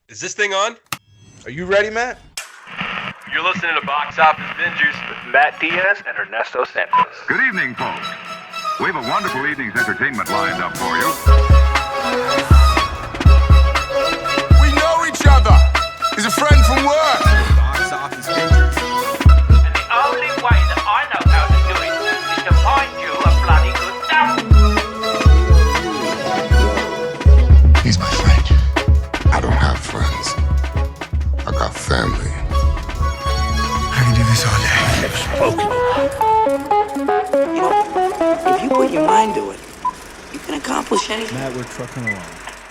Is this thing on? Are you ready, Matt? You're listening to Box Office Bingers with Matt Diaz and Ernesto Santos. Good evening, folks. We have a wonderful evening's entertainment lined up for you. We know each other. He's a friend from work. Box Office Bingers. And the only way that I know how to do it is to find you a bloody good dump. He's my friend. I don't have friends. I got family. I can do this all day. You know, if you put your mind to it, you can accomplish anything. Matt, we're trucking along.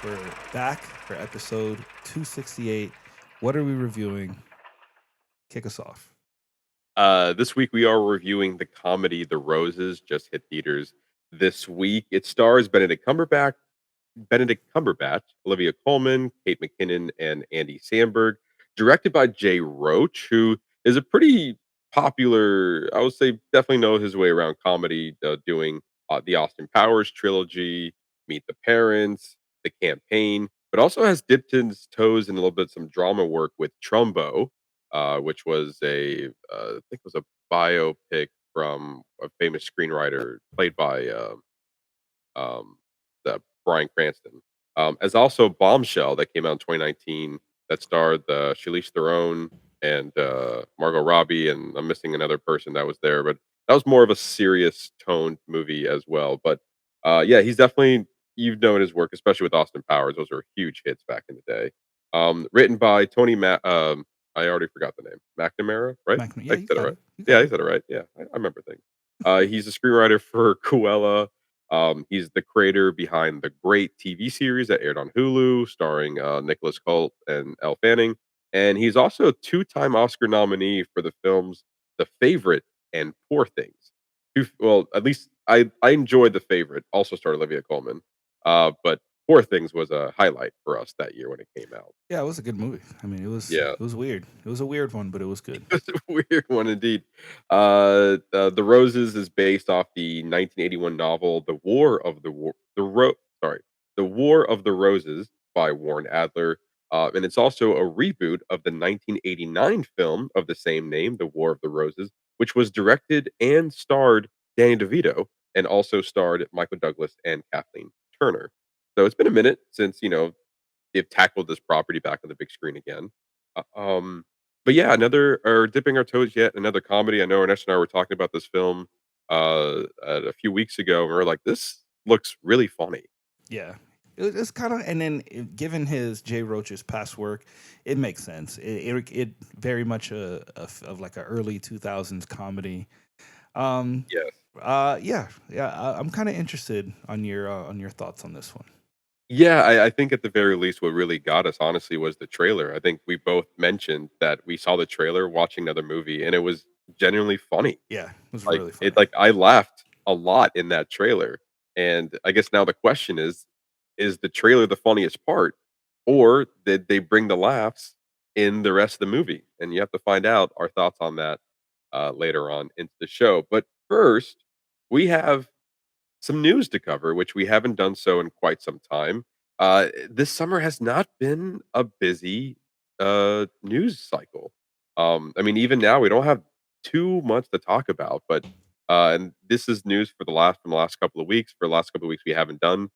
We're back for episode 268. What are we reviewing? Kick us off. This week we are reviewing the comedy The Roses, just hit theaters this week. It stars Benedict Cumberbatch, Olivia Colman, Kate McKinnon, and Andy Samberg. Directed by Jay Roach, who is a pretty popular, I would say, definitely knows his way around comedy, doing the Austin Powers trilogy, Meet the Parents, The Campaign, but also has dipped his toes in a little bit some drama work with Trumbo, which was I think it was a biopic from a famous screenwriter played by Bryan Cranston. As also Bombshell that came out in 2019 that starred Charlize Theron and Margot Robbie, and I'm missing another person that was there, but that was more of a serious toned movie as well. But yeah, he's definitely, you've known his work, especially with Austin Powers. Those were huge hits back in the day. Written by Tony I already forgot the name. McNamara, right? Yeah, I said it right. Yeah, he said it right. Yeah, I remember things. He's a screenwriter for Cruella. He's the creator behind the great TV series that aired on Hulu, starring Nicholas Hoult and Elle Fanning. And he's also a two-time Oscar nominee for the films The Favorite and Poor Things. Well, at least I enjoyed The Favorite, also starred Olivia Colman. But Poor Things was a highlight for us that year when it came out. Yeah, it was a good movie. I mean, it was weird. It was a weird one, but it was good. It was a weird one indeed. The Roses is based off the 1981 novel The War of the Roses by Warren Adler. And it's also a reboot of the 1989 film of the same name, The War of the Roses, which was directed and starred Danny DeVito and also starred Michael Douglas and Kathleen Turner. So it's been a minute since, they've tackled this property back on the big screen again. But yeah, dipping our toes yet another comedy. I know Ernesto and I were talking about this film a few weeks ago, and we were like, this looks really funny. Yeah. It's kind of, and then given his Jay Roach's past work, it makes sense. It very much of like an early 2000s comedy. Yes. I'm kind of interested on your thoughts on this one. Yeah, I think at the very least, what really got us, honestly, was the trailer. I think we both mentioned that we saw the trailer watching another movie, and it was genuinely funny. Yeah, it was really funny. I laughed a lot in that trailer, and I guess now the question is the trailer the funniest part, or did they bring the laughs in the rest of the movie? And you have to find out our thoughts on that later on into the show. But first, we have some news to cover, which we haven't done so in quite some time. This summer has not been a busy news cycle. I mean, even now we don't have too much to talk about, but and this is news from the last couple of weeks. For the last couple of weeks, we haven't done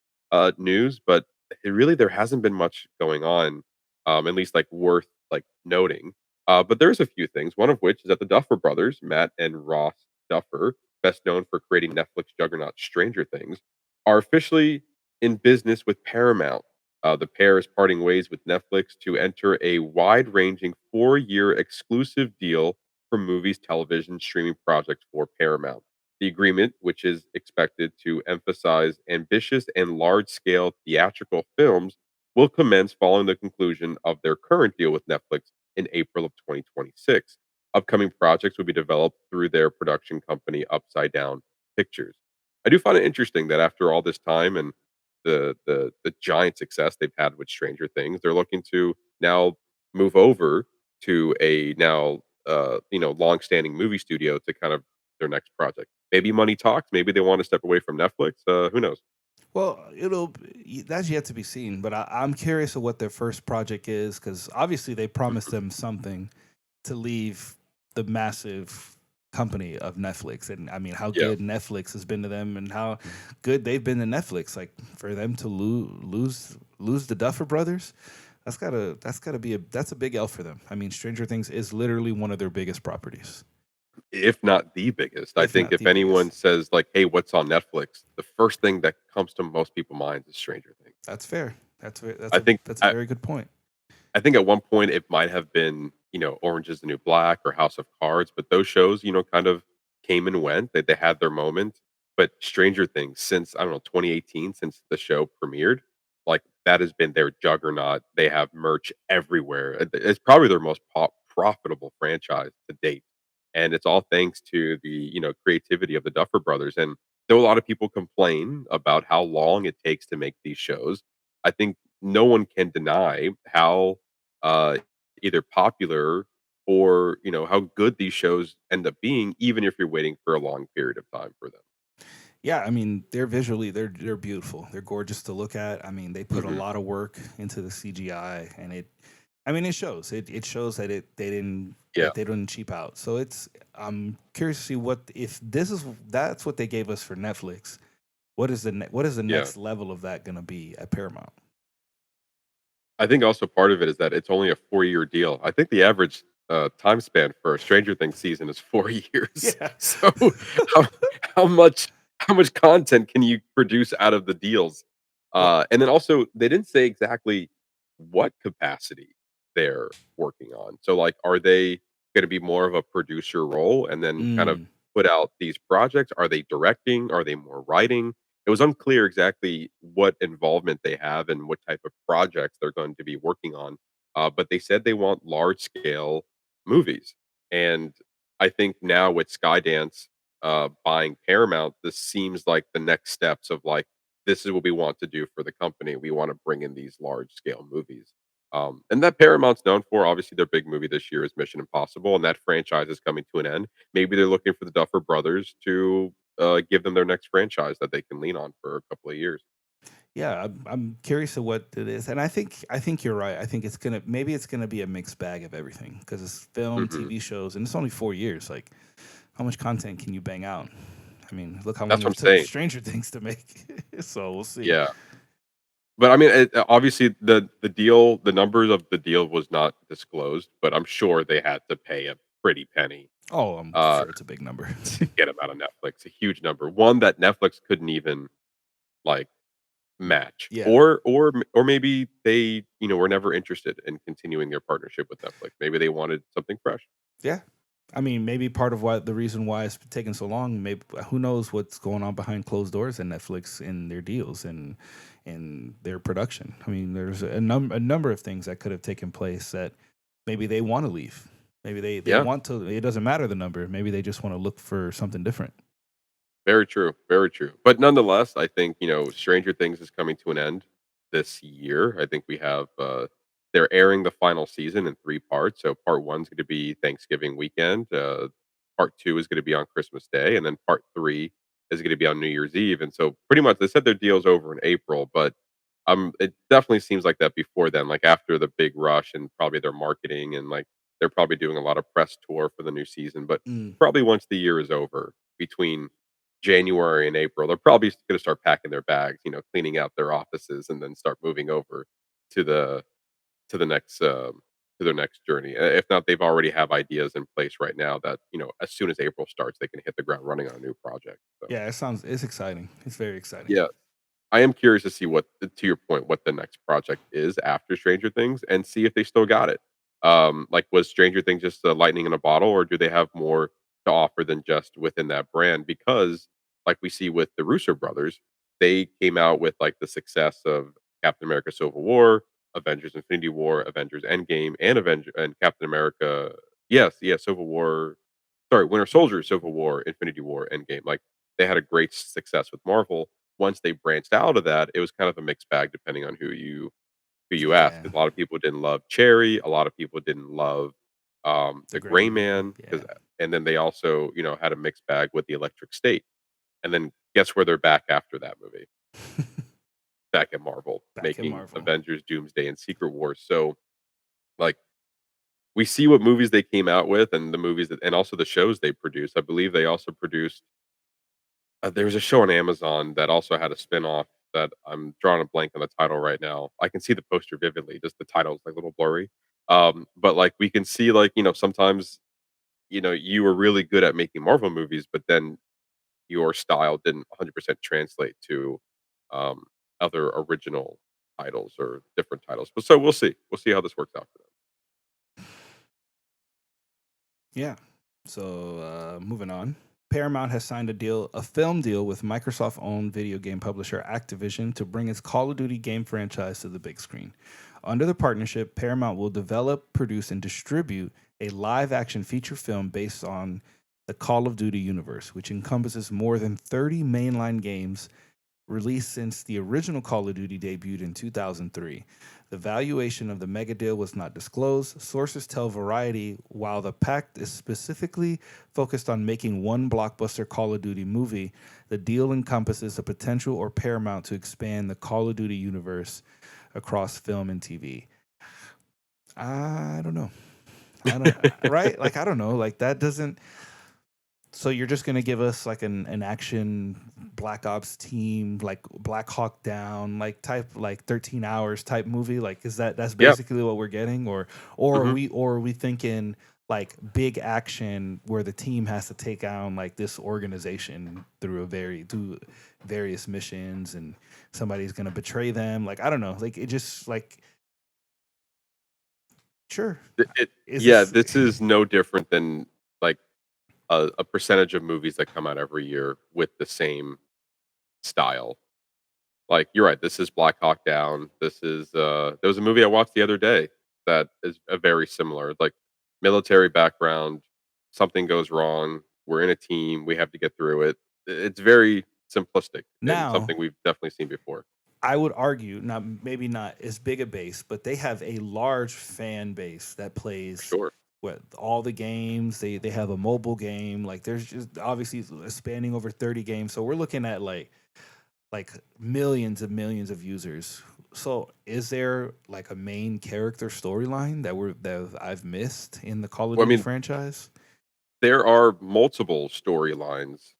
news, but there hasn't been much going on, at least like worth like noting. But there's a few things. One of which is that the Duffer Brothers, Matt and Ross Duffer, best known for creating Netflix juggernaut Stranger Things, are officially in business with Paramount. The pair is parting ways with Netflix to enter a wide-ranging 4-year exclusive deal for movies, television, streaming projects for Paramount. The agreement, which is expected to emphasize ambitious and large-scale theatrical films, will commence following the conclusion of their current deal with Netflix in April of 2026. Upcoming projects will be developed through their production company, Upside Down Pictures. I do find it interesting that after all this time and the giant success they've had with Stranger Things, they're looking to now move over to a long-standing movie studio to kind of their next project. Maybe money talks. Maybe they want to step away from Netflix. Who knows? Well, that's yet to be seen, but I'm curious of what their first project is because obviously they promised Mhm. them something to leave the massive company of Netflix, and I mean how Yeah. good Netflix has been to them, and how good they've been to Netflix. Like for them to lose the Duffer Brothers, that's gotta be that's a big L for them. I mean, Stranger Things is literally one of their biggest properties, If not the biggest. I if think not if the biggest. anyone says like, "Hey, what's on Netflix?" The first thing that comes to most people's minds is Stranger Things. That's fair. That's I a think that's a I very good point. I think at one point it might have been, Orange is the New Black or House of Cards, but those shows, kind of came and went. They had their moment. But Stranger Things, since I don't know, 2018, since the show premiered, like that has been their juggernaut. They have merch everywhere. It's probably their most profitable franchise to date. And it's all thanks to the, creativity of the Duffer Brothers. And though a lot of people complain about how long it takes to make these shows, I think no one can deny how uh, either popular or how good these shows end up being, even if you're waiting for a long period of time for them. Yeah, I mean, they're beautiful. They're gorgeous to look at. I mean, they put a Hmm. lot of work into the CGI, and I mean, it shows. It shows that Yeah, they didn't cheap out. So I'm curious to see what if that's what they gave us for Netflix. What is the yeah. next level of that going to be at Paramount? I think also part of it is that it's only a 4-year deal. I think the average time span for a Stranger Things season is 4 years. Yeah. So how how much how much content can you produce out of the deals? Well, And then also they didn't say exactly what capacity they're working on. So like, are they going to be more of a producer role and then kind of mm, put out these projects? Are they directing? Are they more writing? It was unclear exactly what involvement they have and what type of projects they're going to be working on. But they said they want large scale movies. And I think now with Skydance buying Paramount, this seems like the next steps of like, this is what we want to do for the company. We want to bring in these large scale movies. And that Paramount's known for, obviously, their big movie this year is Mission Impossible, and that franchise is coming to an end. Maybe they're looking for the Duffer Brothers to give them their next franchise that they can lean on for a couple of years. yeah, I'm curious of what it is, and I think you're right. I think it's gonna be a mixed bag of everything because it's film, Hmm. TV shows, and it's only 4 years. Like, how much content can you bang out? I mean, look how That's long what it I'm took saying. Stranger Things to make. So we'll see. Yeah, but I mean, obviously, the deal, the numbers of the deal was not disclosed, but I'm sure they had to pay a pretty penny Oh, I'm uh, sure it's a big number. to get them out of Netflix. A huge number, one that Netflix couldn't even like match, Yeah, or maybe they were never interested in continuing their partnership with Netflix. Maybe they wanted something fresh. yeah. I mean, maybe part of why the reason why it's taking so long. Maybe who knows what's going on behind closed doors in Netflix in their deals and their production. I mean, there's a number of things that could have taken place that maybe they want to leave. Maybe they Yeah, want to. It doesn't matter the number. Maybe they just want to look for something different. very true, very true. But nonetheless, I think Stranger Things is coming to an end this year. I think we have they're airing the final season in 3 parts. So part one's going to be Thanksgiving weekend. Part two is going to be on Christmas Day, and then part three is going to be on New Year's Eve. And so pretty much they said their deal's over in April, but it definitely seems like that before then, like after the big rush and probably their marketing and like they're probably doing a lot of press tour for the new season. But Mm, probably once the year is over, between January and April, they're probably going to start packing their bags, cleaning out their offices, and then start moving over to the to the next to their next journey. If not, they've already have ideas in place right now that as soon as April starts, they can hit the ground running on a new project. So yeah, it's exciting. It's very exciting. yeah, I am curious to see what, to your point, what the next project is after Stranger Things, and see if they still got it. Like, was Stranger Things just a lightning in a bottle, or do they have more to offer than just within that brand? Because, like we see with the Russo brothers, they came out with like the success of Captain America: Civil War, Avengers: Infinity War, Avengers: Endgame, and Avenger and Captain America. Yes, yes, Civil War. Sorry, Winter Soldier, Civil War, Infinity War, Endgame. Like they had a great success with Marvel. Once they branched out of that, it was kind of a mixed bag depending on who you ask. Yeah, 'Cause a lot of people didn't love Cherry, a lot of people didn't love the the Gray Gray Man. Man, Yeah. and then they also had a mixed bag with the Electric State. And then guess where they're back after that movie? back at Marvel, back in making Marvel. Avengers, Doomsday, and Secret Wars. So, like, we see what movies they came out with and the movies that and also the shows they produce. I believe they also produced there was a show on Amazon that also had a spin-off that I'm drawing a blank on the title right now. I can see the poster vividly, just the title's, like, a little blurry. But, like, we can see, like, sometimes, you were really good at making Marvel movies, but then your style didn't 100% translate to, um, other original titles or different titles. But so we'll see. We'll see how this works out for them. Yeah. So moving on. Paramount has signed a film deal with Microsoft-owned video game publisher Activision to bring its Call of Duty game franchise to the big screen. Under the partnership, Paramount will develop, produce, and distribute a live-action feature film based on the Call of Duty universe, which encompasses more than 30 mainline games released since the original Call of Duty debuted in 2003. The valuation of the mega deal was not disclosed. Sources tell Variety while the pact is specifically focused on making one blockbuster Call of Duty movie, the deal encompasses the potential or Paramount to expand the Call of Duty universe across film and TV. I don't know. Right? Like, I don't know. Like, that doesn't. So you're just gonna give us like an action Black Ops team, like Black Hawk Down, like type, like 13 hours type movie? Like, is that's Yeah. basically what we're getting, or Mhm. are we thinking like big action where the team has to take down like this organization through various missions, and somebody's gonna betray them? Like, I don't know. Like, it just like, sure, is Yeah, this? this is no different than like a percentage of movies that come out every year with the same style. Like, you're right, this is Black Hawk Down. This is there was a movie I watched the other day that is a very similar, like, military background, something goes wrong, we're in a team, we have to get through it. It's very simplistic and Now, something we've definitely seen before. I would argue, not maybe not as big a base, but they have a large fan base that For plays sure. with all the games. They have a mobile game. Like, there's just obviously spanning over 30 games. So we're looking at like millions of users. So is there like a main character storyline that I've missed in the Call of Well, I Duty mean, franchise? there are multiple storylines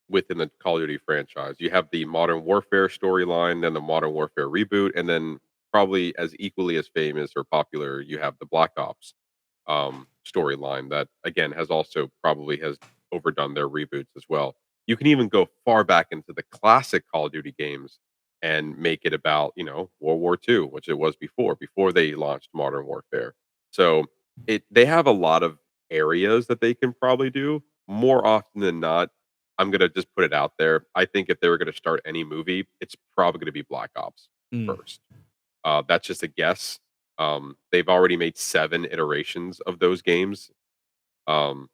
within the Call of Duty franchise. You have the Modern Warfare storyline, then the Modern Warfare reboot, and then probably as equally as famous or popular, you have the Black Ops storyline that again has also probably has overdone their reboots as well. You can even go far back into the classic Call of Duty games and make it about World War II, which it was before they launched Modern Warfare. So they have a lot of areas that they can probably do more often than not. I'm gonna just put it out there. I think if they were gonna start any movie, it's probably gonna be Black Ops Mm, first. That's just a guess. They've already made 7 iterations of those games, um,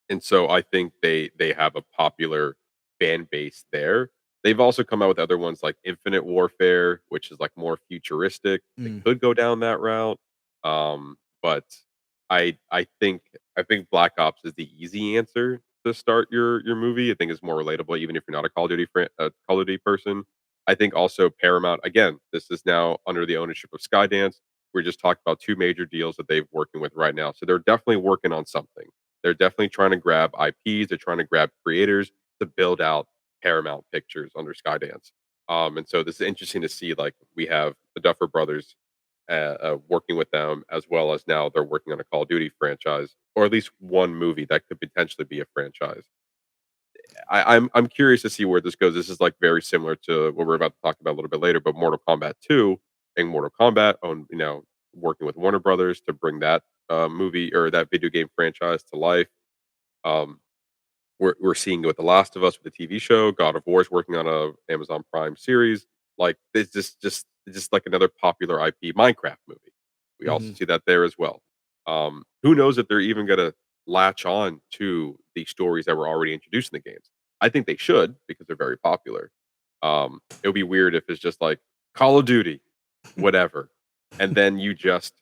and so I think they have a popular fan base there. They've also come out with other ones like Infinite Warfare, which is like more futuristic. They mm, could go down that route, but I think Black Ops is the easy answer to start your movie. I think it's more relatable, even if you're not a Call of Duty person. I think also Paramount. Again, this is now under the ownership of Skydance. We just talked about 2 major deals that they're working with right now, so they're definitely working on something. They're definitely trying to grab IPs. They're trying to grab creators to build out Paramount Pictures under Skydance. And so this is interesting to see. Like, we have the Duffer Brothers working with them, as well as now they're working on a Call of Duty franchise, or at least one movie that could potentially be a franchise. I'm curious to see where this goes. This is like very similar to what we're about to talk about a little bit later, but Mortal Kombat 2 and Mortal Kombat on working with Warner Brothers to bring that movie or that video game franchise to life. Um, we're seeing it with The Last of Us with the TV show. God of War is working on a Amazon Prime series. Like, it's just like another popular IP Minecraft movie. We also mhm. see that there as well. Who knows if they're even gonna latch on to the stories that were already introduced in the games. I think they should because they're very popular. It would be weird if it's just like Call of Duty, whatever, and then you just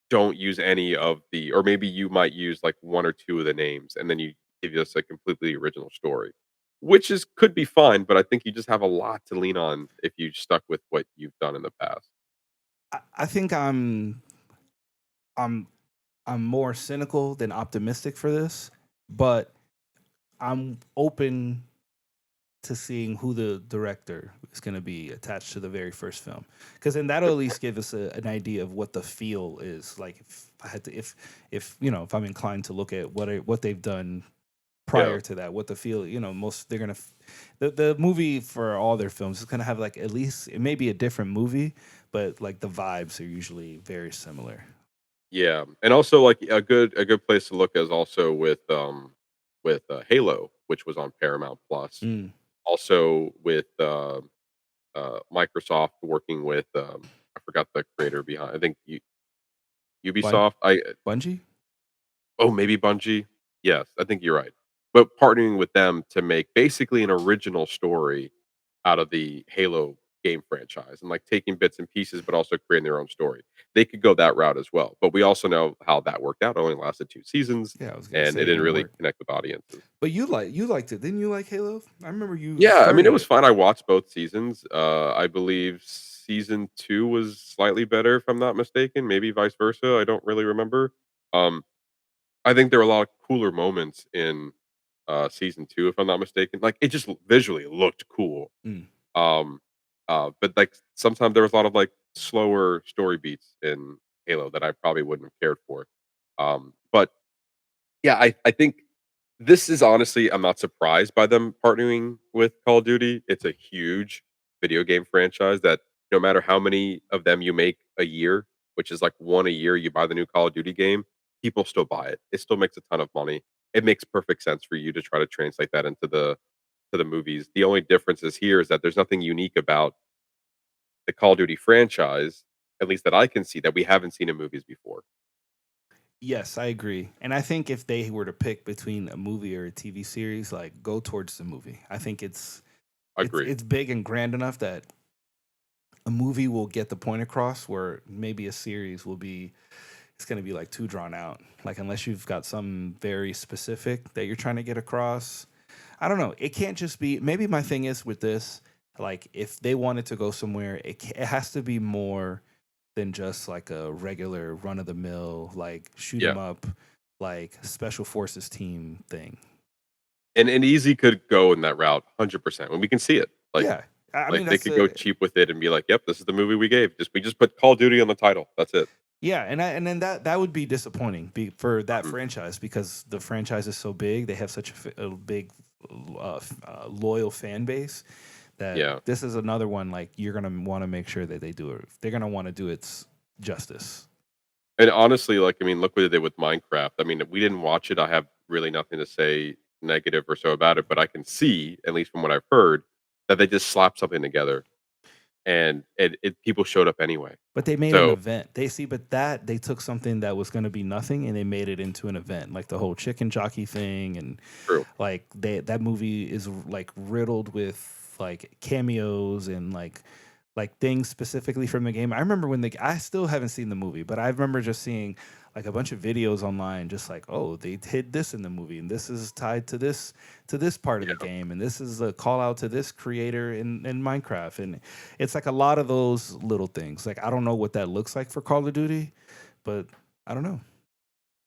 don't use any of the, or maybe you might use like one or two of the names, and then you give us a completely original story. which is could be fine, but I think you just have a lot to lean on if you stuck with what you've done in the past. I think I'm I'm more cynical than optimistic for this, but I'm open to seeing who the director is going to be attached to the very first film, because then that'll at least give us an idea of what the feel is like. If I had to, if you know, if I'm inclined to look at what they've done Yeah. prior to that, what the feel, you know, most they're gonna the movie for all their films is gonna have like at least it may be a different movie, but like the vibes are usually very similar. Yeah, and also, like, a good place to look is also with Halo, which was on Paramount Plus. Mm. Also with, Microsoft working with, I forgot the creator behind I think Bun- Ubisoft? I Bungie. Oh, maybe Bungie? Yes, I think you're right. But partnering with them to make basically an original story out of the Halo game franchise and, like, taking bits and pieces, but also creating their own story. They could go that route as well, but we also know how that worked out. It only lasted 2 seasons, Yeah, I was gonna and say it it didn't didn't really work. connect with audiences. But you liked it, didn't you? Like Halo? I remember you Yeah, I mean, it started was it. fun. I watched both seasons. I believe season 2 was slightly better, if I'm not mistaken, maybe vice versa. I don't really remember. Um, I think there were a lot of cooler moments in season 2, if I'm not mistaken. Like, it just visually looked cool. Mm. Um, but like sometimes there was a lot of like slower story beats in Halo that I probably wouldn't have cared for. But yeah, I think this is honestly, I'm not surprised by them partnering with Call of Duty. It's a huge video game franchise that no matter how many of them you make a year, which is like one a year, you buy the new Call of Duty game, people still buy it. It still makes a ton of money. It makes perfect sense for you to try to translate that into the movies. The only difference is here is that there's nothing unique about the Call of Duty franchise, at least that I can see, that we haven't seen in movies before. Yes, I agree. And I think if they were to pick between a movie or a TV series, like go towards the movie. I think Agreed. it's big and grand enough that a movie will get the point across where maybe a series will be it's going to be like too drawn out. Like unless you've got some very specific that you're trying to get across. I don't know. It can't just be maybe my thing is with this like if they wanted to go somewhere it has to be more than just like a regular run of the mill like shoot 'em Yeah. up like special forces team thing. And Easy could go in that route 100% when we can see it. Like Yeah. I like mean they that's could go a cheap with it and be like, "Yep, this is the movie we gave. Just we just put Call of Duty on the title. That's it." yeah, and then that would be disappointing for that Mhm. franchise because the franchise is so big. They have such a big, loyal fan base that Yeah. this is another one. Like you're gonna want to make sure that they do it. They're gonna want to do its justice. And honestly, like, I mean, look what they did with Minecraft. I mean, we didn't watch it. I have really nothing to say negative or so about it, but I can see, at least from what I've heard, that they just slapped something together and it people showed up anyway. But they made an So event. They see, but that they took something that was going to be nothing and they made it into an event, like the whole chicken jockey thing, and true. like that movie is like riddled with like cameos and like things specifically from the game. I remember when I still haven't seen the movie, but I remember just seeing like a bunch of videos online, just like, oh, they hid this in the movie, and this is tied to this part of the Yeah. game, and this is a call out to this creator in Minecraft, and it's like a lot of those little things. Like I don't know what that looks like for Call of Duty, but I don't know.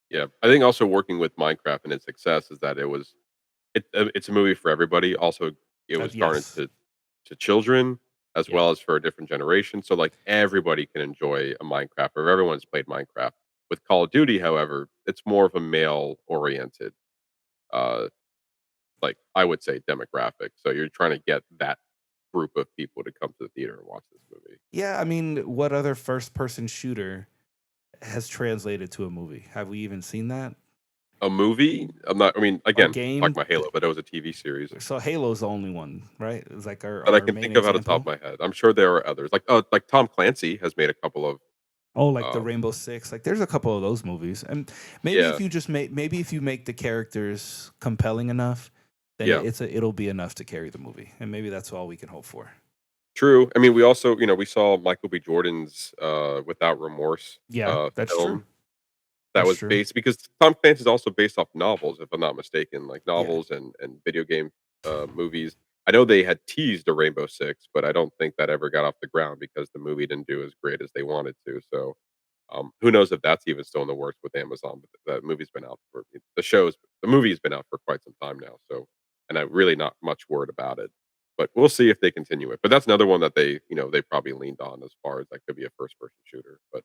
Yeah. I think also working with Minecraft and its success is that it's a movie for everybody. Also, it was started Yes, to children as yeah. well as for a different generation. So like everybody can enjoy a Minecraft or everyone's played Minecraft. With Call of Duty, however, it's more of a male oriented uh like I would say demographic. So you're trying to get that group of people to come to the theater and watch this movie. Yeah, I mean, what other first person shooter has translated to a movie? Have we even seen that? A movie? I'm not I mean, Or again, talking game? about Halo, but it was a TV series So Halo's the only one, right? It's like that I our can main think of out of the top example. of my head. I'm sure there are others. Like Tom Clancy has made a couple of Oh, like the um Rainbow Six. Like there's a couple of those movies. And maybe yeah, if you just make maybe if you make the characters compelling enough, then yeah. it'll be enough to carry the movie. And maybe that's all we can hope for. True. I mean, we also, we saw Michael B. Jordan's Without Remorse Yeah, that's true. film that That's was true. based because Tom Clancy is also based off novels, if I'm not mistaken, like Yeah. novels and video game. movies. I know they had teased a Rainbow Six, but I don't think that ever got off the ground because the movie didn't do as great as they wanted to. So who knows if that's even still in the works with Amazon? But the movie's been out for the movie's been out for quite some time now. So, and I'm really not much word about it. But we'll see if they continue it. But that's another one that they probably leaned on as far as that could be a first person shooter. But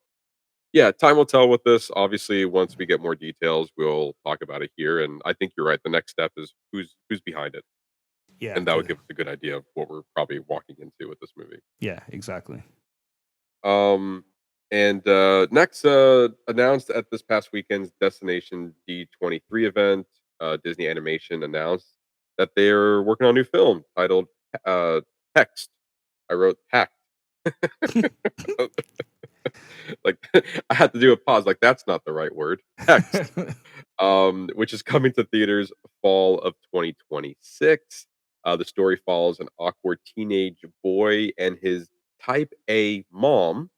yeah, time will tell with this. Obviously, once we get more details, we'll talk about it here. And I think you're right. The next step is who's behind it, Yeah, and that would give us a good idea of what we're probably walking into with this movie. yeah, exactly. Um, and next, announced at this past weekend's Destination D23 event, Disney Animation announced that they're working on a new film titled uh, Text. I wrote Pact. Like I had to do a pause. Like that's not the right word. Text. Which is coming to theaters fall of 2026. The story follows an awkward teenage boy and his type A mom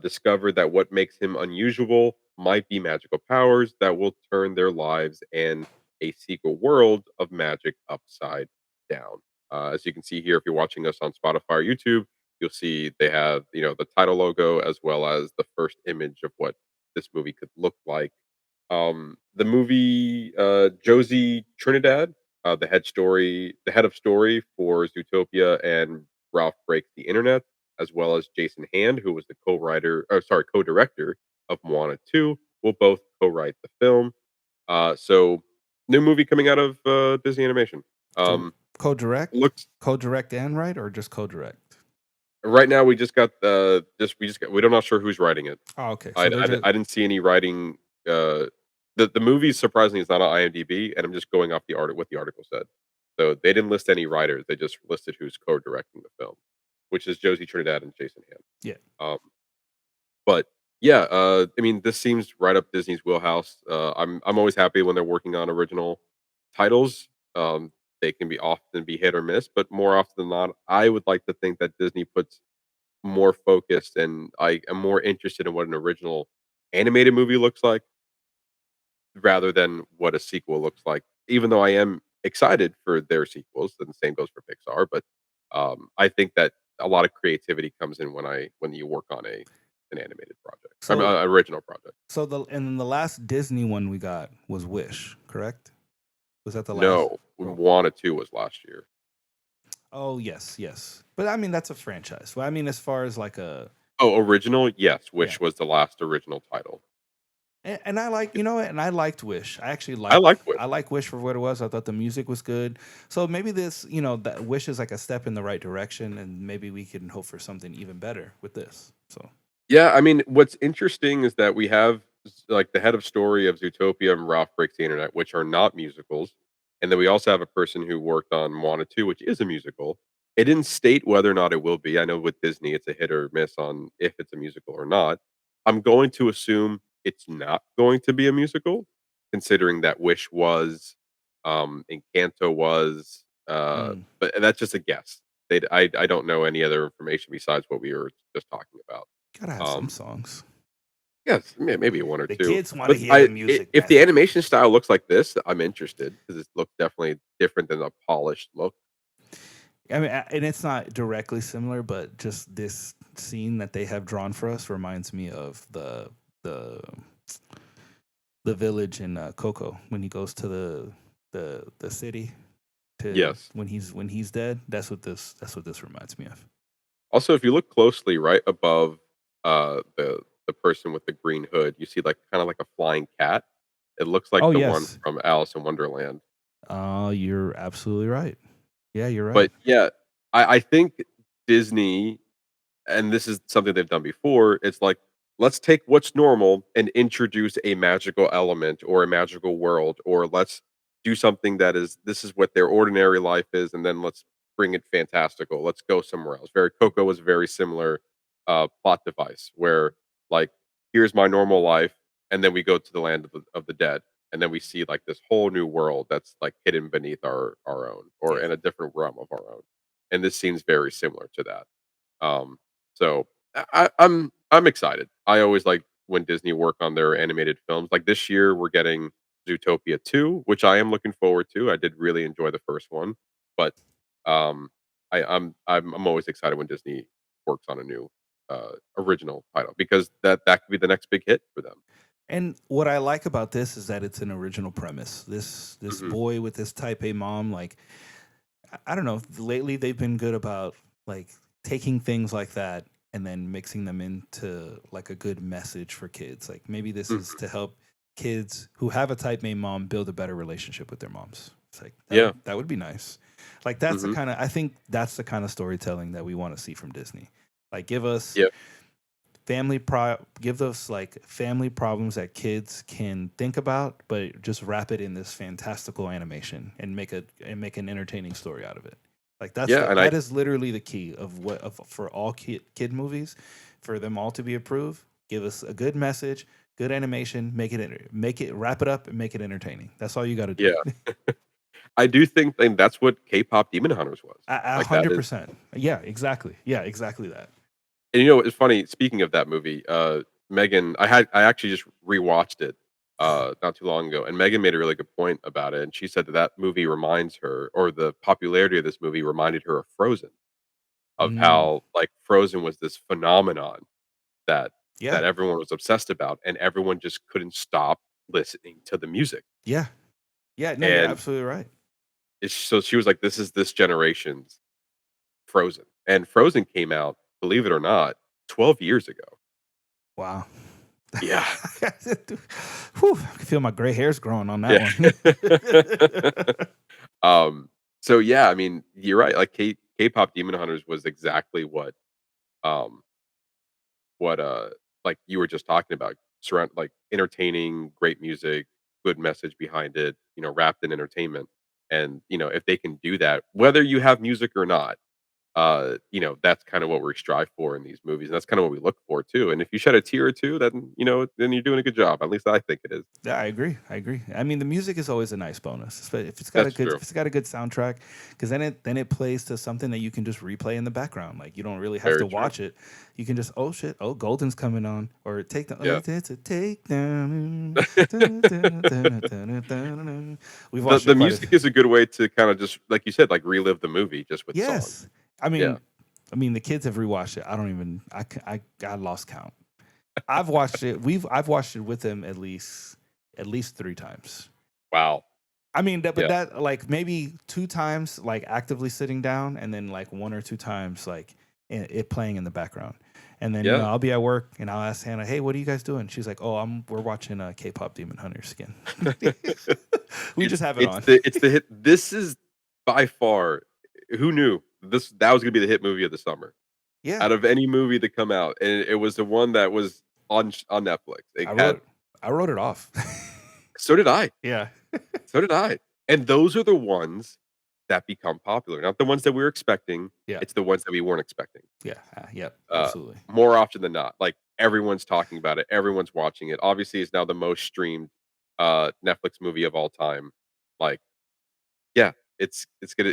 discover that what makes him unusual might be magical powers that will turn their lives and a secret world of magic upside down. As you can see here, if you're watching us on Spotify or YouTube, you'll see they have the title logo as well as the first image of what this movie could look like. The movie Josie Trinidad, the head of story for Zootopia and Ralph Breaks the Internet, as well as Jason Hand, who was the co-director of Moana 2, will both co-write the film. So new movie coming out of Disney Animation. So co-direct, Looks co-direct and write, or just co-direct? right now we just got we're not sure who's writing it. Oh, okay. I, So they're I, just I didn't see any writing. The movie surprisingly is not on IMDb, and I'm just going off what the article said. So they didn't list any writers; they just listed who's co-directing the film, which is Josie Trinidad and Jason Hand. yeah. But yeah, I mean, this seems right up Disney's wheelhouse. I'm always happy when they're working on original titles. They can often be hit or miss, but more often than not, I would like to think that Disney puts more focused and I am more interested in what an original animated movie looks like rather than what a sequel looks like. Even though I am excited for their sequels, and the same goes for Pixar, but I think that a lot of creativity comes in when you work on an animated project, So original project. the last Disney one we got was Wish, correct? Was that the last? No, Moana 2 was last year. Oh yes, yes. But I mean that's a franchise. Well, I mean as far as like a Oh, original? Yes, yeah. Wish was the last original title. And I like, and I liked Wish. I actually I like I Wish. like Wish for what it was. I thought the music was good. So maybe this, that Wish is like a step in the right direction, and maybe we can hope for something even better with this. So Yeah, I mean, what's interesting is that we have like the head of story of Zootopia and Ralph Breaks the Internet, which are not musicals, and then we also have a person who worked on Moana 2, which is a musical. It didn't state whether or not it will be. I know with Disney, it's a hit or miss on if it's a musical or not. I'm going to assume it's not going to be a musical, considering that Wish was, Encanto was, mm, but that's just a guess. I don't know any other information besides what we were just talking about. gotta have some Um, songs. yes, maybe one or The two. kids want to But hear the music. if the animation style looks like this, I'm interested because it looks definitely different than a polished look. I mean, and it's not directly similar, but just this scene that they have drawn for us reminds me of the the village in Coco when he goes to the city to Yes. when he's dead. That's what this reminds me of. Also, if you look closely, right above the person with the green hood, you see like kind of like a flying cat. It looks like Oh the one yes, from Alice in Wonderland. you're absolutely right. Yeah, you're right. But yeah, I think Disney, and this is something they've done before, it's like, let's take what's normal and introduce a magical element or a magical world, or let's do something that is this is what their ordinary life is, and then let's bring it fantastical. Let's go somewhere else. Very Coco was a very similar plot device where like here's my normal life, and then we go to the land of the dead, and then we see like this whole new world that's like hidden beneath our own or Yeah. in a different realm of our own. And this seems very similar to that. So I'm excited. I always like when Disney work on their animated films. Like this year, we're getting Zootopia 2, which I am looking forward to. I did really enjoy the first one. But um, I'm always excited when Disney works on a new original title because that could be the next big hit for them. And what I like about this is that it's an original premise. This Hmm. boy with this type A mom, like I don't know. Lately, they've been good about like taking things like that and then mixing them into like a good message for kids. Like maybe this is Hmm. to help kids who have a type A mom build a better relationship with their moms. It's like Yeah. that would be nice. Like that's the Hmm. kind of I think that's the kind of storytelling that we want to see from Disney. Like Yeah. give us like family problems that kids can think about, but just wrap it in this fantastical animation and make an entertaining story out of it. Like Yeah. And I that is literally the key for all kid movies, for them all to be approved. Give us a good message, good animation, make it wrap it up and make it entertaining. That's all you got to do. yeah. I do think and that's what K-pop Demon Hunters was. A Like that hundred is. percent. Yeah, exactly. Yeah, exactly that. And it's funny, speaking of that movie, Megan, I actually just rewatched it not too long ago, and Megan made a really good point about it, and she said that that movie reminds her, or the popularity of this movie reminded her of Frozen, of Mm, how like Frozen was this phenomenon that yeah, everyone was obsessed about, and everyone just couldn't stop listening to the music. yeah, yeah. No, you're And absolutely right. so she was like, "This is this generation's Frozen," and Frozen came out, believe it or not, 12 years ago. Wow. Yeah. Whew, I can feel my gray hairs growing on that Yeah. one. Um, so yeah, I mean, you're right. Like K-pop Demon Hunters was exactly um what like you were just talking about. Surround like entertaining, great music, good message behind it, wrapped in entertainment. And if they can do that, whether you have music or not, that's kind of what we strive for in these movies. And that's kind of what we look for too. And if you shed a tear or two, then you're doing a good job. At least I think it is. Yeah, I agree. I agree. I mean, the music is always a nice bonus, if it's got a That's good true. if it's got a good soundtrack, because then it plays to something that you can just replay in the background. Like you don't really have to Very true. watch it. You can just oh shit, oh Golden's coming on, or take the Yeah. it's a take down. Dun, dun, dun, dun, dun, dun, dun. We've The watched it the quite a music is a good way to kinda just, like you said, like, relive the movie just with songs. yes. I Yeah. mean, the kids have rewatched it. I don't even. I lost count. I've watched it. I've watched it with them at least 3 times. Wow. I mean, but Yeah. that like maybe 2 times like actively sitting down, and then like 1 or 2 times like it playing in the background. And then Yeah. I'll be at work and I'll ask Hannah, "Hey, what are you guys doing?" She's like, "Oh, we're watching K-pop Demon Hunters again." We just have it on. It's the hit this is by far who knew that was gonna be the hit movie of the summer, Yeah, out of any movie to come out, and it was the one that was on Netflix. It I had wrote I wrote it off. so did I, Yeah, so did I, and those are the ones that become popular, not the ones that we were expecting, yeah, it's the ones that we weren't expecting. yeah, yeah, Uh, absolutely. More often than not, like, everyone's talking about it, everyone's watching it. Obviously, it's now the most streamed, Netflix movie of all time. Like, yeah, it's a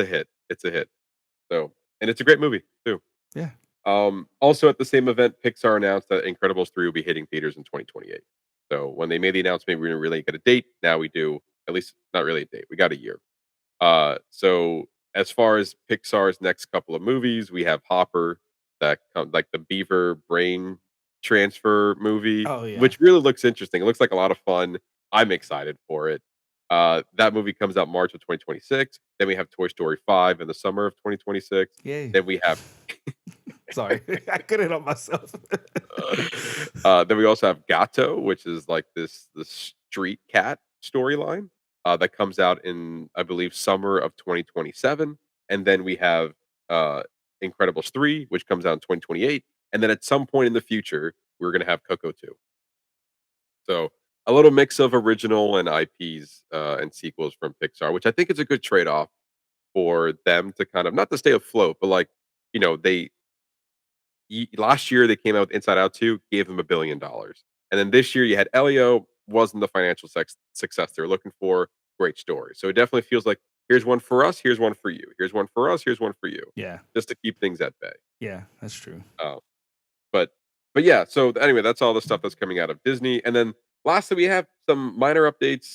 hit. It's a hit. So and it's a great movie too. Yeah. Also at the same event, Pixar announced that Incredibles 3 will be hitting theaters in 2028. So when they made the announcement, we didn't really get a date. Now we do. At least not really a date. We got a year. So as far as Pixar's next couple of movies, we have Hopper, that like the Beaver brain transfer movie, Oh yeah. which really looks interesting. It looks like a lot of fun. I'm excited for it. That movie comes out March of 2026. Then we have Toy Story 5 in the summer of 2026. Yay. Then we have Sorry, I couldn't help myself. then we also have Gato, which is like this street cat storyline that comes out in I believe summer of 2027, and then we have uh, Incredibles 3, which comes out in 2028, and then at some point in the future we're gonna have Coco 2. So a little mix of original and IPs and sequels from Pixar, which I think is a good trade off for them to kind of not to stay afloat, but like they last year they came out with Inside Out 2, gave them $1 billion. And then this year you had Elio, wasn't the financial success they're looking for. Great story. So it definitely feels like here's one for us, here's one for you. Here's one for us, here's one for you. Yeah, Just to keep things at bay. yeah, that's true. Uh, but yeah, so anyway, that's all the stuff that's coming out of Disney. And then lastly, we have some minor updates.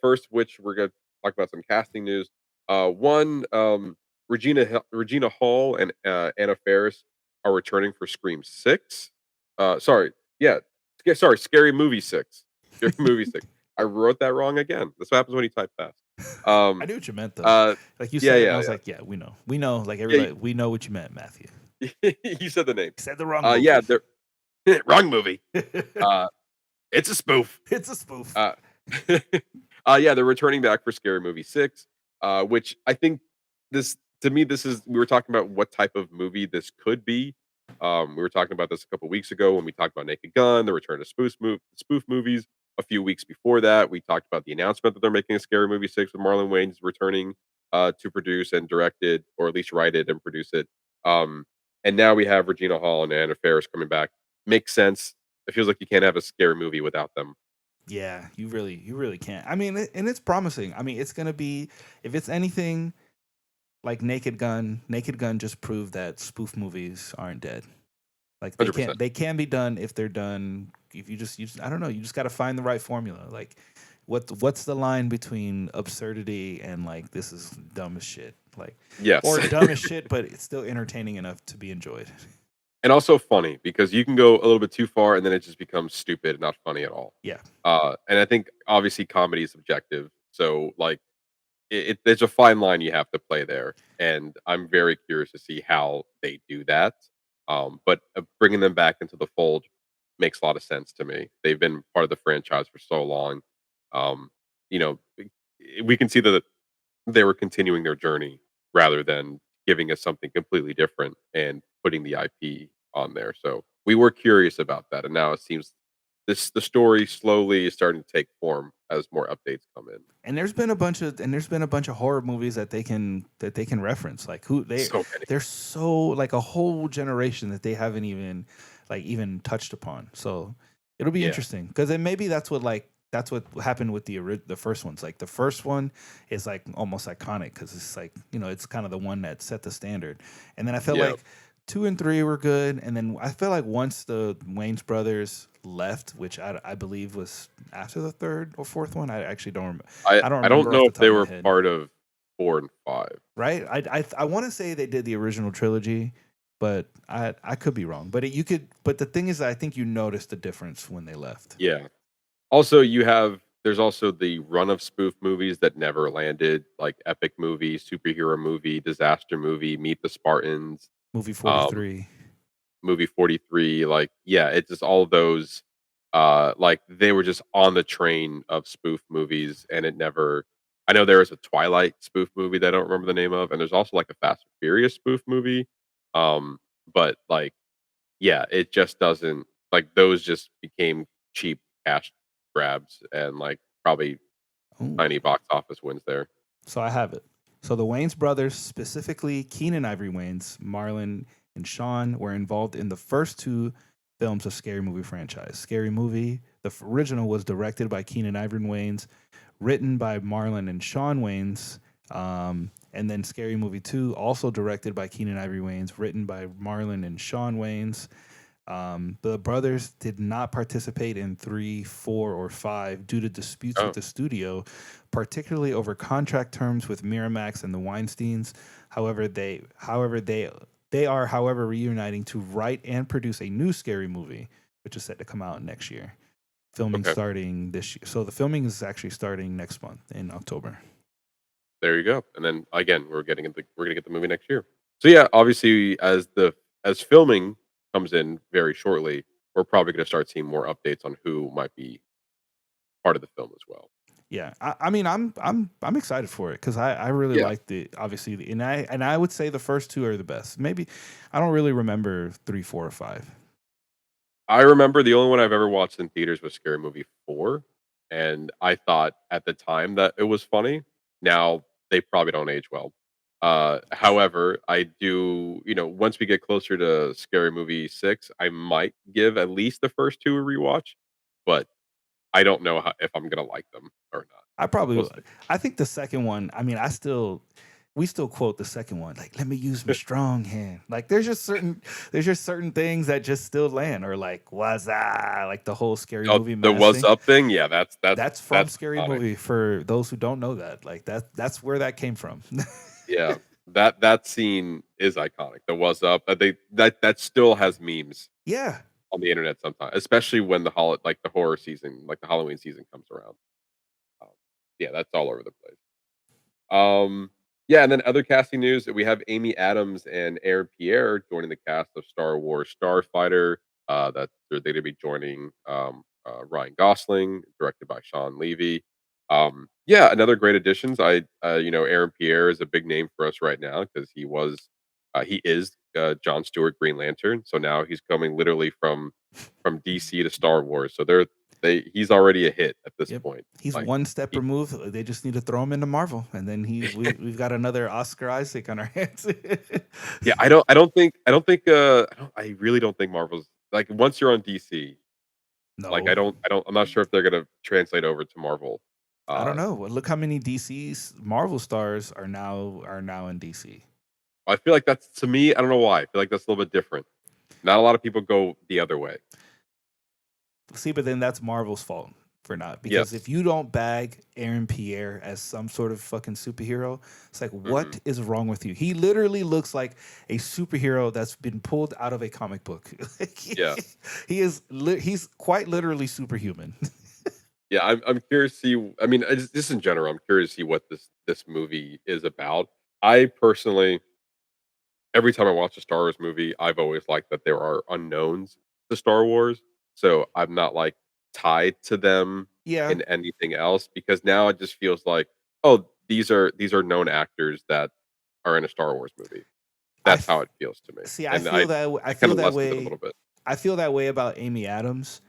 First, which we're gonna talk about some casting news. One, Regina Hall and Anna Faris are returning for Scream 6. Sorry, yeah, sorry, Scary Movie 6. Scary Movie 6. I wrote that wrong again. That's what happens when you type fast. I Um, knew what you meant though. uh, Like you yeah, said it, and I yeah, was like, yeah, we know. Like yeah. everybody, we know what you meant, Matthew. You said the name. You said the wrong Yeah, movie. they're wrong movie. Uh, it's a spoof. It's a spoof. Uh, yeah, they're returning back for Scary Movie 6, which I think this to me this is we were talking about what type of movie this could be. We were talking about this a couple weeks ago when we talked about Naked Gun, the return of spoof movies. A few weeks before that, we talked about the announcement that they're making a Scary Movie 6 with Marlon Wayans returning to produce and direct it, or at least write it and produce it. Um, and now we have Regina Hall and Anna Faris coming back. Makes sense. It feels like you can't have a scary movie without them. Yeah, you really can't. I mean, and it's promising. I mean, it's gonna be if it's anything like Naked Gun. Naked Gun just proved that spoof movies aren't dead. Like 100%. they can be done if they're done. If you just I don't know. You just got to find the right formula. Like what's the line between absurdity and like this is dumb as shit. Like Yes. or dumb as shit, but it's still entertaining enough to be enjoyed. And also funny because you can go a little bit too far and then it just becomes stupid and not funny at all. Yeah. And I think obviously comedy is subjective. So like there's a fine line you have to play there. And I'm very curious to see how they do that. But bringing them back into the fold makes a lot of sense to me. They've been part of the franchise for so long. Um, you know, we can see that they were continuing their journey rather than giving us something completely different and putting the IP on there. So we were curious about that, and now it seems the story slowly is starting to take form as more updates come in. And there's been a bunch of horror movies that they can reference. Like So many. they're so like a whole generation that they haven't even touched upon. So it'll be Yeah. interesting because then maybe that's what happened with the first ones. Like the first one is like almost iconic because it's like it's kind of the one that set the standard. And then I felt Yeah. like 2 and 3 were good, and then I feel like once the Wayans brothers left, which I believe was after the third or fourth one, I actually don't remember. I don't I don't remember know off if the they top of were my head. part of 4 and 5. Right? I want to say they did the original trilogy, but I could be wrong. But But the thing is, I think you noticed the difference when they left. Yeah. Also, there's also the run of spoof movies that never landed, like epic movie, superhero movie, disaster movie, Meet the Spartans, Movie um, 43. movie 43. Like, yeah, it's just all of those. Like they were just on the train of spoof movies, and it never. I know there was a Twilight spoof movie that I don't remember the name of, and there's also like a Fast and Furious spoof movie. But like, yeah, it just doesn't like those just became cheap cash grabs and like probably Ooh. tiny box office wins there. So I have it. So the Wayans brothers, specifically Keenan Ivory Wayans, Marlon, and Sean, were involved in the first 2 films of Scary Movie franchise. Scary Movie, the original, was directed by Keenan Ivory Wayans, written by Marlon and Sean Wayans, and then Scary Movie 2, also directed by Keenan Ivory Wayans, written by Marlon and Sean Wayans. The brothers did not participate in 3, 4, or 5 due to disputes Oh, with the studio, particularly over contract terms with Miramax and the Weinsteins. They are reuniting to write and produce a new Scary Movie, which is set to come out next year. Filming okay. starting this year. So the filming is actually starting next month in October. There you go. And then again, we're gonna get the movie next year. So yeah, obviously as filming comes in very shortly, we're probably gonna start seeing more updates on who might be part of the film as well. Yeah, I mean, I'm excited for it because I really Yeah. like and I would say the first 2 are the best. Maybe I don't really remember 3, 4, or 5. I remember the only one I've ever watched in theaters was Scary Movie 4, and I thought at the time that it was funny. Now they probably don't age well. However, I do, once we get closer to Scary Movie 6, I might give at least the first 2 a rewatch, but I don't know if I'm gonna like them or not. I probably We'll would. see. I think the second one. I mean, we still quote the second one, like, let me use my strong hand. Like there's just certain things that just still land, or like was like the whole scary Oh, movie the mask "What's thing. Up" thing? Yeah, that's That's from that's Scary iconic. Movie for those who don't know that. Like that's where that came from. Yeah. That scene is iconic. The "What's Up," that still has memes Yeah. on the internet sometimes, especially when the horror season, like the Halloween season comes around. Um, yeah, that's all over the place. Yeah, and then other casting news, we have Amy Adams and Aaron Pierre joining the cast of Star Wars Starfighter. That they're going to be joining Ryan Gosling, directed by Sean Levy. Yeah, another great additions. Aaron Pierre is a big name for us right now because he is John Stewart Green Lantern. So now he's coming literally from DC to Star Wars. So he's already a hit at this Yep. point. He's Like one step he, removed. They just need to throw him into Marvel, and then we've got another Oscar Isaac on our hands. Yeah, I really don't think Marvel's like once you're on DC, like No, I'm not sure if they're gonna translate over to Marvel. I don't Uh, know. Well, look how many DC's Marvel stars are now in DC. I feel like that's to me, I don't know why. I feel like that's a little bit different. Not a lot of people go the other way. See, but then that's Marvel's fault for not, because Yes. if you don't bag Aaron Pierre as some sort of fucking superhero, it's like, Hmm. what is wrong with you? He literally looks like a superhero that's been pulled out of a comic book. Like, Yeah. he's quite literally superhuman. Yeah, I'm curious to see. I mean, just in general, I'm curious to see what this movie is about. I personally, every time I watch a Star Wars movie, I've always liked that there are unknowns to Star Wars. So I'm not like tied to them Yeah, in anything else because now it just feels like, oh, these are known actors that are in a Star Wars movie. I That's how f- it feels to me. see. I And feel that. I it kind feel of that lessens it a way. little bit. I feel that way about Amy Adams.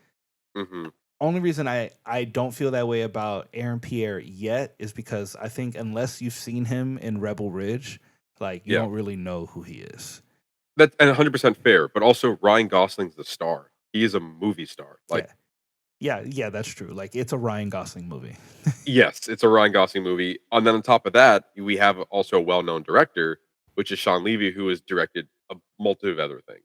Hmm. Only reason I don't feel that way about Aaron Pierre yet is because I think unless you've seen him in Rebel Ridge, like you Yeah. don't really know who he is. That's and 100% fair, but also Ryan Gosling's the star. He is a movie star. Like, Yeah. Yeah, that's true. Like it's a Ryan Gosling movie. yes, it's a Ryan Gosling movie. And then on top of that, we have also a well-known director, which is Sean Levy, who has directed a multitude of other things.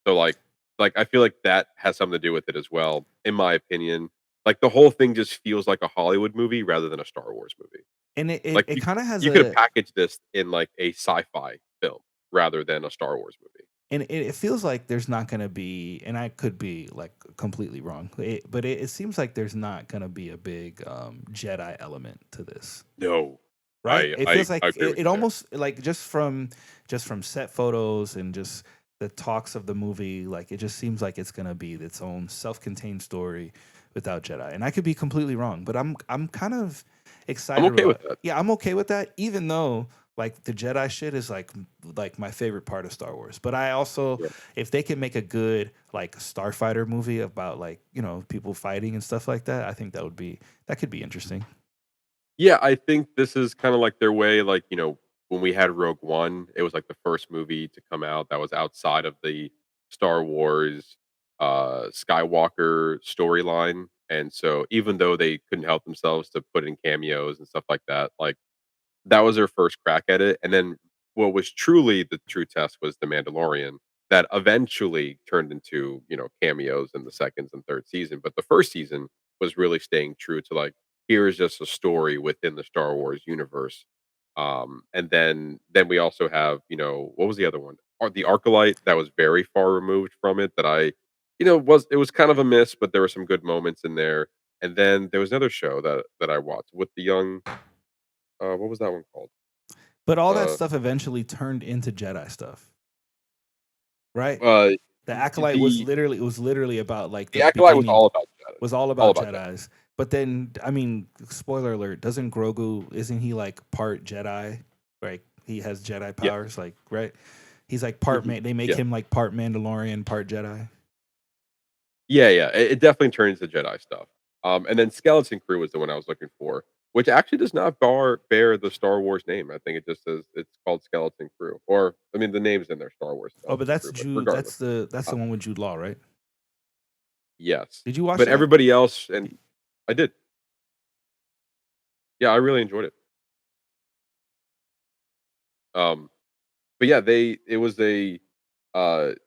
So I feel like that has something to do with it as well, in my opinion. Like the whole thing just feels like a Hollywood movie rather than a Star Wars movie. And it, it, Like it kind of has you could have a packaged this in like a sci-fi film rather than a Star Wars movie. and it feels like there's not going to be, and I could be like completely wrong, but it seems like there's not going to be a big Jedi element to this. No, Right? It feels like I agree with it you there. almost like just from set photos and just the talks of the movie, like it just seems like it's gonna be its own self-contained story without Jedi. And I could be completely wrong, but I'm kind of I'm excited okay with about. that. Yeah, I'm okay with that, even though like the Jedi shit is like my favorite part of Star Wars. But I also, Yeah. if they can make a good like Starfighter movie about like people fighting and stuff like that, I think that could be interesting. Yeah, I think this is kinda like their way, like, when we had Rogue One, it was, like, the first movie to come out that was outside of the Star Wars, Skywalker storyline, and so even though they couldn't help themselves to put in cameos and stuff like that, like, that was their first crack at it, and then what was truly the true test was The Mandalorian that eventually turned into, cameos in the 2nd and 3rd season, but the 1st season was really staying true to, like, here's just a story within the Star Wars universe. And then we also have, what was the other one? The Arcolite that was very far removed from it that was kind of a miss, but there were some good moments in there. And then there was another show that I watched with the young what was that one called? But all that Uh stuff eventually turned into Jedi stuff, right? uh The Acolyte the was literally about like the the Acolyte was beginning, all about Jedi. was all All about about Jedi. Jedi's. But then, I mean, spoiler alert, doesn't Grogu, isn't he like part Jedi? Right? He has Jedi Yeah. powers, like, right? He's like part Mhm. man. They make Yeah. him like part Mandalorian, part Jedi. Yeah, yeah. It definitely turns into Jedi stuff. And then Skeleton Crew was the one I was looking for, which actually does not bear the Star Wars name. I think it just says it's called Skeleton Crew. Or I mean the name's in there, Star Wars Oh, but Skeleton Crew, but regardless. that's Uh, the one with Jude Law, right? yes. Did you watch But that? everybody else and I did. Yeah, I really enjoyed it. Um, but yeah, they it was a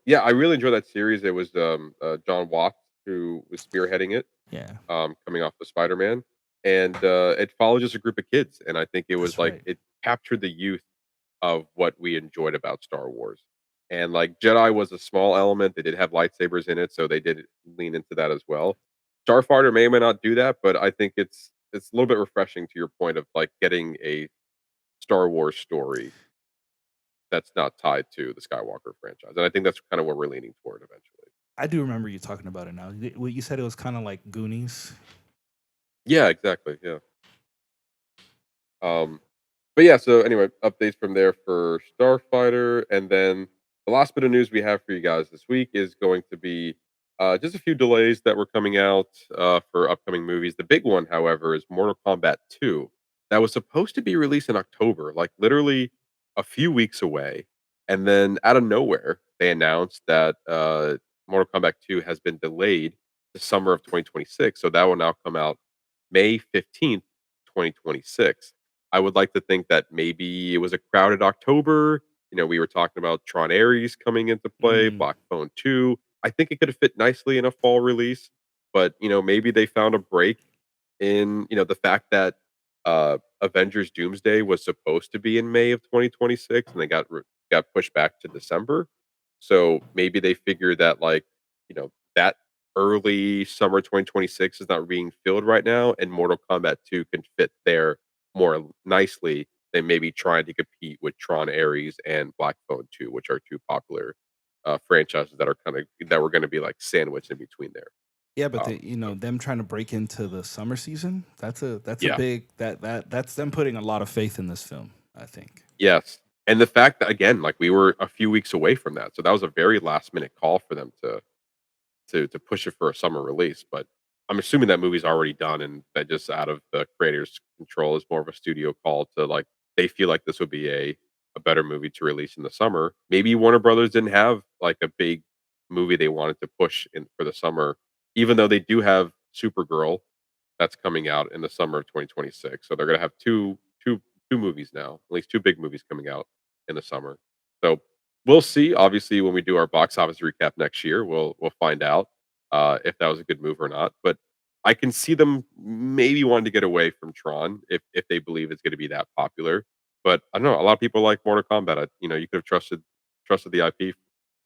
yeah, I really enjoyed that series. It was John Watts who was spearheading it, Yeah, coming off the Spider-Man, and it followed just a group of kids, and I think it was that's like right. it captured the youth of what we enjoyed about Star Wars. And like Jedi was a small element. They did have lightsabers in it, so they did lean into that as well. Starfighter may or may not do that, but I think it's a little bit refreshing to your point of like getting a Star Wars story that's not tied to the Skywalker franchise. And I think that's kind of what we're leaning toward eventually. I do remember you talking about it now. What you said, it was kind of like Goonies. Yeah, exactly. Yeah. Um, but yeah, so anyway, updates from there for Starfighter, and then the last bit of news we have for you guys this week is going to be just a few delays that were coming out for upcoming movies. The big one, however, is Mortal Kombat 2, that was supposed to be released in October, like literally a few weeks away, and then out of nowhere, they announced that Mortal Kombat 2 has been delayed to summer of 2026. So that will now come out May 15th, 2026. I would like to think that maybe it was a crowded October. We were talking about Tron Ares coming into play, Mm, Black Phone 2. I think it could have fit nicely in a fall release, but maybe they found a break in, the fact that Avengers Doomsday was supposed to be in May of 2026 and they got pushed back to December. So maybe they figured that like, that early summer 2026 is not being filled right now and Mortal Kombat 2 can fit there more nicely than maybe trying to compete with Tron Ares and Black Phone 2, which are two popular franchises that are that were going to be like sandwiched in between there. yeah, but So them trying to break into the summer season. That's a yeah, big that's them putting a lot of faith in this film. I think. yes, and the fact that again, like we were a few weeks away from that, so that was a very last minute call for them to push it for a summer release. But I'm assuming that movie's already done, and that just out of the creator's control is more of a studio call to like they feel like this would be a better movie to release in the summer. Maybe Warner Brothers didn't have like a big movie they wanted to push in for the summer, even though they do have Supergirl that's coming out in the summer of 2026. So they're gonna have two movies now, at least two big movies coming out in the summer. So we'll see. Obviously, when we do our box office recap next year, we'll find out if that was a good move or not. But I can see them maybe wanting to get away from Tron if they believe it's going to be that popular. But I don't know. A lot of people like Mortal Kombat. You could have trusted the IP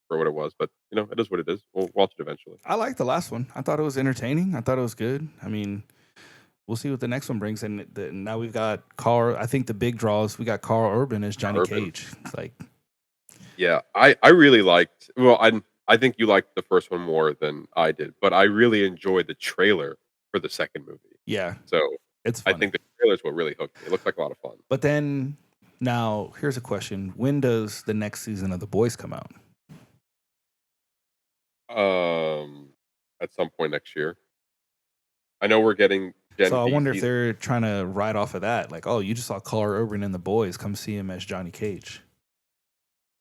for what it was, but it is what it is. We'll watch it eventually. I liked the last one. I thought it was entertaining. I thought it was good. I mean, we'll see what the next one brings. And now we've got Carl. I think the big draws. We got Carl Urban as Johnny Urban. Cage. It's like, Yeah, I really liked. Well, I think you liked the first one more than I did, but I really enjoyed the trailer for the second movie. yeah, So it's I funny. think the trailer's what really hooked me. It looked like a lot of fun. But then now here's a question: when does the next season of The Boys come out? Um, at some point next year, I know we're getting Gen So I V wonder if season. they're trying to ride off of that. Like, oh, you just saw Carl Urban in The Boys. Come see him as Johnny Cage.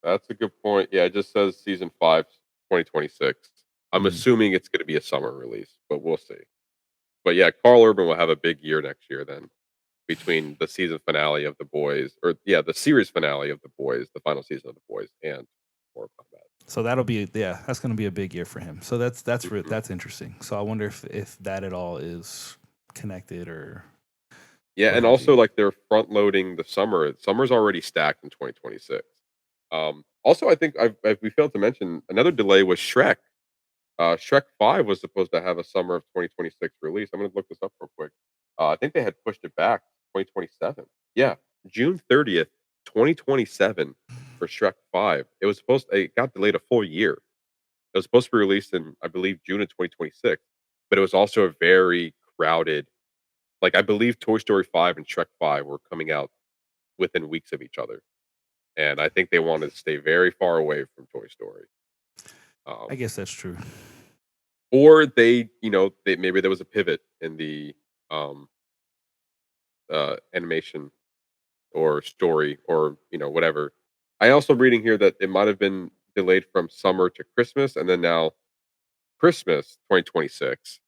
That's a good point. Yeah, it just says season 5, 2026. I'm Mm. assuming it's going to be a summer release, but we'll see. But yeah, Carl Urban will have a big year next year then between the season finale of The Boys, or yeah, the series finale of The Boys, the final season of The Boys, and Mortal Kombat. So that'll be that's going to be a big year for him. So Mhm. that's interesting. So I wonder if that at all is connected or Yeah, what and have you. also like they're front loading the summer. Summer's already stacked in 2026. Also, I think we failed to mention another delay was Shrek. Shrek 5 was supposed to have a summer of 2026 release. I'm gonna look this up real quick. I think they had pushed it back to 2027. Yeah, June 30th, 2027 for Shrek 5. It got delayed a full year. It was supposed to be released in, I believe, June of 2026, but it was also a very crowded. Like I believe Toy Story 5 and Shrek 5 were coming out within weeks of each other, and I think they wanted to stay very far away from Toy Story. I Um, guess that's true. or maybe there was a pivot in the um, animation or story or whatever. I also reading here that it might have been delayed from summer to Christmas, and then now Christmas 2026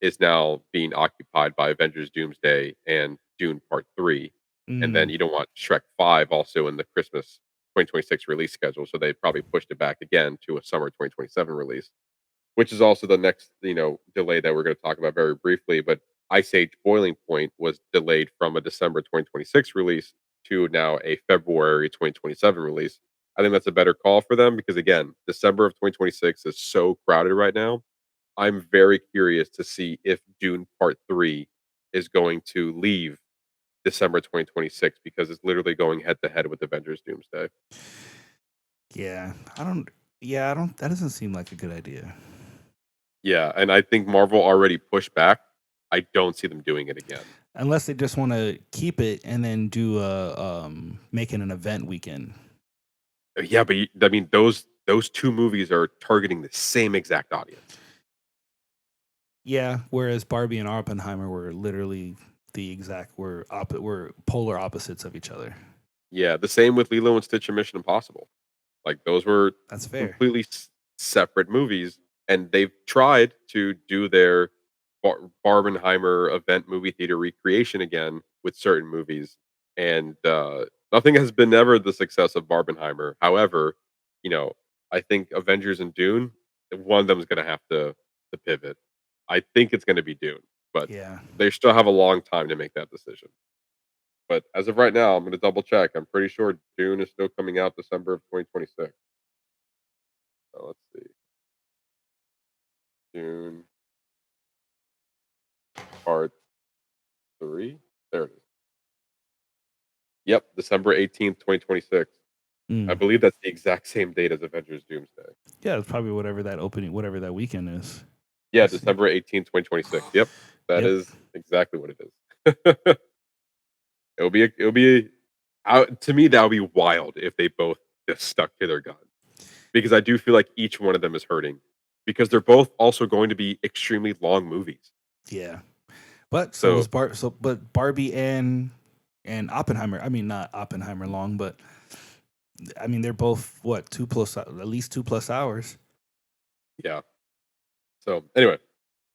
is now being occupied by Avengers Doomsday and Dune Part 3. and then Mm, you don't want Shrek 5 also in the Christmas 2026 release schedule, so they probably pushed it back again to a summer 2027 release, which is also the next, delay that we're gonna talk about very briefly. But Ice Age Boiling Point was delayed from a December 2026 release to now a February 2027 release. I think that's a better call for them because, again, December of 2026 is so crowded right now. I'm very curious to see if Dune Part 3 is going to leave December 2026 because it's literally going head to head with Avengers Doomsday. yeah, I don't. Yeah, I don't. That doesn't seem like a good idea. Yeah, and I think Marvel already pushed back. I don't see them doing it again. Unless they just want to keep it and then do a making an event weekend. Yeah, but I mean those two movies are targeting the same exact audience. Yeah, whereas Barbie and Oppenheimer were literally were polar opposites of each other. Yeah, the same with Lilo and Stitch and Mission Impossible. Like those were That's fair. completely separate movies, and they've tried to do their Barbenheimer event movie theater recreation again with certain movies, and nothing has been ever the success of Barbenheimer. However, you know, I think Avengers and Dune, one of them is going to have to pivot. I think it's going to be Dune, but Yeah. they still have a long time to make that decision. But as of right now, I'm going to double check. I'm pretty sure Dune is still coming out December of 2026. So let's see. Dune Part 3. There it is. Yep, December 18th, 2026. I Mm. believe that's the exact same date as Avengers Doomsday. Yeah, it's probably whatever that weekend is. Yeah, Let's see. December 18th, 2026. Yep, that Yep. is exactly what it is. it'll be to me that would be wild if they both just stuck to their guns because I do feel like each one of them is hurting because they're both also going to be extremely long movies. Yeah. But So but Barbie and Oppenheimer. I mean, not Oppenheimer long, but I mean they're both what at least 2+ hours. yeah. So anyway,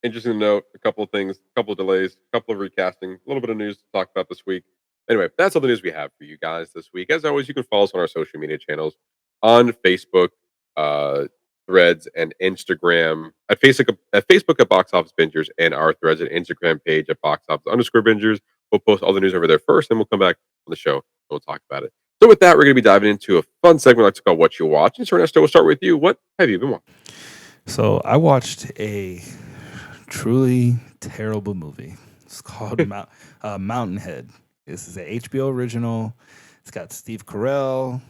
interesting to note a couple of things, a couple of delays, a couple of recasting, a little bit of news to talk about this week. Anyway, that's all the news we have for you guys this week. As always, you can follow us on our social media channels on Facebook, uh, Threads, and Instagram. At Facebook at Box Office Bingers, and our Threads and Instagram page at Box Office _ Bingers. We'll post all the news over there first, and we'll come back on the show and we'll talk about it. So with that, we're going to be diving into a fun segment we like to call What You Watch. And so Ernesto, we'll start with you. What have you been watching? So I watched a truly terrible movie. It's called Mountainhead. This is an HBO original. It's got Steve Carell,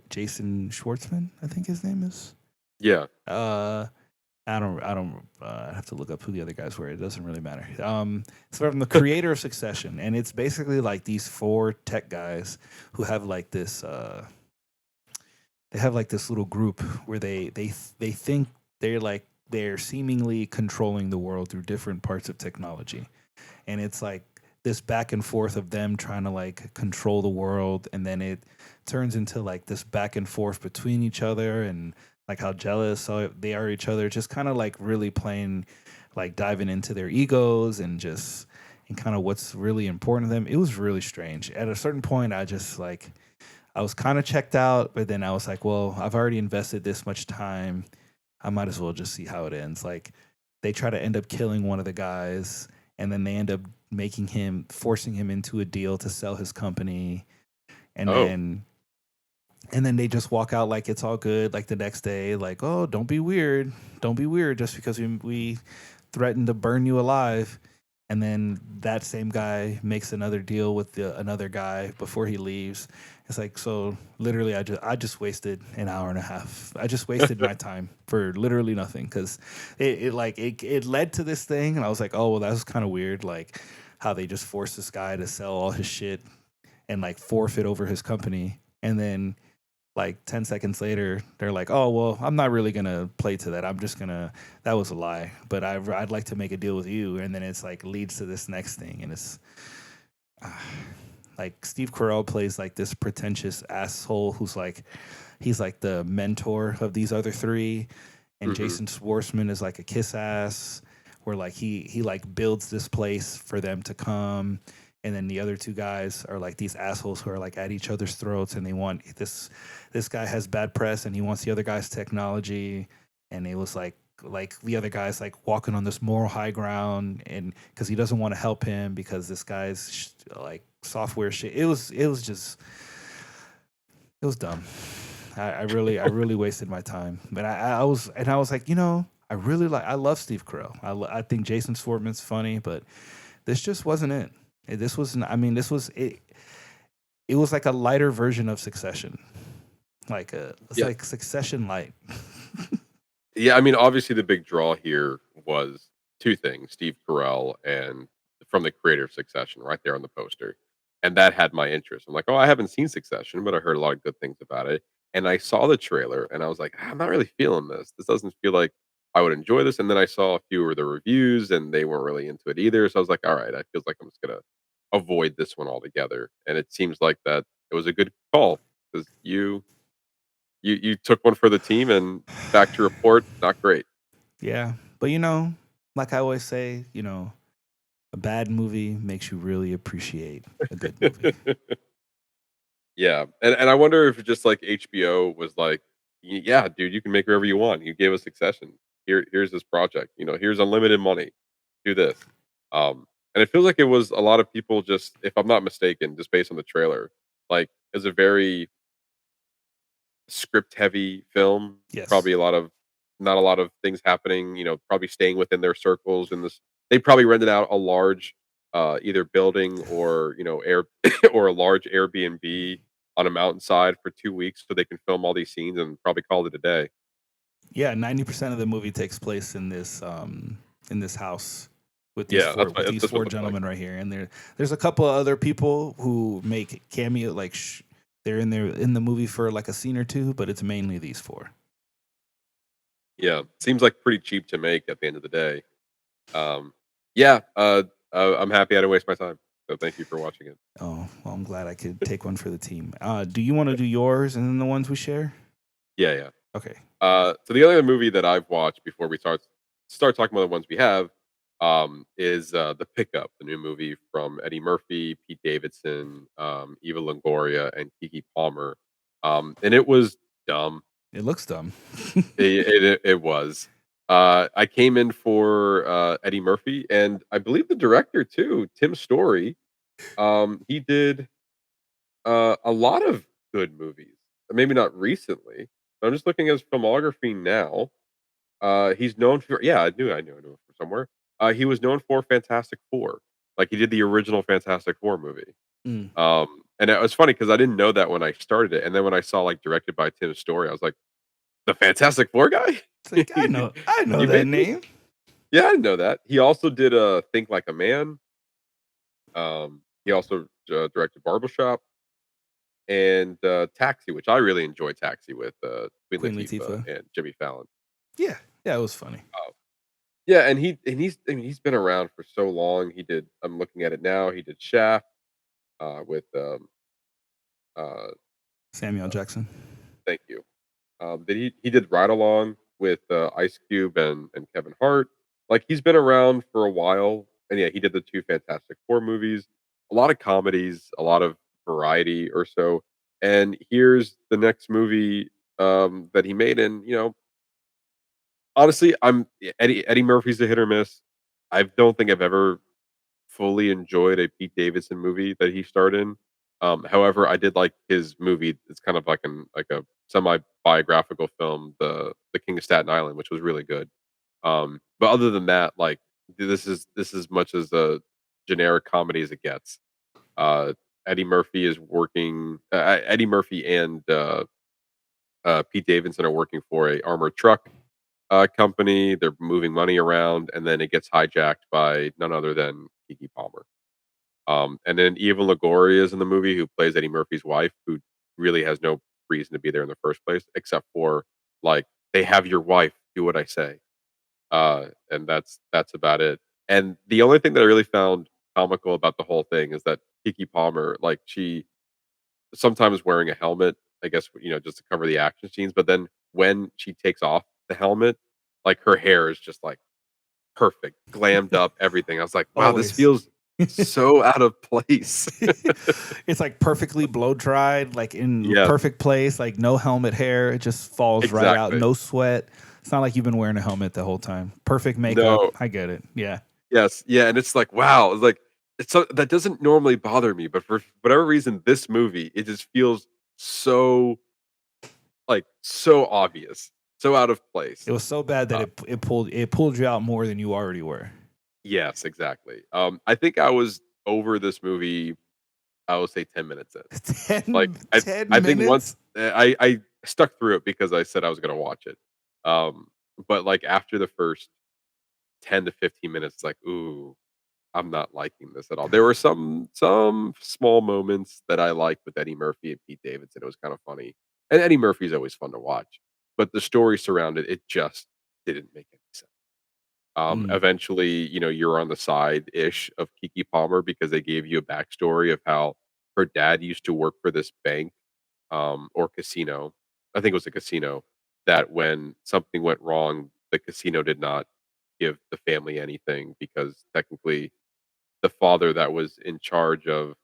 Jason Schwartzman, I think his name is. Yeah. I have to look up who the other guys were. It doesn't really matter. It's from the creator of Succession, and it's basically like these 4 tech guys who have like this. They have like this little group where they think they're seemingly controlling the world through different parts of technology, and it's like this back and forth of them trying to like control the world, and then it turns into like this back and forth between each other and like how jealous they are each other, just kind of like really playing, like diving into their egos and kind of what's really important to them. It was really strange. At a certain point, I was kind of checked out, but then I was like, well, I've already invested this much time. I might as well just see how it ends. Like they try to end up killing one of the guys, and then they end up forcing him into a deal to sell his company. And then they just walk out like it's all good. Like the next day, like, oh, don't be weird. Don't be weird just because we threatened to burn you alive. And then that same guy makes another deal with another guy before he leaves. It's like, so literally I just wasted an hour and a half. I just wasted my time for literally nothing because it led to this thing. And I was like, oh, well, that was kind of weird. Like how they just forced this guy to sell all his shit and like forfeit over his company. And then like 10 seconds later, they're like, oh, well, I'm not really going to play to that. That was a lie, but I'd like to make a deal with you. And then it's like leads to this next thing. And it's like Steve Carell plays like this pretentious asshole who's like, he's like the mentor of these other 3. And Jason Schwartzman is like a kiss ass where like he like builds this place for them to come. and then the other two guys are like these assholes who are like at each other's throats, and they want this guy has bad press, and he wants the other guy's technology, and it was like the other guy's like walking on this moral high ground, and because he doesn't want to help him because this guy's like software shit. It was dumb. I really wasted my time. But I was like, I love Steve Carell. I think Jason Schwartzman's funny, but this just wasn't it. This was it. It was like a lighter version of Succession, like like Succession light. Yeah, I mean, obviously the big draw here was two things: Steve Carell and from the creator of Succession, right there on the poster, and that had my interest. I'm like, oh, I haven't seen Succession, but I heard a lot of good things about it. And I saw the trailer, and I was like, I'm not really feeling this. This doesn't feel like I would enjoy this. And then I saw a few of the reviews, and they weren't really into it either. So I was like, all right, I feels like I'm just gonna avoid this one altogether. And it seems like that it was a good call because you took one for the team, and back to report, not great. Yeah, but like I always say, a bad movie makes you really appreciate a good movie. Yeah, and I wonder if just like HBO was like, yeah, dude, you can make whatever you want. You gave us Succession. Here's this project. Here's unlimited money. Do this. And it feels like it was a lot of people just, if I'm not mistaken, just based on the trailer, like it's a very script heavy film. Yes. Probably not a lot of things happening. Probably staying within their circles. And this, they probably rented out a large, either building or air or a large Airbnb on a mountainside for 2 weeks so they can film all these scenes and probably call it a day. Yeah, 90% of the movie takes place in this house with these Yeah, four that's what it looks like. gentlemen right here, and there's a couple of other people who make cameo they're in the movie for like a scene or two, but it's mainly these four. Yeah, seems like pretty cheap to make at the end of the day. Yeah, I'm happy I didn't waste my time. So thank you for watching it. Oh, well, I'm glad I could take one for the team. Do you want to do yours and then the ones we share? Yeah, yeah. Okay. So the other movie that I've watched before we start talking about the ones we have, is The Pickup, the new movie from Eddie Murphy, Pete Davidson, Eva Longoria, and Keke Palmer. And it was dumb. It looks dumb. It was. I came in for Eddie Murphy, and I believe the director too, Tim Story. He did a lot of good movies. Maybe not recently. But I'm just looking at his filmography now. He's known for, yeah, I knew him from somewhere. He was known for Fantastic Four. Like he did the original Fantastic Four movie. Mm. And it was funny because I didn't know that when I started it, and then when I saw like directed by Tim Story, I was like, the Fantastic Four guy. It's like, I know You that made this? name. Yeah, I didn't know that. He also did Think Like a Man. He also directed Barbershop and Taxi, which I really enjoy. Taxi with Queen Queen Latifah Latifah. and Jimmy Fallon. Yeah, it was funny. Yeah, and he's been around for so long. He did. I'm looking at it now. He did Shaft with uh, Samuel Jackson. thank you. He did Ride Along with Ice Cube and Kevin Hart. Like he's been around for a while, and yeah, he did the two Fantastic Four movies. A lot of comedies, a lot of variety or so. And here's the next movie that he made, and honestly, Eddie Murphy's a hit or miss. I don't think I've ever fully enjoyed a Pete Davidson movie that he starred in. However, I did like his movie. It's kind of like a semi biographical film, the King of Staten Island, which was really good. But other than that, like this is as much as a generic comedy as it gets. Uh, Eddie Murphy is working. Eddie Murphy and Pete Davidson are working for a armored truck company. They're moving money around, and then it gets hijacked by none other than Keke Palmer. And then Eva Longoria is in the movie, who plays Eddie Murphy's wife, who really has no reason to be there in the first place, except for like they have your wife do what I say, and that's about it. And the only thing that I really found comical about the whole thing is that Keke Palmer, like she sometimes wearing a helmet, I guess just to cover the action scenes, but then when she takes off the helmet, like her hair is just like perfect, glammed up, everything. I was like, wow, this Always. feels so out of place. It's like perfectly blow dried, like in Yes, perfect place, like no helmet hair. It just falls right out. exactly. No sweat. It's not like you've been wearing a helmet the whole time. Perfect makeup. No, I get it. Yeah. yes, yeah, and it's like, wow, it's like it's so that doesn't normally bother me, but for whatever reason, this movie, it just feels so, like, so obvious, so out of place. It was so bad that Uh, it pulled you out more than you already were. yes, exactly. I think I was over this movie, I would say 10 minutes in. Like, 10, I 10 I think once minutes? I stuck through it because I said I was gonna watch it. Um, but, like, after the first 10 to 15 minutes, it's like, "Ooh, I'm not liking this at all." There were some small moments that I liked with Eddie Murphy and Pete Davidson. It was kind of funny, and Eddie Murphy's always fun to watch, but the story surrounded it just didn't make any sense. Mm. Eventually, you're on the side-ish of Kiki Palmer because they gave you a backstory of how her dad used to work for this bank, or casino. I think it was a casino that when something went wrong, the casino did not give the family anything because technically the father that was in charge of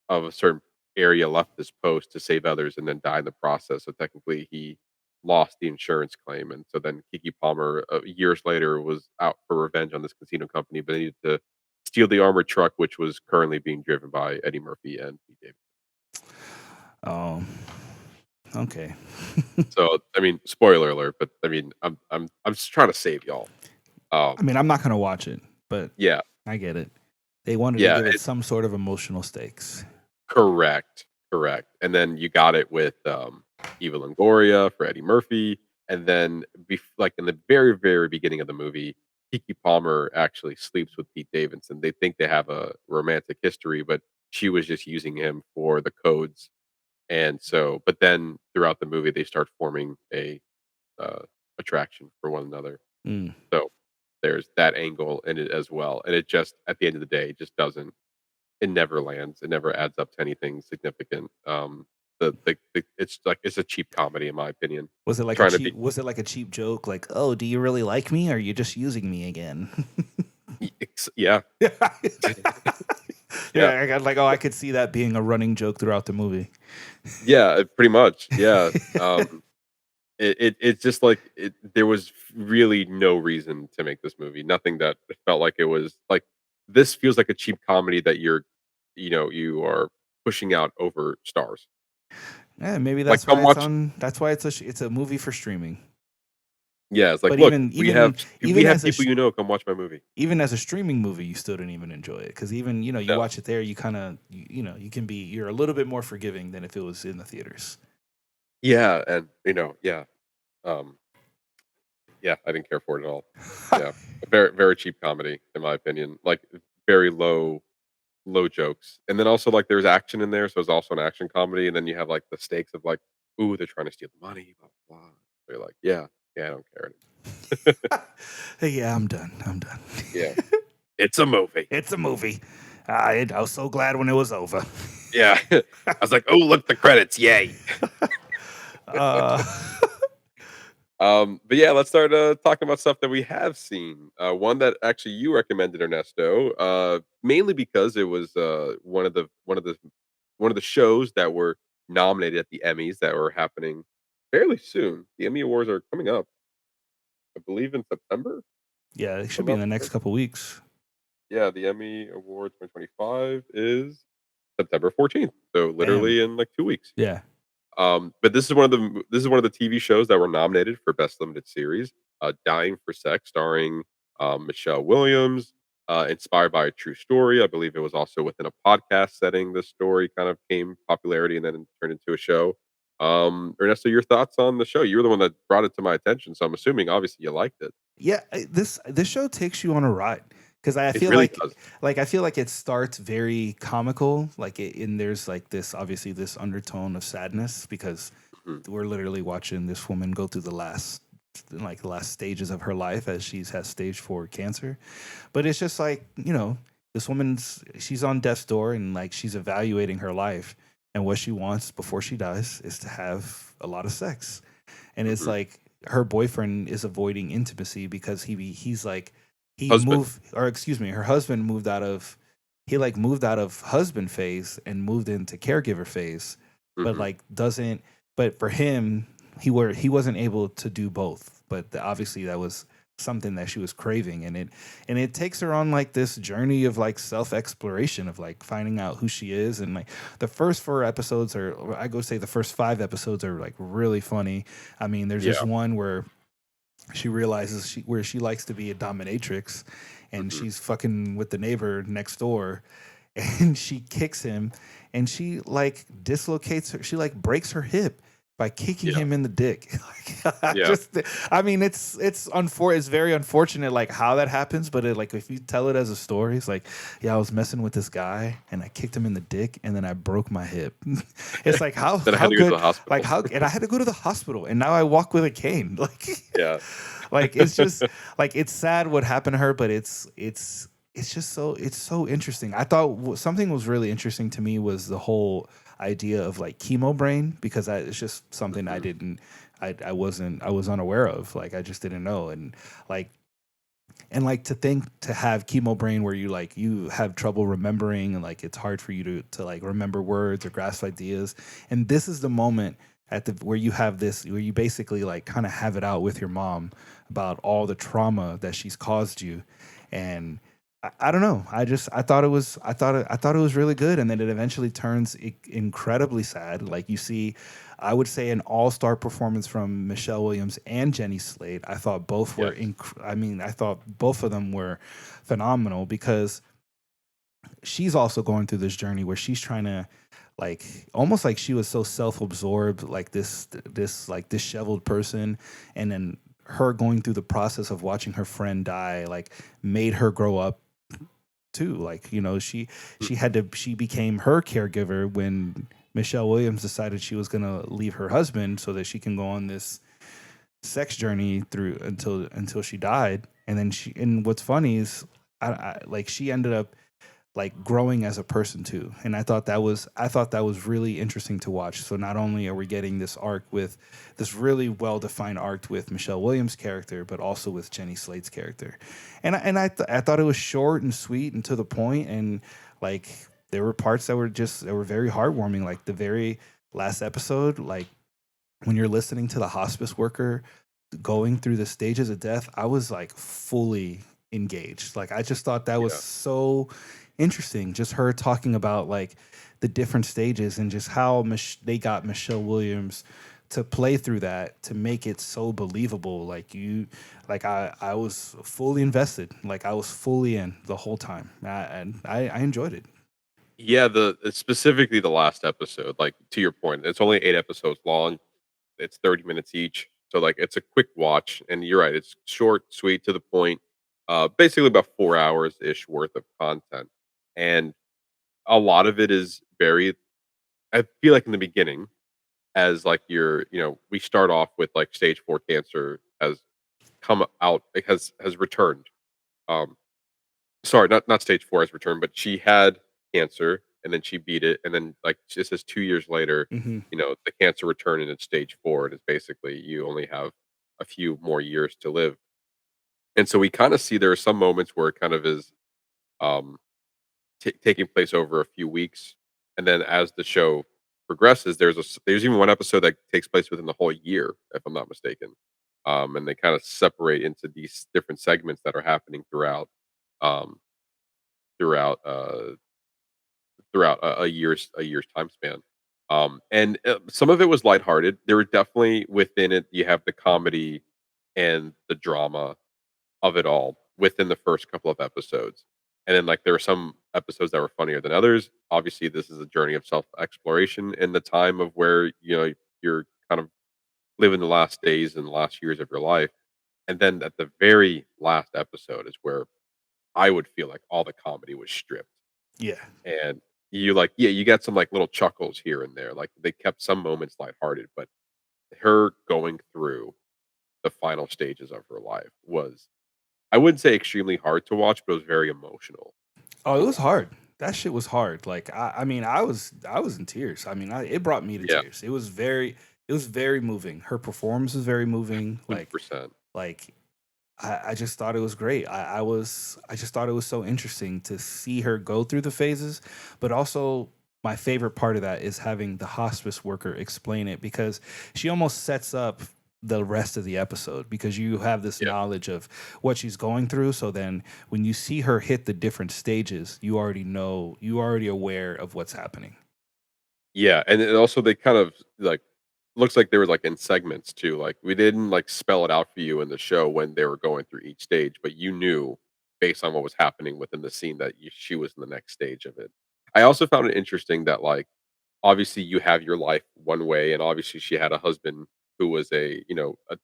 a certain area left this post to save others and then died in the process. So technically, he lost the insurance claim, and so then Kiki Palmer, years later, was out for revenge on this casino company, but they needed to steal the armored truck, which was currently being driven by Eddie Murphy and Pete Davidson. Um, okay. So, I mean, spoiler alert, but I mean, I'm just trying to save y'all. I mean, I'm not gonna watch it, but Yeah, I get it. They wanted to yeah, give it some sort of emotional stakes. correct, correct. And then you got it with, Eva Longoria for Eddie Murphy, and then like, in the very, very beginning of the movie, Keke Palmer actually sleeps with Pete Davidson. They think they have a romantic history, but she was just using him for the codes, and so but then throughout the movie, they start forming a, uh, attraction for one another. Mm. So, there's that angle in it as well, and it just at the end of the day, it just doesn't it never lands. It never adds up to anything significant. The it's like it's a cheap comedy in my opinion. Was it like a Trying to be cheap? Was it like a cheap joke? Like, oh, do you really like me? Or are you just using me again? yeah. Yeah, Yeah. I got like, oh, I could see that being a running joke throughout the movie. Yeah, pretty much. Yeah. It's just like there was really no reason to make this movie. Nothing that felt like it was like this feels like a cheap comedy that you are pushing out over stars. Yeah, maybe Like that's come why it's watch on. That's why it's a movie for streaming. yeah, it's like But look, even we even have we even have as a people come watch my movie. even as a streaming movie, you still didn't even enjoy it because even you No. watch it there, you kind of you're a little bit more forgiving than if it was in the theaters. Yeah, and yeah. Um Yeah, I didn't care for it at all. Yeah, very very cheap comedy in my opinion. Like very low jokes, and then also like there's action in there, so it's also an action comedy. And then you have like the stakes of like, ooh, they're trying to steal the money, blah blah. Blah. So you're like, yeah, yeah, I don't care anymore. Hey, yeah, I'm done. I'm done. Yeah, it's a movie. It's a movie. I was so glad when it was over. Yeah, I was like, oh look, the credits, yay. Uh, But yeah, let's start talking about stuff that we have seen. One that actually you recommended, Ernesto, mainly because it was one of the shows that were nominated at the Emmys that were happening fairly soon. The Emmy Awards are coming up, I believe, in September. yeah, it If should I'm be in not the next mistaken. couple weeks. Yeah, the Emmy Awards 2025 is September 14th, so Damn. literally in like 2 weeks. Yeah. But this is one of the TV shows that were nominated for Best Limited Series, Dying for Sex, starring Michelle Williams, inspired by a true story. I believe it was also within a podcast setting. This story kind of came popularity and then turned into a show. Ernesto, your thoughts on the show? You were the one that brought it to my attention, so I'm assuming obviously you liked it. Yeah, this show takes you on a ride because I It feel really does. like I feel like it starts very comical, like and there's like this obviously this undertone of sadness because Mhm. we're literally watching this woman go through the last stages of her life as has stage 4 cancer. But it's just like, this she's on death's door and like she's evaluating her life and what she wants before she dies is to have a lot of sex. And it's Mhm. like her boyfriend is avoiding intimacy because he's like he Husband. moved or excuse me, her husband moved out of he like moved out of husband phase and moved into caregiver phase, but Mhm. like doesn't. But for him, he wasn't able to do both. But obviously, that was something that she was craving, and it takes her on like this journey of like self exploration of like finding out who she is, and like the first 4 episodes are, or I go say the first 5 episodes are like really funny. I mean, there's this Yeah. one where she realizes where she likes to be a dominatrix, and Mhm. she's fucking with the neighbor next door, and she kicks him, and she like dislocates her, she like breaks her hip by kicking Yeah. him in the dick. Like, Yeah. I mean, it's very unfortunate like how that happens, but like if you tell it as a story, it's like, yeah, I was messing with this guy and I kicked him in the dick and then I broke my hip. It's like Then I had how to go to good, the hospital. like how, and I had to go to the hospital and now I walk with a cane. Like, Yeah. like it's just like it's sad what happened to her, but it's just it's so interesting. I thought something was really interesting to me was the whole idea of like chemo brain, because it's just something Mhm. I was unaware of. Like I just didn't know, like and like to think to have chemo brain where you have trouble remembering, and like it's hard for you to like remember words or grasp ideas, and this is the moment at the where you have this where you basically like kind of have it out with your mom about all the trauma that she's caused you. And I don't know, I thought it was really good, and then it eventually turns incredibly sad. Like you see, I would say an all-star performance from Michelle Williams and Jenny Slate. I thought both were Yes. I mean, I thought both of them were phenomenal, because she's also going through this journey where she's trying to like almost like she was so self-absorbed, like this like disheveled person, and then her going through the process of watching her friend die like made her grow up too. Like, you know, she became her caregiver when Michelle Williams decided she was gonna leave her husband so that she can go on this sex journey through until she died. And then and what's funny is like she ended up like growing as a person too. And I thought that was really interesting to watch. So not only are we getting this arc with this really well defined arc with Michelle Williams' character, but also with Jenny Slate's character. And I thought it was short and sweet and to the point, and like there were parts that were very heartwarming. Like the very last episode, like when you're listening to the hospice worker going through the stages of death, I was like fully engaged. Like I just thought that was Yeah. so interesting. Just her talking about like the different stages and just how they got Michelle Williams to play through that to make it so believable. Like I was fully invested. Like I was fully in the whole time, and I enjoyed it. Yeah, specifically the last episode, like, to your point, it's only 8 episodes long. It's 30 minutes each, so, like, it's a quick watch, and you're right, it's short, sweet, to the point, basically about 4 hours-ish worth of content, and a lot of it is very I feel like in the beginning, as, like, we start off with, like, stage 4 cancer has come out, it has returned, um sorry, not stage 4 has returned, but she had cancer, and then she beat it, and then, like, this is 2 years later, Hmm. the cancer returned and it's stage 4, and it's basically you only have a few more years to live. And so we kinda see there are some moments where it kind of is, um, taking place over a few weeks, and then as the show progresses, there's even one episode that takes place within the whole year, if I'm not mistaken. And they kinda separate into these different segments that are happening um, throughout, a year's time span. And some of it was lighthearted. There were definitely within it, you have the comedy and the drama of it all within the first couple of episodes. And then, like, there were some episodes that were funnier than others. Obviously, this is a journey of self exploration in the time of where, you're kind of living the last days and the last years of your life. And then at the very last episode is where I would feel like all the comedy was stripped, Yeah. and you got some, like, little chuckles here and there, like, they kept some moments lighthearted, but her going through the final stages of her life was, I wouldn't say extremely hard to watch, but it was very emotional Oh, it to was watch. hard. That shit was hard. Like I mean, I was in tears. I mean, it brought me to Yeah, tears. It was very moving. Her performance was very moving. 100%. Like I just thought it was great. I just thought it was so interesting to see her go through the phases, but also my favorite part of that is having the hospice worker explain it, because she almost sets up the rest of the episode, because you have this Yeah. knowledge of what she's going through. So then when you see her hit the different stages, you already know, you already aware of what's happening. Yeah, and then also they kind of, like, looks like they were, like, in segments too, like, we didn't, like, spell it out for you in the show when they were going through each stage, but you knew based on what was happening within the scene that she was in the next stage of it. I also found it interesting that, like, obviously you have your life one way, and obviously she had a husband who was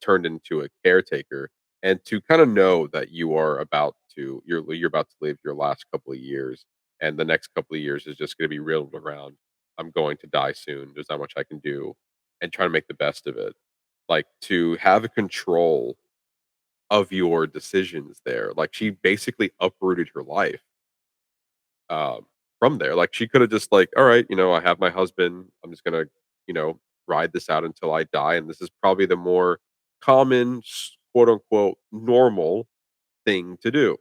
turned into a caretaker, and to kind of know that you're about to live your last couple of years, and the next couple of years is just going to be riddled around, I'm going to die soon, there's not much I can do, and try to make the best of it. Like, to have a control of your decisions there, like, she basically uprooted her life from there. Like, she could have just, like, all right, I have my husband. I'm just gonna, ride this out until I die. And this is probably the more common, quote unquote, normal thing to do.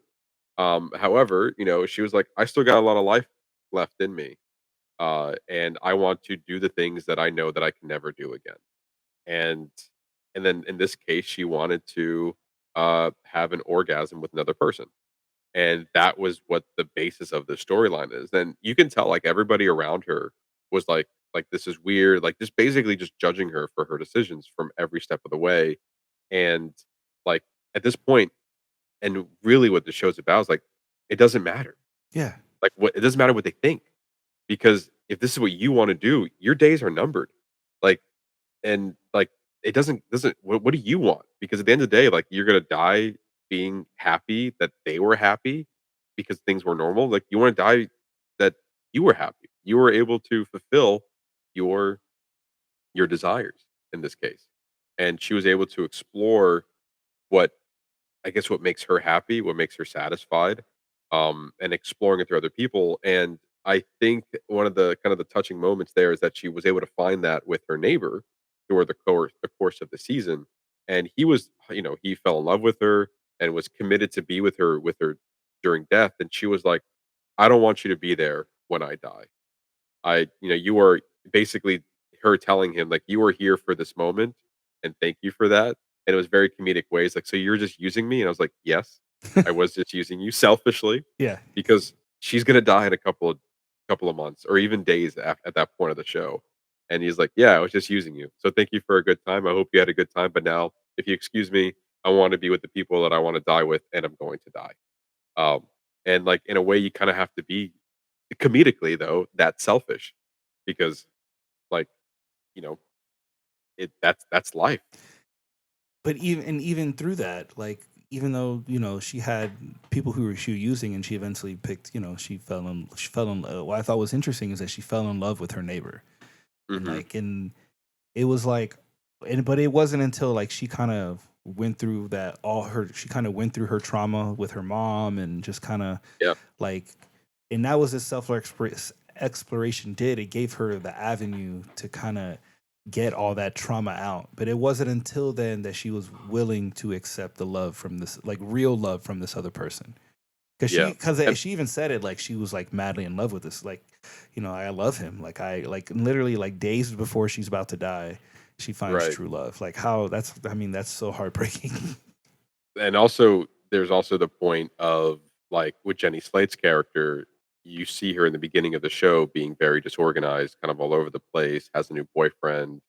However, she was like, I still got a lot of life left in me. And I want to do the things that I know that I can never do again. And and then in this case, she wanted to have an orgasm with another person, and that was what the basis of the storyline is. Then you can tell, like, everybody around her was like, this is weird, like, just basically just judging her for her decisions from every step of the way. And, like, at this point, and really what the show's about is, like, it doesn't matter. Yeah. Like, what it doesn't matter what they think, because if this is what you want to do, your days are numbered. Like, and, like, it doesn't what do you want? Because at the end of the day, like, you're gonna die being happy that they were happy because things were normal. Like, you wanna die that you were happy. You were able to fulfill your desires in this case. And she was able to explore what I guess what makes her happy, what makes her satisfied, and exploring it through other people. And I think one of the kind of the touching moments there is that she was able to find that with her neighbor through the course of the season. And he was, he fell in love with her and was committed to be with her during death. And she was like, I don't want you to be there when I die. You are basically her telling him, like, you are here for this moment, and thank you for that. And it was very comedic ways, like, so you're just using me? And I was like, yes, I was just using you selfishly, Yeah. because she's gonna die in a couple of months or even days at that point of the show. And he's like, yeah, I was just using you. So thank you for a good time. I hope you had a good time. But now, if you excuse me, I want to be with the people that I want to die with, and I'm going to die. Um, and, like, in a way, you kind of have to be comedically, though, that selfish, because, like, you know, that's life. But even through that, like, even though she had people who were she was using, and she eventually picked, what I thought was interesting is that she fell in love with her neighbor, and Hmm. like, and it was like, but it wasn't until, like, she kind of went through that all her she kind of went through her trauma with her mom, and just kind of, Yeah, like, and that was this exploration did. It gave her the avenue to kind of get all that trauma out. But it wasn't until then that she was willing to accept the love from this, like, real love from this other person. yeah, Because and she even said it, like, she was, like, madly in love with this, like, I love him, like, I like, literally, like, days before she's about to die, she finds right. true love. Like, how that's I mean, that's so heartbreaking. And also, there's also the point of, like, with Jenny Slate's character, you see her in the beginning of the show being very disorganized, kind of all over the place, has a new boyfriend,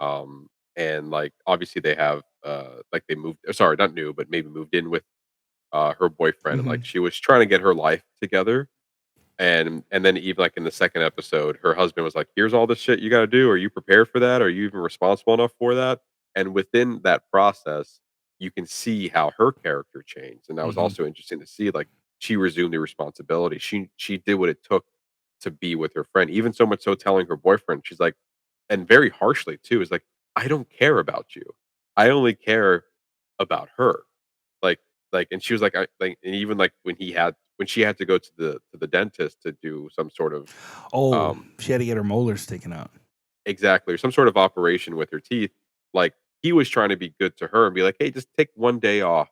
um, and, like, obviously they have, like, they moved, sorry, not new, but maybe moved in with her boyfriend, and, Hmm. like, she was trying to get her life together. And then even, like, in the second episode, her husband was like, "Here's all the shit you gotta do. Are you prepared for that? Are you even responsible enough for that?" And within that process, you can see how her character changed, and that was Hmm. also interesting to see, like, she resumed the responsibility. She did what it took to be with her friend, even so much so telling her boyfriend, she's like, and very harshly too, is like, "I don't care about you. I only care about her." Like and she was like, I like, and even, like, when she had to go to the dentist to do some sort of, Oh, um she had to get her molars taken out. exactly, or some sort of operation with her teeth, like, he was trying to be good to her and be like, "Hey, just take one day off.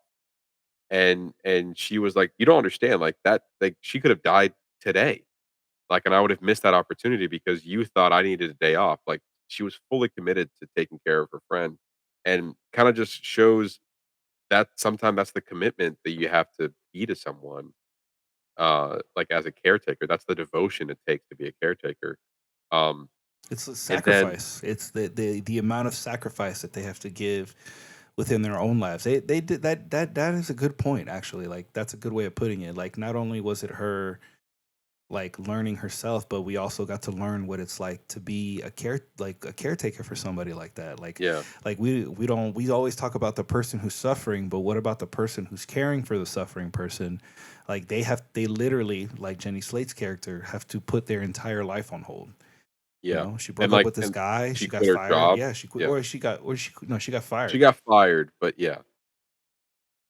and she was like, "You don't understand, like, that like, she could have died today, like, and I would have missed that opportunity because you thought I needed a day off." Like, she was fully committed to taking care of her friend, and kinda just shows that sometimes that's the commitment that you have to be to someone, like, as a caretaker. That's the devotion it takes to be a caretaker. Um, It's a and then sacrifice. It's the amount of sacrifice that they have to give within their own lives. They did that is a good point actually. Like that's a good way of putting it. Like not only was it her like learning herself, but we also got to learn what it's like to be a caretaker for somebody like that. yeah, Like we always talk about the person who's suffering, but what about the person who's caring for the suffering person? Like they literally, like Jenny Slate's character, have to put their entire life on hold. You yeah, know, she and, broke up like with this and guy. she She got quit her fired. job. Yeah, she quit, Yeah. she got She fired. got fired, but yeah,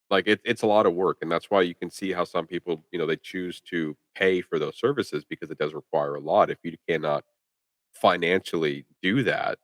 like it's a lot of work, and that's why you can see how some people, they choose to pay for those services because it does require a lot. If you cannot financially do that,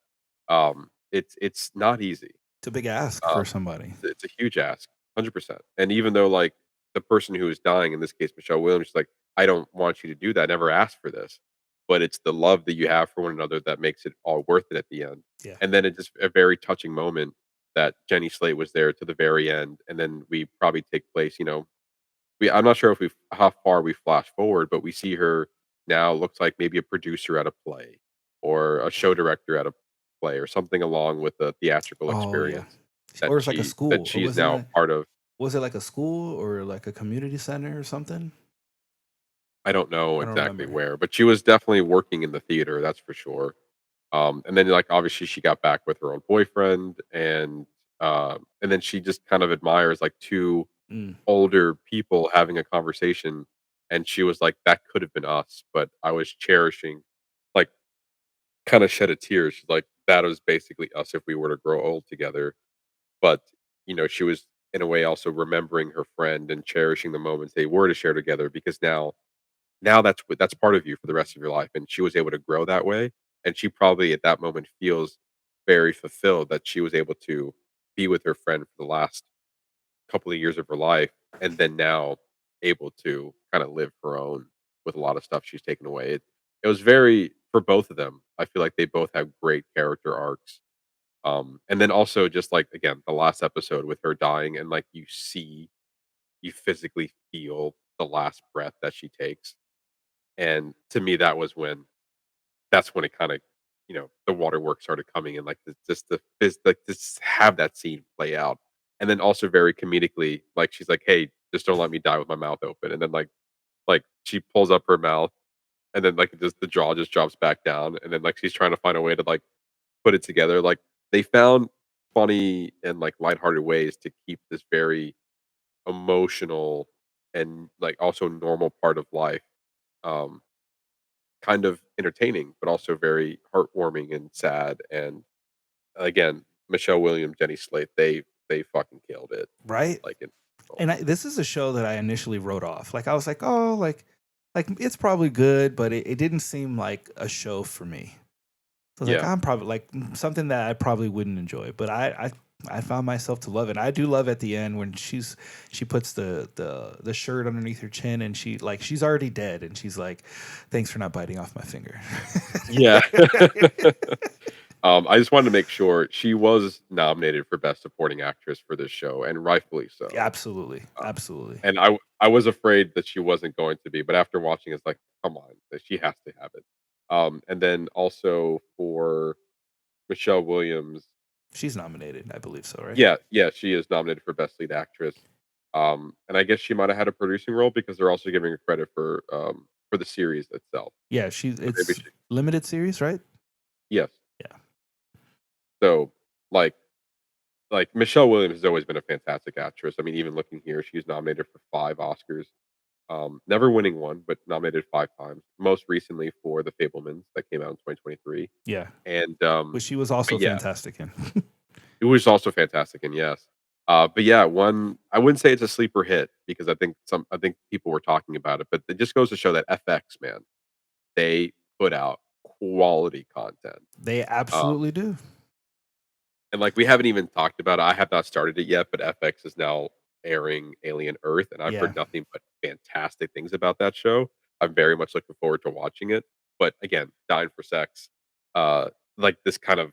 it's not easy. It's a big ask for Um, somebody. it's a huge ask, 100%. And even though like the person who is dying, in this case, Michelle Williams, is like, I don't want you to do that. I never asked for this, but it's the love that you have for one another that makes it all worth it at the end. Yeah. And then it's just a very touching moment that Jenny Slate was there to the very end, and then we probably take place. I'm not sure if we how far we flash forward, but we see her now looks like maybe a producer at a play or a show director at a play or something along with the theatrical Oh yeah. experience that Or it's like a she school. Or is now part of. was it like a school or like a community center or something? I don't know I don't exactly remember. where, but she was definitely working in the theater, that's for sure. And then, like, obviously, she got back with her own boyfriend, and then she just kind of admires like two Mm. older people having a conversation, and she was like, "That could have been us," but I was cherishing, like, kind of shed a tear. She's like, "That was basically us if we were to grow old together." But she was in a way also remembering her friend and cherishing the moments they were to share together because now that's part of you for the rest of your life, and she was able to grow that way, and she probably at that moment feels very fulfilled that she was able to be with her friend for the last couple of years of her life, and then now able to kinda live her own with a lot of stuff she's taken away. It was very for both of them, I feel like they both have great character arcs, and then also just, like, again, the last episode with her dying and, like, you physically feel the last breath that she takes. And to me, that's when it kinda, the waterworks started coming in, like, like, just have that scene play out. And then also very comedically, like, she's like, "Hey, just don't let me die with my mouth open." And then, like, she pulls up her mouth, and then, like, just the jaw just drops back down, and then, like, she's trying to find a way to, like, put it together. Like, they found funny and, like, lighthearted ways to keep this very emotional and, like, also normal part of life, um kind of entertaining, but also very heartwarming and sad. And again, Michelle Williams, Jenny Slate, they fucking killed it. Right? Like in And this is a show that I initially wrote off. Like I was like, oh, like it's probably good, but it didn't seem like a show for me. So I was like, yeah, I'm probably like something that I probably wouldn't enjoy. But I found myself to love it. I do love at the end when she puts the shirt underneath her chin and she's already dead and she's like, thanks for not biting off my finger. yeah. I just wanted to make sure she was nominated for Best Supporting Actress for this show, and rightfully so. Absolutely. Uh, Absolutely. and I was afraid that she wasn't going to be, but after watching, it's like, come on, that she has to have it. And then also for Michelle Williams, She's nominated, I believe so, right? yeah, yeah, she is nominated for Best Lead Actress. And I guess she might have had a producing role because they're also giving her credit for the series itself. Yeah, So maybe it's she, limited series, right? yes. Yeah. So like Michelle Williams has always been a fantastic actress. I mean, even looking here, she's nominated for 5 Oscars. Never winning one, but nominated 5 times. Most recently for The Fablemans that came out in 2023. Yeah. And Which she was but also yeah, fantastic in. it was also fantastic, and yes. But yeah, one I wouldn't say it's a sleeper hit because I think people were talking about it, but it just goes to show that FX, man, they put out quality content. They Um, absolutely do. and like we haven't even talked about it. I have not started it yet, but FX is now airing Alien Earth, and I've Yeah, heard nothing but fantastic things about that show. I'm very much looking forward to watching it. But again, Dying for Sex, like this kind of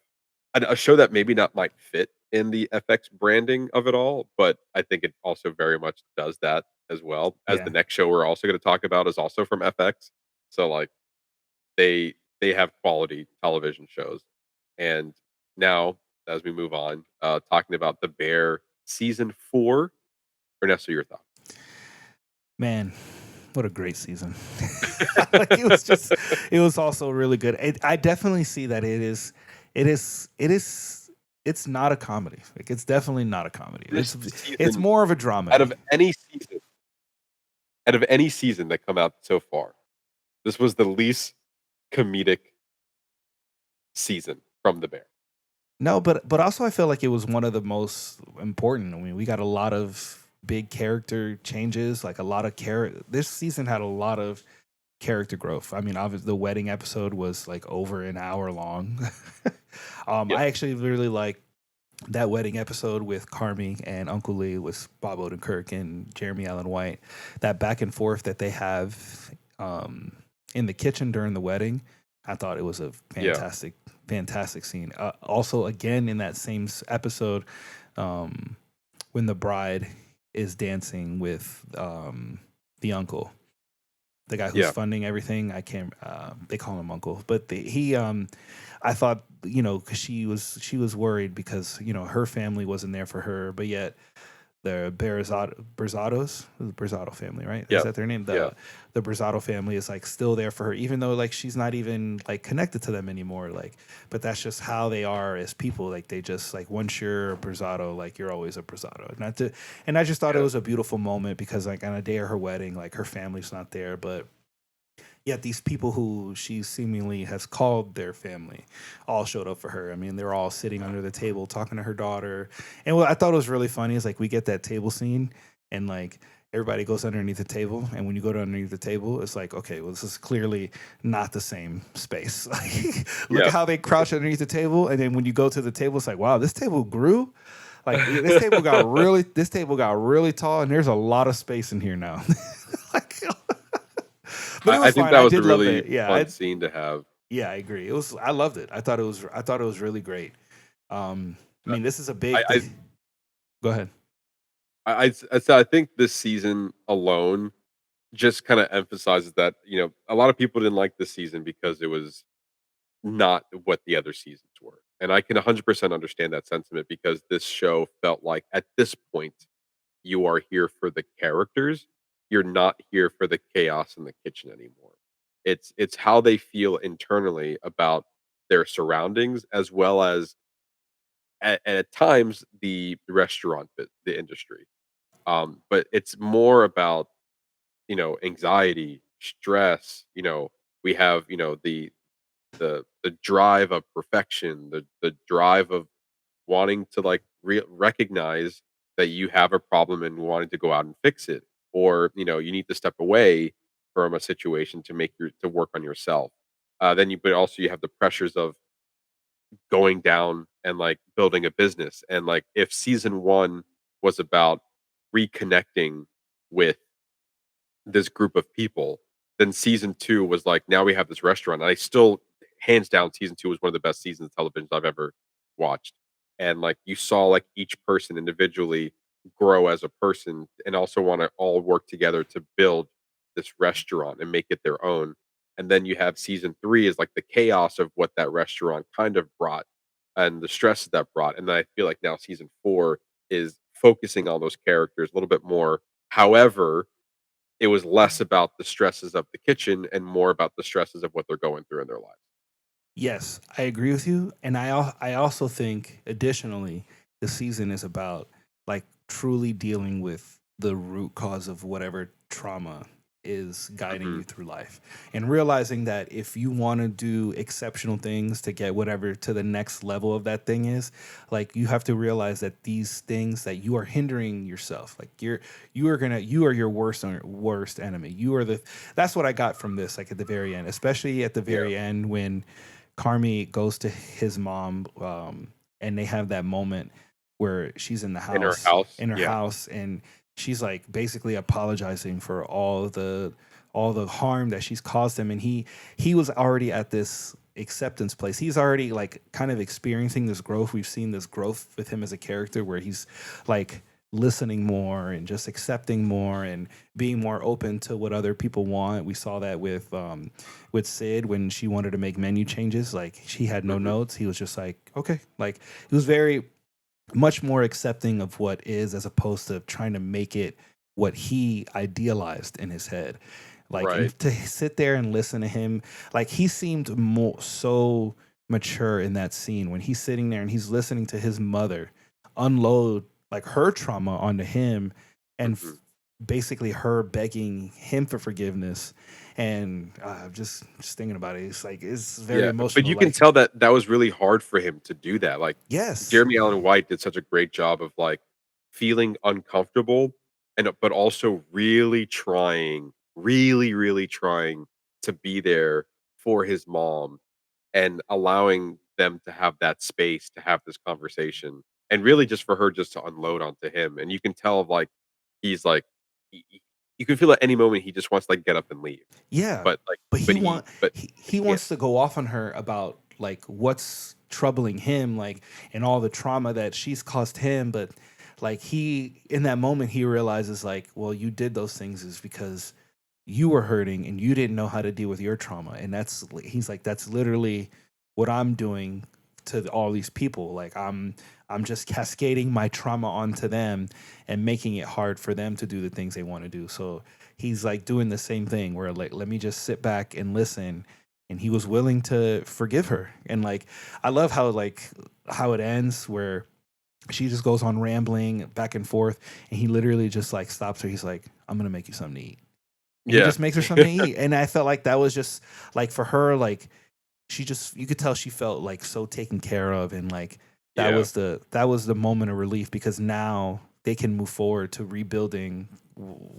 a show that maybe not might fit in the FX branding of it all, but I think it also very much does that as well. As the yeah. next show we're also going to talk about is also from FX, so like they have quality television shows. And now, as we move on, talking about The Bear season 4. Ernesto, your thoughts? Man, what a great season. Like it was also really good. I definitely see that it's not a comedy. Like it's definitely not a comedy. This It's season, more of a out dramedy. of any season, that come out so far, this was the least comedic season from The Bear. No, but also I feel like it was one of the most important. I mean, we got a lot of big character changes, like a lot of this season had a lot of character growth. I mean, obviously the wedding episode was like over an hour long. Yeah, I actually really like that wedding episode with Carmi and Uncle Lee with Bob Odenkirk and Jeremy Allen White. That back and forth that they have in the kitchen during the wedding, I thought it was a yeah, fantastic scene. Also, again in that same episode, when the bride is dancing with the uncle, the guy who's yeah, funding everything. I can't. They call him Uncle, but he. I thought, because she was worried because her family wasn't there for her, but yet the Berzados, the Berzado family, right? Is yeah, that their name? yeah, The Berzado family is like still there for her, even though like she's not even like connected to them anymore. Like, but that's just how they are as people. Like they just like once you're a Berzado, like you're always a Berzado. And I just thought it yeah. was a beautiful moment because like on a day of her wedding, like her family's not there, but yet these people who she seemingly has called their family all showed up for her. I mean, they're all sitting under the table talking to her daughter. And what I thought was really funny is like we get that table scene and like everybody goes underneath the table. And when you go to underneath the table, it's like, okay, well, this is clearly not the same space. Like, look Yeah. at how they crouch underneath the table. And then when you go to the table, it's like, wow, this table grew. Like this table got really tall, and there's a lot of space in here now. Like, but it I was think fine. that I was a did love really it. Yeah, fun scene to have. yeah, I agree. It was. I loved it. I thought it was really great. I Uh, mean, this is a I big I thing. Go ahead. I think this season alone just kinda emphasizes that, a lot of people didn't like this season because it was not what the other seasons were, and I can 100% understand that sentiment because this show felt like, at this point, you are here for the characters, you're not here for the chaos in the kitchen anymore. It's how they feel internally about their surroundings as well as at times the restaurant the industry. But it's more about, anxiety, stress, we have, the drive of perfection, the drive of wanting to like recognize that you have a problem and wanting to go out and fix it, or you need to step away from a situation to to work on yourself. Then but also you have the pressures of going down and like building a business, and like if season 1 was about reconnecting with this group of people, then season 2 was like, now we have this restaurant. And I still, hands down, season 2 was one of the best seasons of television I've ever watched. And like you saw like each person individually grow as a person and also want to all work together to build this restaurant and make it their own. And then you have season 3 is like the chaos of what that restaurant kind of brought and the stress that brought. And then I feel like now season 4 is focusing on those characters a little bit more. However, it was less about the stresses of the kitchen and more about the stresses of what they're going through in their lives. Yes, I agree with you, and I also think additionally the season is about like truly dealing with the root cause of whatever trauma is guiding Mhm. you through life and realizing that if you want to do exceptional things to get whatever to the next level of that thing is, like you have to realize that these things that you are hindering yourself, like you are your worst enemy. You are the That's what I got from this, like at the very end, especially at the Yeah. very end when Carmi goes to his mom, and they have that moment where she's in the In her house, house. in her Yeah. house, and she's like basically apologizing for all the harm that she's caused him, and he was already at this acceptance place. He's already like kind of experiencing this growth. We've seen this growth with him as a character where he's like listening more and just accepting more and being more open to what other people want. We saw that with Sid when she wanted to make menu changes. Like she had no notes. He was just like, okay. Like he was very much more accepting of what is as opposed to trying to make it what he idealized in his head. Like Right. and to sit there and listen to him, like he seemed more so mature in that scene when he's sitting there and he's listening to his mother unload like her trauma onto him and basically her begging him for forgiveness. And just thinking about it, it's like it's very Yeah, emotional. but you can like, tell that that was really hard for him to do that. Like yes, Jeremy Allen White did such a great job of like feeling uncomfortable and but also really trying, really trying to be there for his mom and allowing them to have that space to have this conversation and really just for her just to unload onto him. And you can tell like he's like you can feel at any moment he just wants to like get up and leave. yeah, But like but but he he can't. wants to go off on her about like what's troubling him, like and all the trauma that she's caused him. But like he in that moment he realizes like, well, you did those things is because you were hurting and you didn't know how to deal with your trauma, and he's like that's literally what I'm doing to all these people. Like I'm just cascading my trauma onto them and making it hard for them to do the things they want to do. So he's like doing the same thing where like let me just sit back and listen, and he was willing to forgive her. And like I love how it ends where she just goes on rambling back and forth, and he literally just like stops her. He's like, I'm gonna make you something to eat. And he Yeah. just makes her something to eat. And I felt like that was just like for her, like she just you could tell she felt like so taken care of, and like Yeah. that was the moment of relief because now they can move forward to rebuilding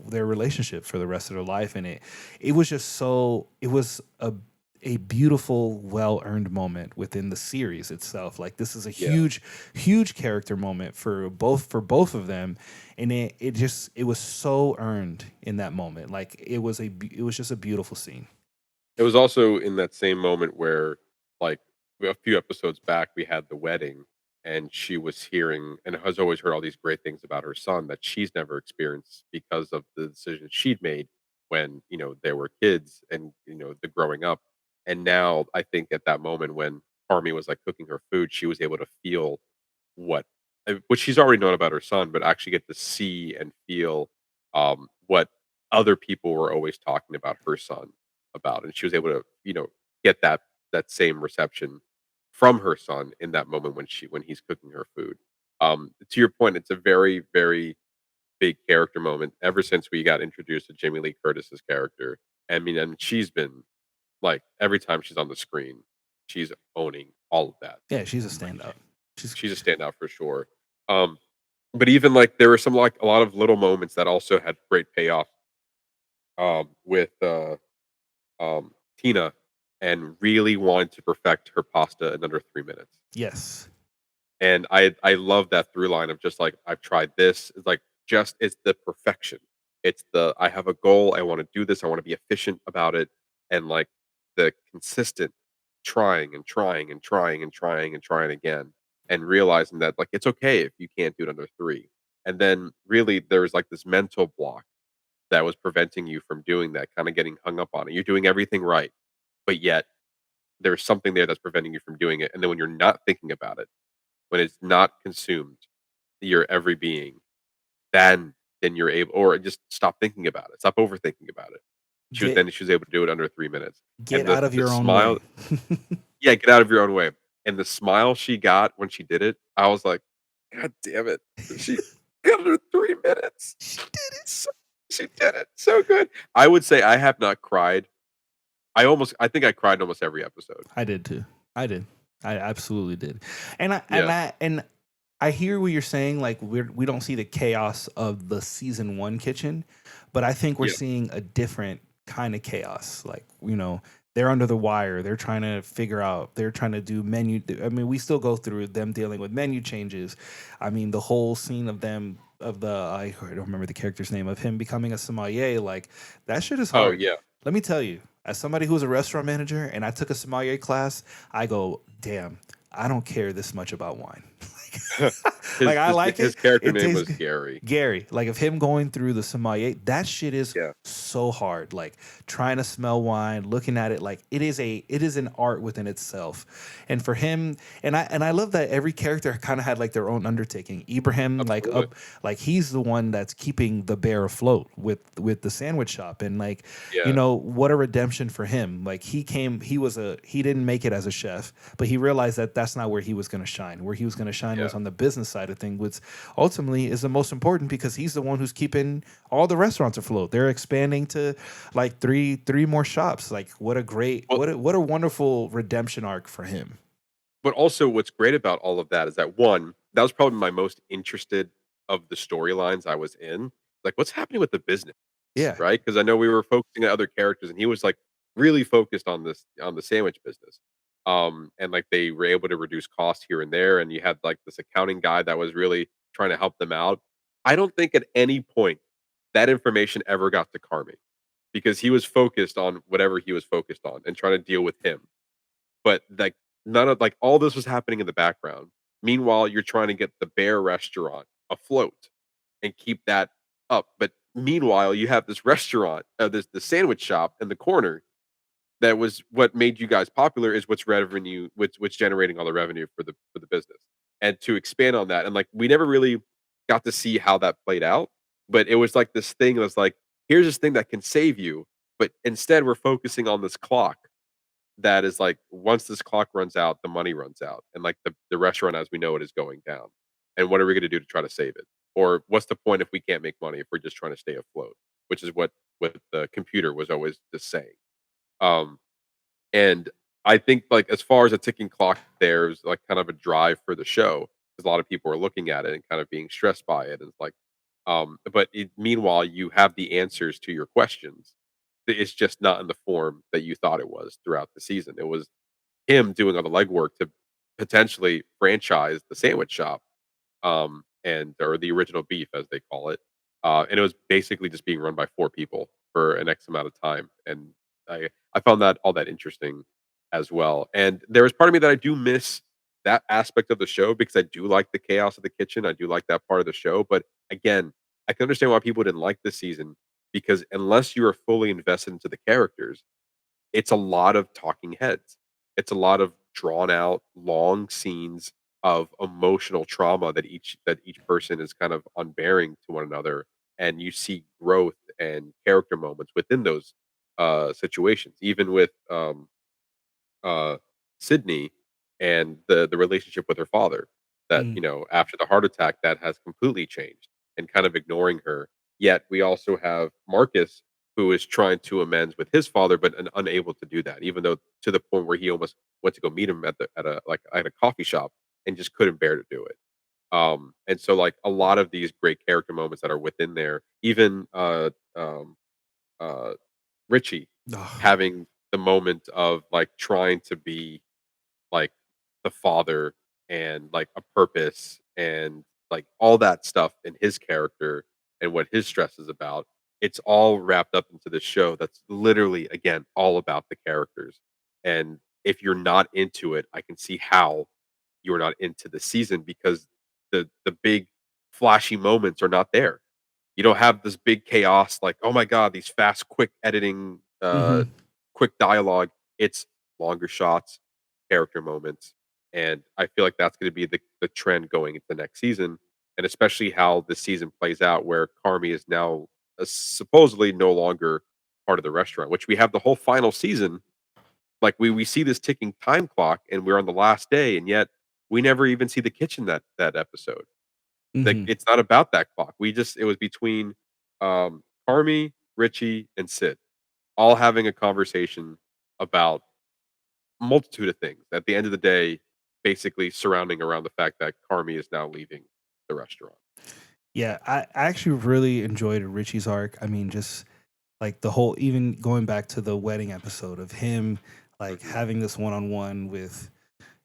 their relationship for the rest of their life. And it was just so it was a beautiful, well earned moment within the series itself. Like this is a Yeah. huge character moment for both of them, and it was so earned in that moment. Like it was just a beautiful scene. It was also in that same moment where, like, a few episodes back, we had the wedding, and she was hearing and has always heard all these great things about her son that she's never experienced because of the decisions she'd made when, there were kids and, the growing up. And now I think at that moment when Carmi was like cooking her food, she was able to feel what which she's already known about her son, but actually get to see and feel what other people were always talking about her son about, and she was able to get that same reception from her son in that moment when he's cooking her food. To your point, it's a very big character moment ever since we got introduced to Jamie Lee Curtis's character. I mean, and she's been like every time she's on the screen, she's owning all of that. Yeah, she's a standout. She's a standout for sure. Um, but even like there were some like a lot of little moments that also had great payoff with Tina and really wanted to perfect her pasta in under 3 minutes. Yes. And I love that through line of just like I've tried this. It's like just it's the perfection. It's the I have a goal. I want to do this. I want to be efficient about it. And like the consistent trying and trying and trying and trying and trying again. And realizing that like it's okay if you can't do it under 3. And then really there's like this mental block that was preventing you from doing that, kind of getting hung up on it. You're doing everything right, but yet there's something there that's preventing you from doing it. And then when you're not thinking about it, when it's not consumed your every being, then you're able, or just stop thinking about it, stop overthinking about it. Get She was able to do it under 3 minutes. get And out of the your own smile, way. yeah, get out of your own way. And the smile she got when she did it, I was like, God damn it, she got under 3 minutes. She did it. She did it so good. I would say I have not cried. I think I cried almost every episode. I did too. I did. I absolutely did. And Yeah. I hear what you're saying. Like we don't see the chaos of the season 1 kitchen, but I think we're Yeah. seeing a different kind of chaos. Like they're under the wire. They're trying to figure out. They're trying to do menu. I mean, we still go through them dealing with menu changes. I mean, the whole scene of them I don't remember the character's name, of him becoming a sommelier. Like that shit is Oh hard. yeah. Let me tell you, as somebody who's a restaurant manager and I took a sommelier class, I go, damn, I don't care this much about wine. Like I like his it. character It name tastes was good. Gary. Gary, like of him going through the sommelier, that shit is Yeah. so hard. Like trying to smell wine, looking at it, like it is an art within itself. And for him, and I love that every character kind of had like their own undertaking. Ibrahim, like Absolutely. up, like he's the one that's keeping the bear afloat with the sandwich shop, and like Yeah. what a redemption for him. Like he didn't make it as a chef, but he realized that that's not where he was going to shine. Where he was going to shine was Yeah. on the business side of things, which ultimately is the most important because he's the one who's keeping all the restaurants afloat. They're expanding to like three more shops. Like what a great, Well, what a wonderful redemption arc for him. but also what's great about all of that is that one, that was probably my most interested of the storylines I was in. Like, what's happening with the business, Yeah. right? Because I know we were focusing on other characters, and he was like really focused on the sandwich business. And like they were able to reduce costs here and there, and you had like this accounting guy that was really trying to help them out. I don't think at any point that information ever got to Carmi because he was focused on whatever he was focused on and trying to deal with him. But, like, none of like, all this was happening in the background. Meanwhile, you're trying to get the Bear restaurant afloat and keep that up. But meanwhile, you have this restaurant, this the sandwich shop in the corner that was what made you guys popular is what's revenue what's generating all the revenue for the business. And to expand on that, and, like, we never really got to see how that played out, but it was like this thing that was like, "Here's this thing that can save you," but instead we're focusing on this clock that is like once this clock runs out, the money runs out, and like the restaurant as we know it is going down. And what are we going to do to try to save it? Or what's the point if we can't make money if we're just trying to stay afloat? Which is what the computer was always just saying. Um, and I think like as far as a ticking clock, there's like kind of a drive for the show because a lot of people are looking at it and kind of being stressed by it. And it's like, meanwhile, you have the answers to your questions. It's just not in the form that you thought it was throughout the season. It was him doing all the legwork to potentially franchise the sandwich shop, and or the original beef as they call it. And it was basically just being run by four people for an X amount of time. And I found that all that interesting as well. And there was part of me that I do miss that aspect of the show because I do like the chaos of the kitchen. I do like that part of the show. But again, I can understand why people didn't like this season because unless you are fully invested into the characters, it's a lot of talking heads. It's a lot of drawn out, long scenes of emotional trauma that each person is kind of unbearing to one another, and you see growth and character moments within those situations. Even with uh, Sydney and the relationship with her father. That Mm. after the heart attack, that has completely changed and kind of ignoring her. Yet we also have Marcus, who is trying to amends with his father, but unable to do that. Even though to the point where he almost went to go meet him at a coffee shop and just couldn't bear to do it. And so like a lot of these great character moments that are within there, even uh, Richie Ugh. having the moment of like trying to be like the father and like a purpose and like all that stuff in his character and what his stress is about. It's all wrapped up into the show that's literally again all about the characters. And if you're not into it, I can see how you're not into the season because the big flashy moments are not there. You don't have this big chaos like, "Oh my god, these fast, quick editing, Mhm. quick dialogue." It's longer shots, character moments, and I feel like that's gonna be the trend going into the next season, and especially how the season plays out where Carmi is now, supposedly no longer part of the restaurant, which we have the whole final season, like, we see this ticking time clock, and we're on the last day, and yet we never even see the kitchen that episode. Like, Mhm. it's not about that clock. It was between, Carmy, Richie, and Sid all having a conversation about a multitude of things. At the end of the day, basically surrounding around the fact that Carmy is now leaving the restaurant. Yeah, I actually really enjoyed Richie's arc. I mean, just like the whole, even going back to the wedding episode of him, like Mhm. having this one on one with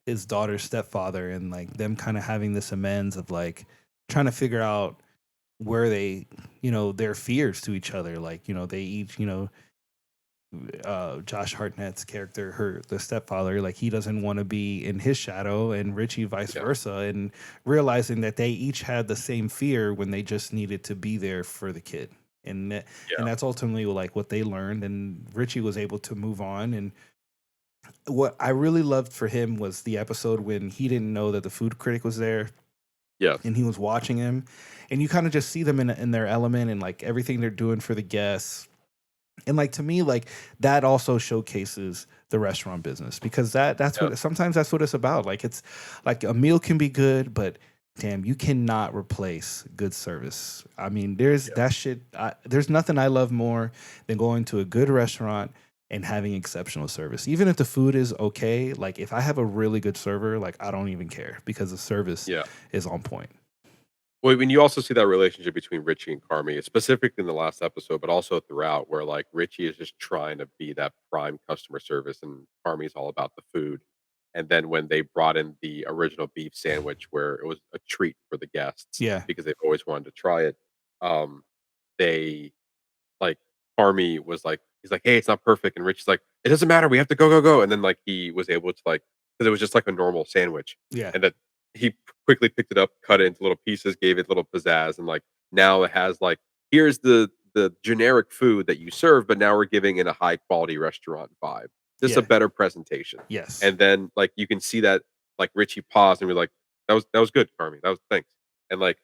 his daughter's stepfather, and like them kind of having this amends of like trying to figure out. where they, their fears to each other. Like, they each, Josh Hartnett's character, the stepfather, like he doesn't want to be in his shadow, and Richie vice Yeah. versa, and realizing that they each had the same fear when they just needed to be there for the kid, and Yeah. that's ultimately like what they learned, and Richie was able to move on. And what I really loved for him was the episode when he didn't know that the food critic was there, Yes. and he was watching him, and you kind of just see them in their element and like everything they're doing for the guests. And like to me, like that also showcases the restaurant business, because that's Yeah. what sometimes that's what it's about. Like it's like a meal can be good, but damn, you cannot replace good service. I mean, there's Yeah. that shit. There's nothing I love more than going to a good restaurant and having exceptional service. Even if the food is okay, like if I have a really good server, like I don't even care because the service Yeah. is on point. Well, when you also see that relationship between Richie and Carmi, specifically in the last episode, but also throughout, where like Richie is just trying to be that prime customer service, and Carmi's all about the food. And then when they brought in the original beef sandwich, where it was a treat for the guests Yeah, because they've always wanted to try it, um, they like Carmi was like, he's like, "Hey, it's not perfect," and Richie's like, "It doesn't matter. We have to go, go, go." And then like he was able to like, because it was just like a normal sandwich, yeah, and that he quickly picked it up, cut it into little pieces, gave it little pizzazz, and like now it has like, here's the generic food that you serve, but now we're giving it a high quality restaurant vibe, just a yeah, better presentation. yes, And then like you can see that like Richie paused and be like, that was good, Carmi. That was thanks. And like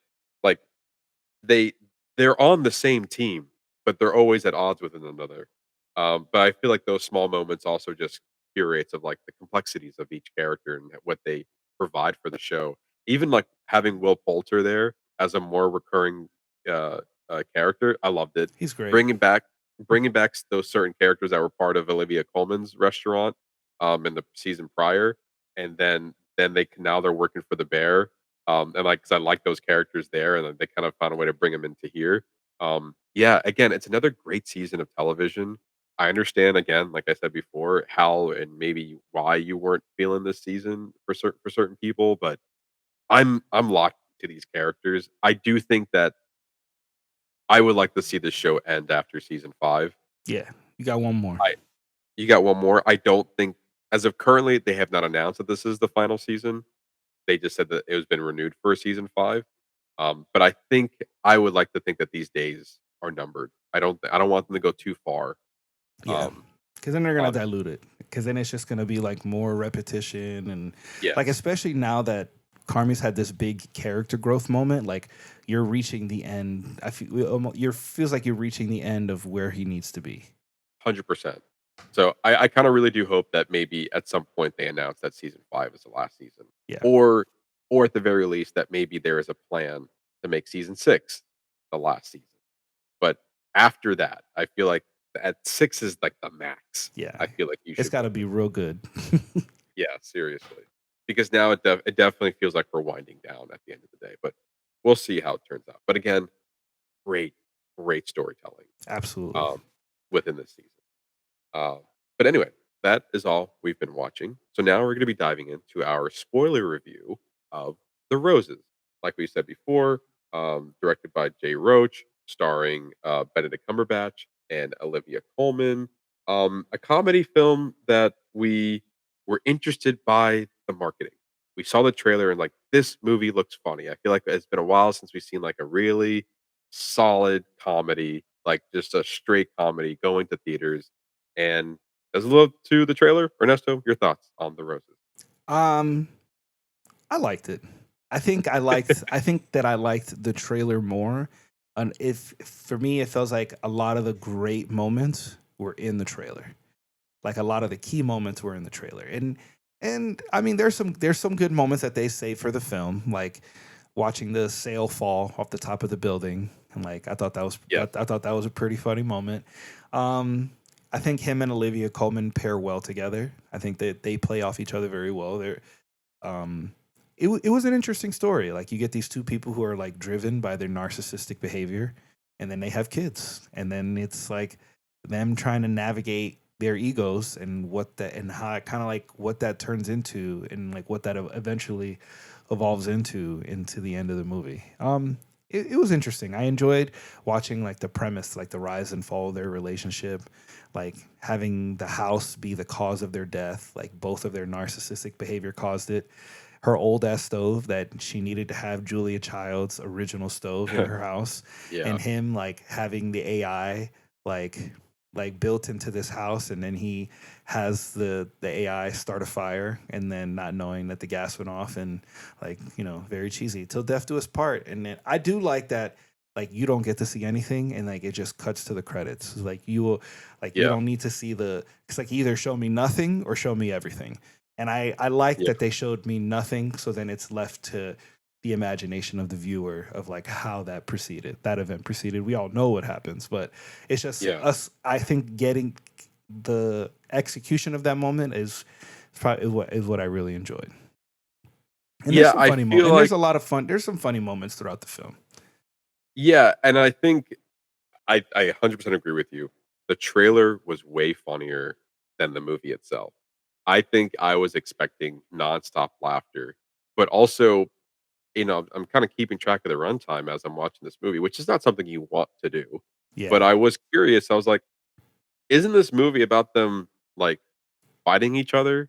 they they're on the same team, but they're always at odds with one another. But I feel like those small moments also just curates of like the complexities of each character and what they provide for the show. Even like having Will Poulter there as a more recurring uh, character, I loved it. he's great. Bringing back bringing back those certain characters that were part of Olivia Colman's restaurant in the season prior, and then now they're working for the Bear, and like, 'cause I like those characters there, and then they kind of found a way to bring them into here. Yeah, again, it's another great season of television. I understand, again, like I said before, how and maybe why you weren't feeling this season for certain people, but I'm locked to these characters. I do think that I would like to see this show end after season 5. Yeah, you got one more. I You got one more. I don't think, as of currently, they have not announced that this is the final season. They just said that it has been renewed for a season 5. But I think I would like to think that these days are numbered. I don't want them to go too far. Yeah, Um, because then they're gonna on dilute it. Because then it's just gonna be like more repetition, and like yes, especially now that Carmi's had this big character growth moment, like you're reaching the end. I feel you feels like you're reaching the end of where he needs to be. 100%. So I kind of really do hope that maybe at some point they announce that season 5 is the last season, Yeah, or at the very least that maybe there is a plan to make season 6 the last season. But after that, I feel like at 6 is like the max. yeah, I feel like you it's should got go. to be real good. Yeah, seriously. Because now it definitely feels like we're winding down at the end of the day, but we'll see how it turns out. But again, great, great storytelling Absolutely. um, within this season. Uh, but anyway, that is all we've been watching. So now we're going to be diving into our spoiler review of The Roses. Like we said before, directed by Jay Roach, starring Benedict Cumberbatch and Olivia Colman. A comedy film that we were interested by the marketing. We saw the trailer and like, this movie looks funny. I feel like it's been a while since we've seen like a really solid comedy, like just a straight comedy going to theaters. And as a look to the trailer, Ernesto, your thoughts on The Roses? Um, I liked it. I think that I liked the trailer more. And if for me, it feels like a lot of the great moments were in the trailer. Like a lot of the key moments were in the trailer, and I mean, there's some good moments that they save for the film, like watching the sail fall off the top of the building, and like Yeah, I thought that was a pretty funny moment. Um, I think him and Olivia Colman pair well together. I think that they play off each other very well. Um, it was an interesting story. Like you get these two people who are like driven by their narcissistic behavior, and then they have kids, and then it's like them trying to navigate their egos and what that and how kind of like what that turns into and like what that eventually evolves into the end of the movie. it was interesting. I enjoyed watching like the premise, like the rise and fall of their relationship, like having the house be the cause of their death, like both of their narcissistic behavior caused it. Her old ass stove that she needed to have Julia Child's original stove in her house, Yeah. and him like having the AI like built into this house, and then he has the AI start a fire, and then not knowing that the gas went off, and like very cheesy till death do us part. And then I do like that. Like you don't get to see anything, and like it just cuts to the credits. Like you will, like you Yeah. don't need to see the. It's like either show me nothing or show me everything. And I like Yeah. that they showed me nothing, so then it's left to the imagination of the viewer of like how that event proceeded. We all know what happens, but it's just Yeah. us. I think getting the execution of that moment is probably is what I really enjoyed. And Yeah, there's some I funny feel moments. And there's like a lot of fun. There's some funny moments throughout the film. yeah, and I think I 100% agree with you. The trailer was way funnier than the movie itself. I think I was expecting nonstop laughter, but also, I'm kind of keeping track of the runtime as I'm watching this movie, which is not something you want to do. But Yeah, I was curious. I was like, isn't this movie about them like fighting each other?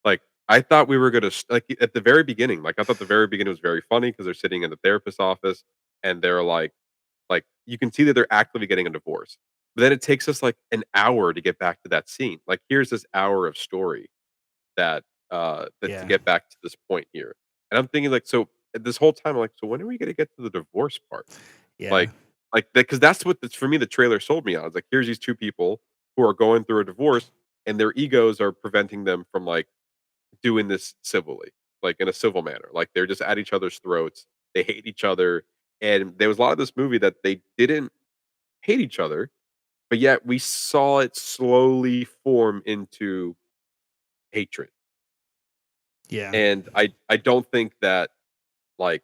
Like, I thought we were gonna like at the very beginning. Like, I thought the very beginning was very funny because they're sitting in the therapist's office and they're like you can see that they're actively getting a divorce. But then it takes us like an hour to get back to that scene. Like, here's this hour of story that to yeah, get back to this point here. And I'm thinking like, so this whole time, I'm like, so when are we gonna get to the divorce part? yeah, Like like that because that's what for me the trailer sold me on. It's like here's these two people who are going through a divorce and their egos are preventing them from like doing this civilly, like in a civil manner. Like they're just at each other's throats. They hate each other. And there was a lot of this movie that they didn't hate each other, but yet we saw it slowly form into hatred. yeah, And I don't think that like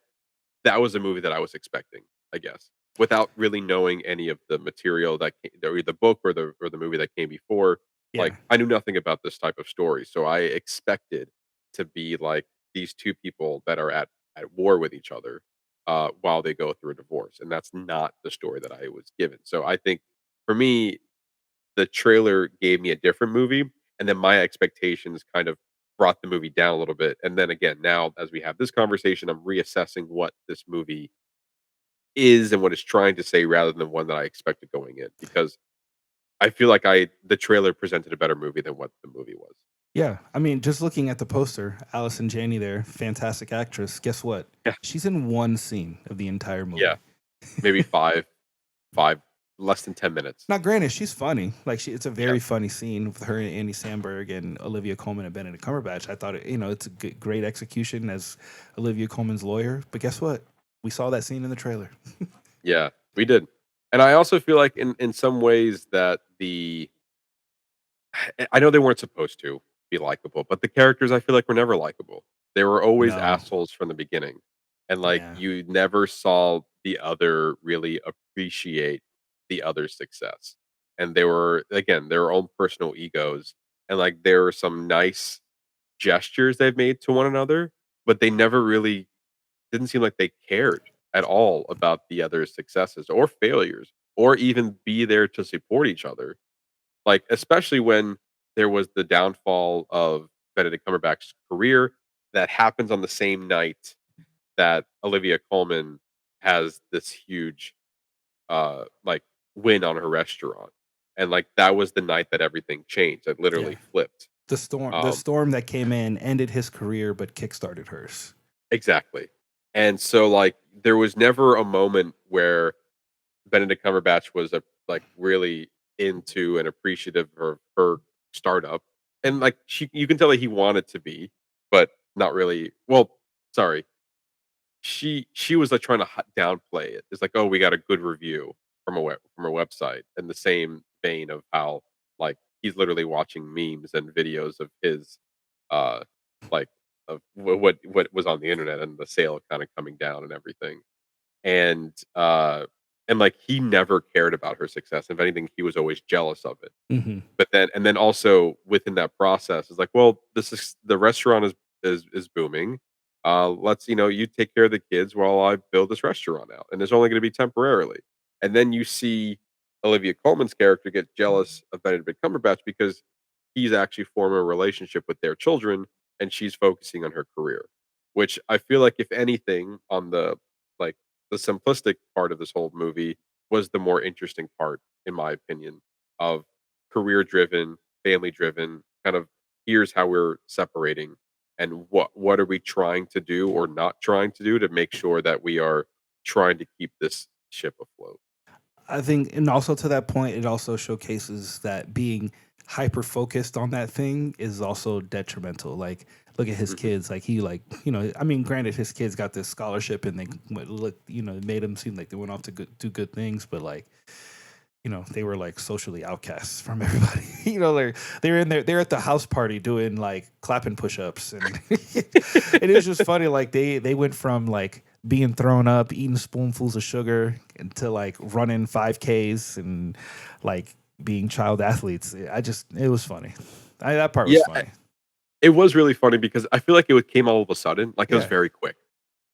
that was a movie that I was expecting, I guess, without really knowing any of the material that or the book or the movie that came before. Like yeah. I knew nothing about this type of story, so I expected to be like these two people that are at war with each other while they go through a divorce, and that's not the story that I was given. So I think for me, the trailer gave me a different movie, and then my expectations kind of brought the movie down a little bit. And then again, now as we have this conversation, I'm reassessing what this movie is and what it's trying to say rather than one that I expected going in because I feel like the trailer presented a better movie than what the movie was. Yeah, I mean, just looking at the poster, Allison Janney there, fantastic actress. Guess what? Yeah. She's in one scene of the entire movie. Yeah. Maybe five less than 10 minutes. Now, granted, she's funny. Like, it's a very Yeah. funny scene with her and Andy Samberg and Olivia Colman and Benedict Cumberbatch. I thought, it's a great execution as Olivia Colman's lawyer. But guess what? We saw that scene in the trailer. Yeah, we did. And I also feel like in some ways that I know they weren't supposed to be likable, but the characters I feel like were never likable. They were always No. assholes from the beginning. And like Yeah. you never saw the other really appreciate the other's success. And they were again their own personal egos. And like there were some nice gestures they've made to one another, but they never really didn't seem like they cared at all about the other's successes or failures or even be there to support each other. Like, especially when there was the downfall of Benedict Cumberbatch's career that happens on the same night that Olivia Colman has this huge, like, win on her restaurant. And, like, that was the night that everything changed. It literally Yeah. flipped. The storm Um, that came in ended his career but kickstarted hers. exactly. And so, like, there was never a moment where Benedict Cumberbatch was really into and appreciative of her startup, and like you can tell that he wanted to be, but not really. Well, sorry, she was like trying to downplay it. It's like, oh, we got a good review from a website, in the same vein of how like he's literally watching memes and videos of his, uh, like of what was on the internet and the sale kind of coming down and everything and like he never cared about her success. If anything, he was always jealous of it. Mm-hmm. But then also within that process, it's like, well, this is the restaurant is booming. Let's you take care of the kids while I build this restaurant out, and it's only going to be temporarily. And then you see Olivia Colman's character get jealous of Benedict Cumberbatch because he's actually forming a relationship with their children, and she's focusing on her career. Which I feel like, if anything, on like the simplistic part of this whole movie was the more interesting part, in my opinion, of career driven, family driven, kind of here's how we're separating and what are we trying to do or not trying to do to make sure that we are trying to keep this ship afloat. I think, and also to that point, it also showcases that being hyper focused on that thing is also detrimental. Like, look at his Mhm. kids. Like, he, like, I mean, granted, his kids got this scholarship and they look, it made them seem like they went off to do good things, but like, they were like socially outcasts from everybody. They're in there, they're at the house party doing like clapping push-ups, and it is just funny. Like they went from like being thrown up, eating spoonfuls of sugar, into like running 5Ks and like being child athletes. It was funny. That part was Yeah, funny. it was really funny because I feel like came all of a sudden, like it was Yeah. very quick.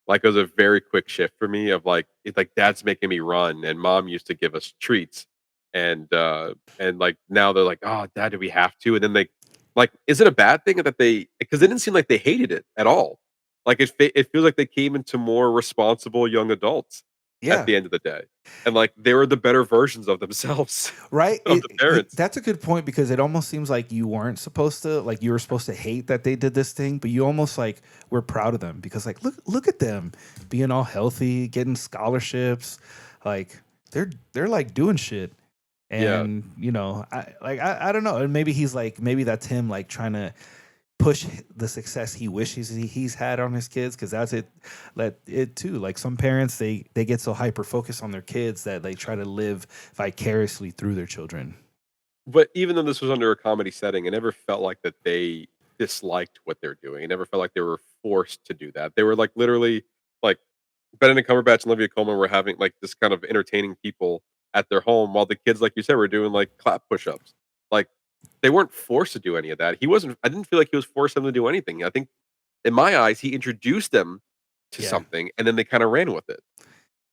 Like it was a very quick shift for me of like it's like dad's making me run and mom used to give us treats. And like now they're like, "Oh, dad, do we have to?" And then like, is it a bad thing that because it didn't seem like they hated it at all. Like it feels like they came into more responsible young adults at Yeah. the end of the day. And like they were the better versions of themselves, Right? of the parents. That's a good point, because it almost seems like you weren't supposed to, like, you were supposed to hate that they did this thing, but you almost like were proud of them, because like look at them being all healthy, getting scholarships, like they're like doing shit. Yeah. And I don't know, and maybe that's him like trying to push the success he wishes he's had on his kids, because that's it too. Like some parents, they get so hyper focused on their kids that they try to live vicariously through their children. But even though this was under a comedy setting, it never felt like that they disliked what they're doing. It never felt like they were forced to do that. They were like literally like Benedict Cumberbatch and Olivia Colman were having like this kind of entertaining people at their home while the kids, like you said, were doing like clap push-ups. Like they weren't forced to do any of that. He wasn't I didn't feel like he was forcing them to do anything. I think in my eyes, he introduced them to Yeah. something and then they kind of ran with it.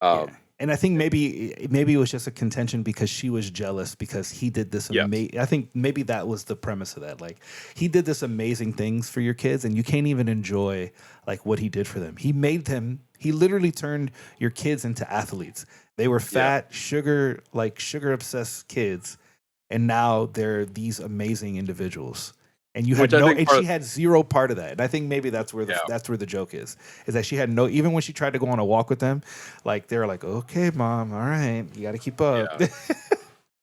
Yeah. Um And I think maybe it was just a contention because she was jealous because he did this Yes. amazing. I think maybe that was the premise of that. Like, he did this amazing things for your kids, and you can't even enjoy like what he did for them. He made them. He literally turned your kids into athletes. They were fat, sugar obsessed kids, and now they're these amazing individuals. And you had Which I no, think and part she had zero part of that. And I think maybe that's where Yeah. that's where the joke is that she had no. Even when she tried to go on a walk with them, like they were like, "Okay, mom, all right, you got to keep up." Yeah.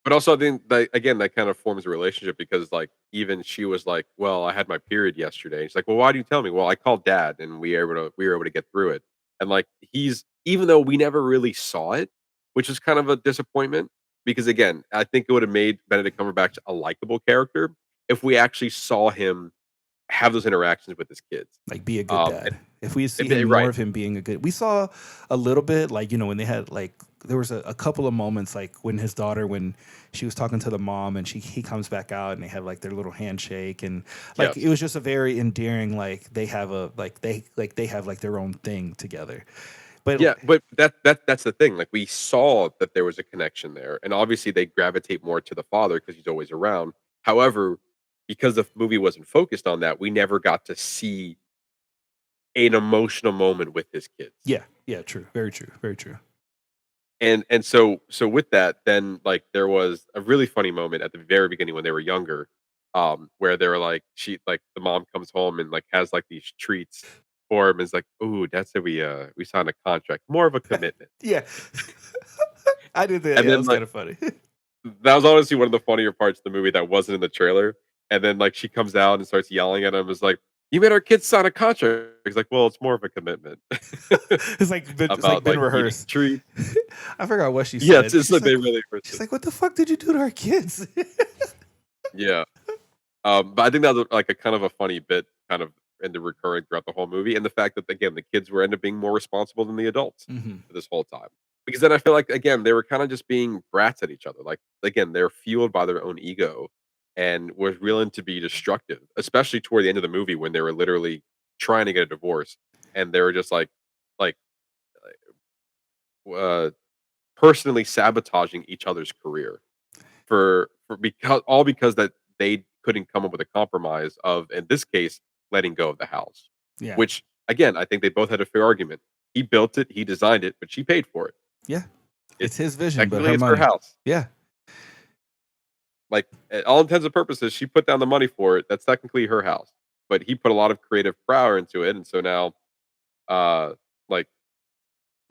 But also, I think that again, that kind of forms a relationship because, like, even she was like, "Well, I had my period yesterday." And she's like, "Well, why do you tell me?" "Well, I called dad, and we were able to get through it." And like, even though we never really saw it, which is kind of a disappointment because again, I think it would have made Benedict Cumberbatch a likable character if we actually saw him have those interactions with his kids. Like, be a good And, dad. If we see and- him right, more of him being a good, we saw a little bit, like, when they had like, there was a couple of moments like when his daughter, when she was talking to the mom and he comes back out and they have like their little handshake, and like Yes. it was just a very endearing, like they have they have like their own thing together. But Yeah, but that's the thing. Like we saw that there was a connection there, and obviously they gravitate more to the father because he's always around. However, because the movie wasn't focused on that, we never got to see an emotional moment with his kids. yeah, true, very true, very true. And so with that, then like there was a really funny moment at the very beginning when they were younger, where they were like the mom comes home and like has like these treats for him. Is like, "Ooh, that's it. We signed a contract, more of a commitment." Yeah, I did that. And Yeah, that then was like kind of funny. that was honestly one of the funnier parts of the movie that wasn't in the trailer. And then like she comes out and starts yelling at him, is like, "You made our kids sign a contract." He's like, "Well, it's more of a commitment." It's like About been like eating rehearsed. treat. I forgot what she said. Yeah, it's She's like they like, really she's like, "What the fuck did you do to our kids?" yeah. But I think that was like a kind of a funny bit, kind of in the recurring throughout the whole movie, and the fact that again the kids were end up being more responsible than the adults hmm for this whole time. Because then I feel like again they were kind of just being brats at each other. Like again, they're fueled by their own ego and was willing to be destructive, especially toward the end of the movie when they were literally trying to get a divorce. and they were just like uh, personally sabotaging each other's career for because that they couldn't come up with a compromise of, in this case, letting go of the house. Yeah. Which again, I think they both had a fair argument. He built it, he designed it, but she paid for it. Yeah. It's It's his vision, but technically her it's her money. house. Yeah. Like, at all intents and purposes, she put down the money for it. That's technically her house. But he put a lot of creative power into it, and so now, uh,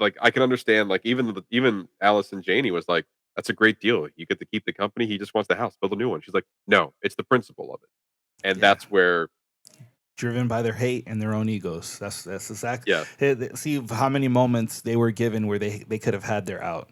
like I can understand, like, even Alice and Janie was like, "That's a great deal. You get to keep the company. He just wants the house. Build a new one." She's like, "No, it's the principle of it," and Yeah. that's where, Driven by their hate and their own egos. That's exactly. yeah, See how many moments they were given where they could have had their out.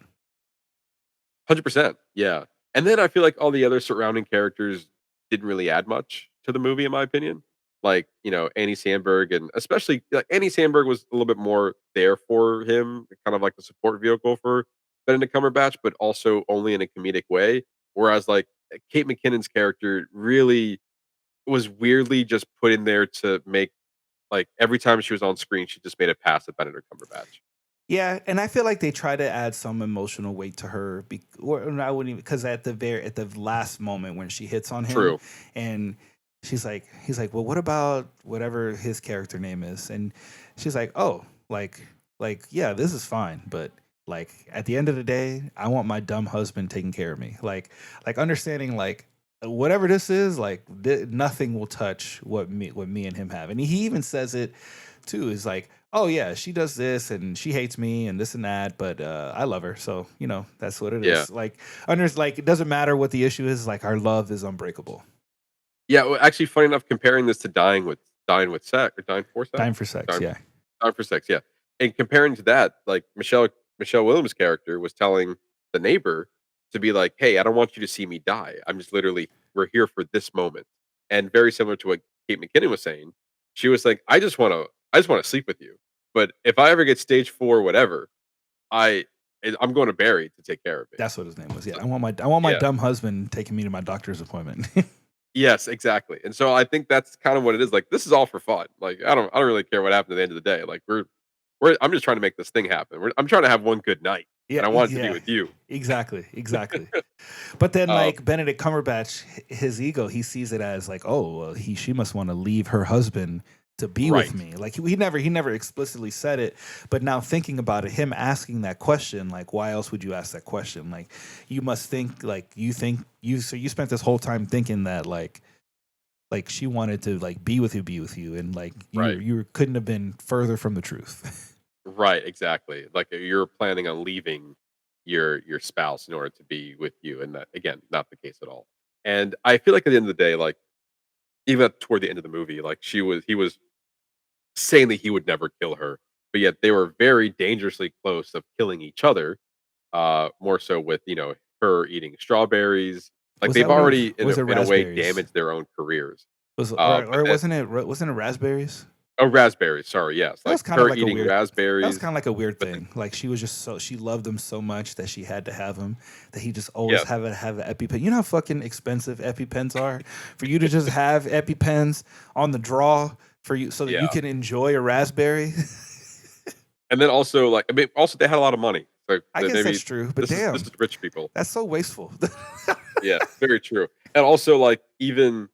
100%, yeah. And then I feel like all the other surrounding characters didn't really add much to the movie, in my opinion. Like, Annie Sandberg, and especially, like, Annie Sandberg was a little bit more there for him, kind of like the support vehicle for Benedict Cumberbatch, but also only in a comedic way. Whereas, like, Kate McKinnon's character really was weirdly just put in there to make, like, every time she was on screen, she just made a pass at Benedict Cumberbatch. Yeah, and I feel like they try to add some emotional weight to her, or I wouldn't even, because at the last moment when she hits on him, True. and he's like, well, what about whatever his character name is, and she's like, oh, yeah, this is fine, but like at the end of the day, I want my dumb husband taking care of me, like understanding like whatever this is, like nothing will touch what me and him have, and he even says it too, is like, oh yeah, she does this and she hates me and this and that, but I love her, so that's what it Yeah. is. Like, like it doesn't matter what the issue is. Like, our love is unbreakable. Yeah, well, actually, funny enough, comparing this to Dying with Sex, or Dying for Sex? Time for sex, Dying yeah. Dying for Sex, yeah. And comparing to that, like, Michelle Williams' character was telling the neighbor to be like, "Hey, I don't want you to see me die. I'm just literally we're here for this moment." And very similar to what Kate McKinnon was saying, she was like, I just wanna sleep with you. But if I ever get stage 4 whatever, I I'm going to Barry to take care of me." That's what his name was. Yeah, So, I want my yeah. dumb husband taking me to my doctor's appointment. Yes, exactly. And so I think that's kind of what it is. Like, this is all for fun. Like, I don't really care what happened at the end of the day. Like, I'm just trying to make this thing happen. I'm trying to have one good night, Yeah, and I want it to be yeah, with you. exactly. But then, Um, like Benedict Cumberbatch, his ego, he sees it as like, oh, well, she must want to leave her husband to be with Right. me. Like he never explicitly said it, but now thinking about it, him asking that question, like, why else would you ask that question? Like, you must think, like, so you spent this whole time thinking that like she wanted to like be with you, and like Right. you couldn't have been further from the truth. Right, exactly. Like, you're planning on leaving your spouse in order to be with you, and that, again, not the case at all. And I feel like at the end of the day, like, even toward the end of the movie, like, he was saying that he would never kill her, but yet they were very dangerously close of killing each other. More so with, her eating strawberries. Like, Was they've that one of already was it in a way raspberries? damaged their own careers. Or But that wasn't it raspberries? Oh, raspberries, sorry, yes. That Like, was kind of her like eating raspberries. a weird But the thing. Like she was just she loved him so much that she had to have him, that he just always Yeah. have an EpiPen. You know how fucking expensive EpiPens are for you to just have EpiPens on the draw for you so that you Yeah. can enjoy a raspberry. And then also, like, I mean, also they had a lot of money. So I that guess maybe that's true, but damn, this is rich people. that's so wasteful. Yeah, very true. And also, like, even,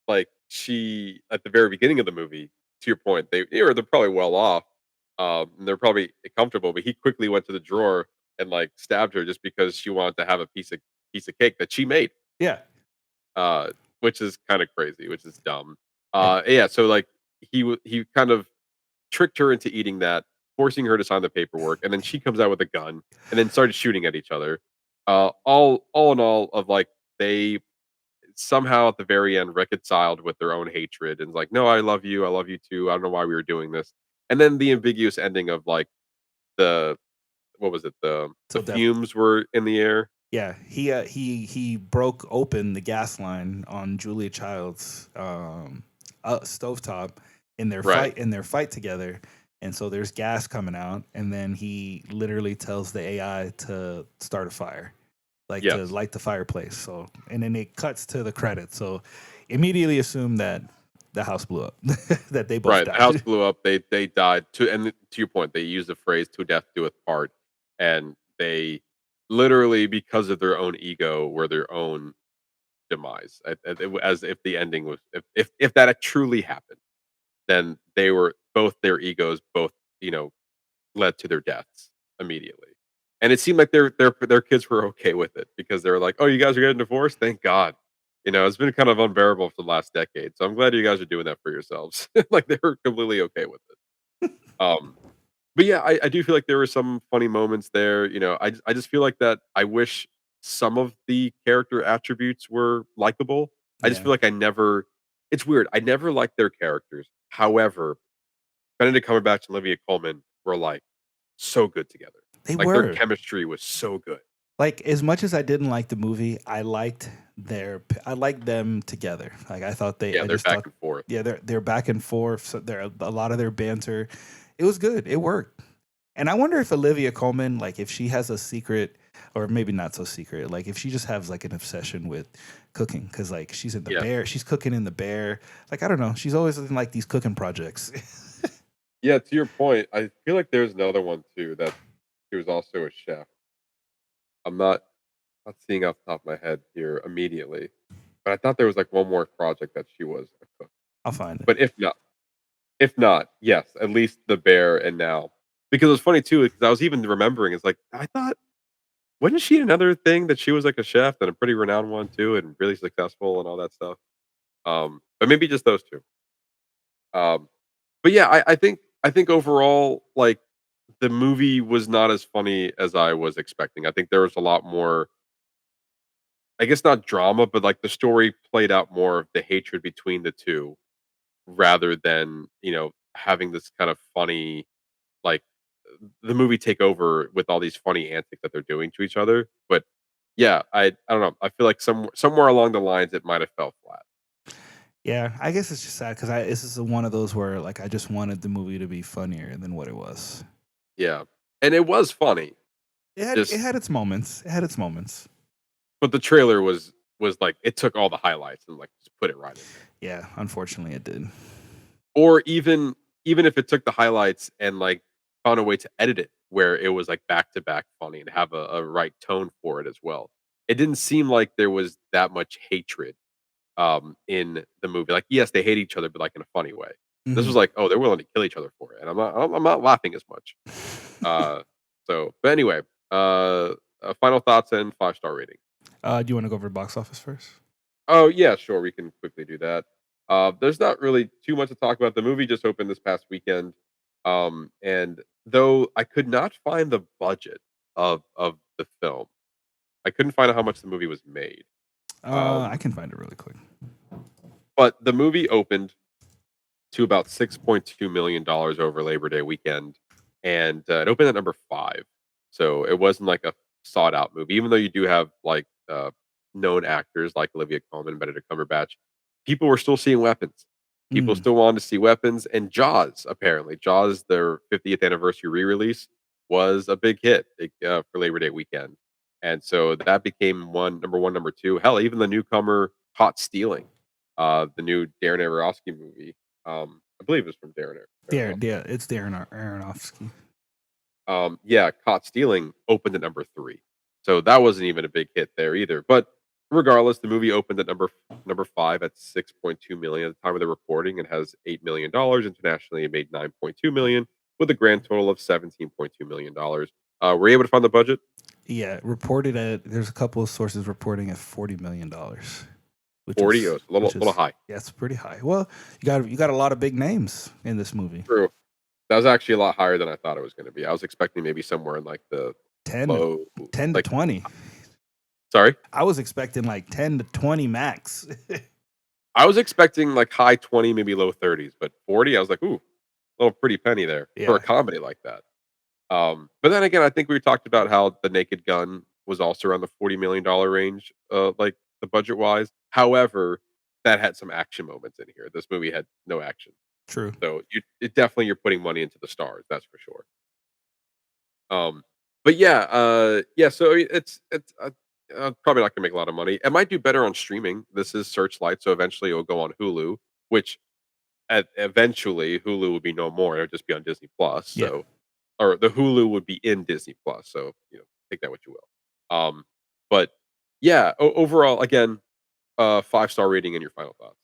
like, she at the very beginning of the movie, to your point, they're probably well off. And they're probably comfortable, but he quickly went to the drawer and, like, stabbed her just because she wanted to have a piece of cake that she made. Yeah, Uh, which is kind of crazy, which is dumb. Yeah, so, like, he kind of tricked her into eating that, forcing her to sign the paperwork, and then she comes out with a gun and then started shooting at each other. All in all, of, like, they somehow at the very end reconciled with their own hatred and like, no, I love you too. I don't know why we were doing this. And then the ambiguous ending of, like, the what was it? The so that fumes were in the air. yeah, he broke open the gas line on Julia Child's stovetop Right. in their fight together, and so there's gas coming out, and then he literally tells the AI to start a fire, like to Yes. light the fireplace. So, and then it cuts to the credits. So, immediately assume that the house blew up. That they both Right, the house died. blew up, they died to your point, they used the phrase "to death doeth part," and they literally, because of their own ego, were their own demise, as if the ending was if that had truly happened, then they were both their egos both, you know, led to their deaths immediately. And it seemed like their kids were okay with it because they were like, "Oh, you guys are getting divorced? Thank God." You know, it's been kind of unbearable for the last decade. So I'm glad you guys are doing that for yourselves. Like they were completely okay with it. Um, but yeah, I do feel like there were some funny moments there. You know, I just feel like that I wish some of the character attributes were likable. I just Yeah, feel like it's weird. I never liked their characters. However, Benedict Cumberbatch and Olivia Colman were like so good together. they Like their were. chemistry was so good. Like, as much as I didn't like the movie, I liked them together. Like, Yeah, I they're just back thought, and forth. yeah, they're back and forth. So they're a lot of their banter. It was good. It worked. And I wonder if Olivia Colman, like, if she has a secret, or maybe not so secret, like if she just has like an obsession with cooking, because like Yeah. she's cooking in the Bear. Like, I don't know, she's always in like these cooking projects. Yeah, to your point, I feel like there's another one too that she was also a chef. I'm not seeing off the top of my head here immediately, but I thought there was like one more project that she was a cook. I'll find it. But if not, yes, at least the bear and now. Because it was funny too, because I was even remembering, it's like I thought wasn't she another thing that she was like a chef and a pretty renowned one too and really successful and all that stuff. But maybe just those two. Um, but yeah, I think overall, like the movie was not as funny as I was expecting. I think there was a lot more, I guess not drama, but like the story played out more of the hatred between the two rather than, having this kind of funny, like the movie take over with all these funny antics that they're doing to each other. But yeah, I don't know. I feel like somewhere along the lines it might have fell flat. Yeah, I guess it's just sad because this is one of those where like I just wanted the movie to be funnier than what it was. Yeah. And it was funny. It Just had its moments. It had its moments. but the trailer was like it took all the highlights and like just put it right in there. Yeah, unfortunately, it did. Or even if it took the highlights and like found a way to edit it where it was like back to back funny and have a right tone for it as well. It didn't seem like there was that much hatred in the movie. Like yes, they hate each other, but like in a funny way. This was Mhm. like, oh, they're willing to kill each other for it. And I'm not laughing as much. Uh but anyway, final thoughts and 5-star rating. Do you want to go over box office first? Oh, yeah, sure. We can quickly do that. There's not really too much to talk about. The movie just opened this past weekend. And though I could not find the budget of the film, I couldn't find out how much the movie was made. I Um, can find it really quick. but the movie opened to about $6.2 million over Labor Day weekend, and it opened at number 5. So it wasn't like a sought out movie, even though you do have like known actors like Olivia Colman, Benedict Cumberbatch. People were still seeing weapons. People Mm, still wanted to see weapons, and Jaws apparently Jaws, their 50th anniversary re-release, was a big hit for Labor Day weekend, and so that became number one, number two. Hell, even the newcomer Caught Stealing, the new Darren Aronofsky movie. I believe it's from Darren Aronofsky. yeah, it's Darren Aronofsky. Yeah, Caught Stealing opened at number 3. So that wasn't even a big hit there either. But regardless, the movie opened at number 5 at 6.2 million at the time of the recording and has $8 million internationally. It made 9.2 million with a grand total of $17.2 million. Were you able to find the budget? Yeah, reported at there's a couple of sources reporting at $40 million, 40. Oh, it's a which little is high. yeah, it's pretty high. Well, you got a lot of big names in this movie. True. That was actually a lot higher than I thought it was going to be. I was expecting maybe somewhere in like the 10 to, low, 10 to like 20. sorry. I was expecting like 10 to 20 max. I was expecting like high 20, maybe low 30s, but 40, I was like, ooh, a little pretty penny there for a Yeah, comedy like that. But then again, I think we talked about how The Naked Gun was also around the $40 million range, like the budget wise. However, that had some action moments in here. This movie had no action, true. so you're putting money into the stars, that's for sure. But yeah, yeah. So it's probably not gonna make a lot of money. It might do better on streaming. This is Searchlight, so eventually it'll go on Hulu, which eventually Hulu would be no more. It would just be on Disney Plus. Yeah. So, or the Hulu would be in Disney Plus. So take that what you will. But yeah, overall, again, 5-star rating and your final thoughts.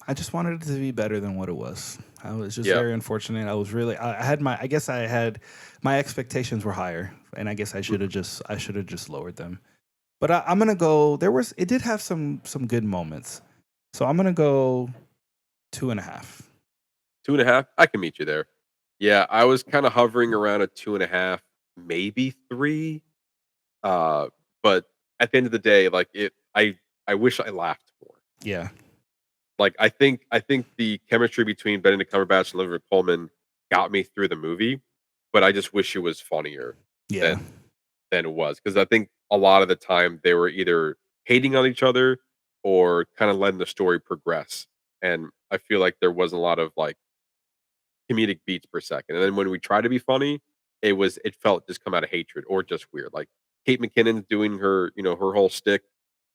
I just wanted it to be better than what it was. I was just Yeah. very unfortunate. I had I guess I had my expectations were higher, and I guess I should have just lowered them. But I'm gonna go. It did have some good moments, so I'm gonna go 2.5. 2.5. I can meet you there. Yeah, I was kind of hovering around a 2.5, maybe 3. Uh, but at the end of the day, like I wish I laughed more. Yeah, Like I think the chemistry between Benedict Cumberbatch and Olivia Colman got me through the movie, but I just wish it was funnier yeah, than it was, because I think a lot of the time they were either hating on each other or kind of letting the story progress, and I feel like there wasn't a lot of like comedic beats per second. And then when we try to be funny, it felt just come out of hatred or just weird. Like Kate McKinnon doing her whole stick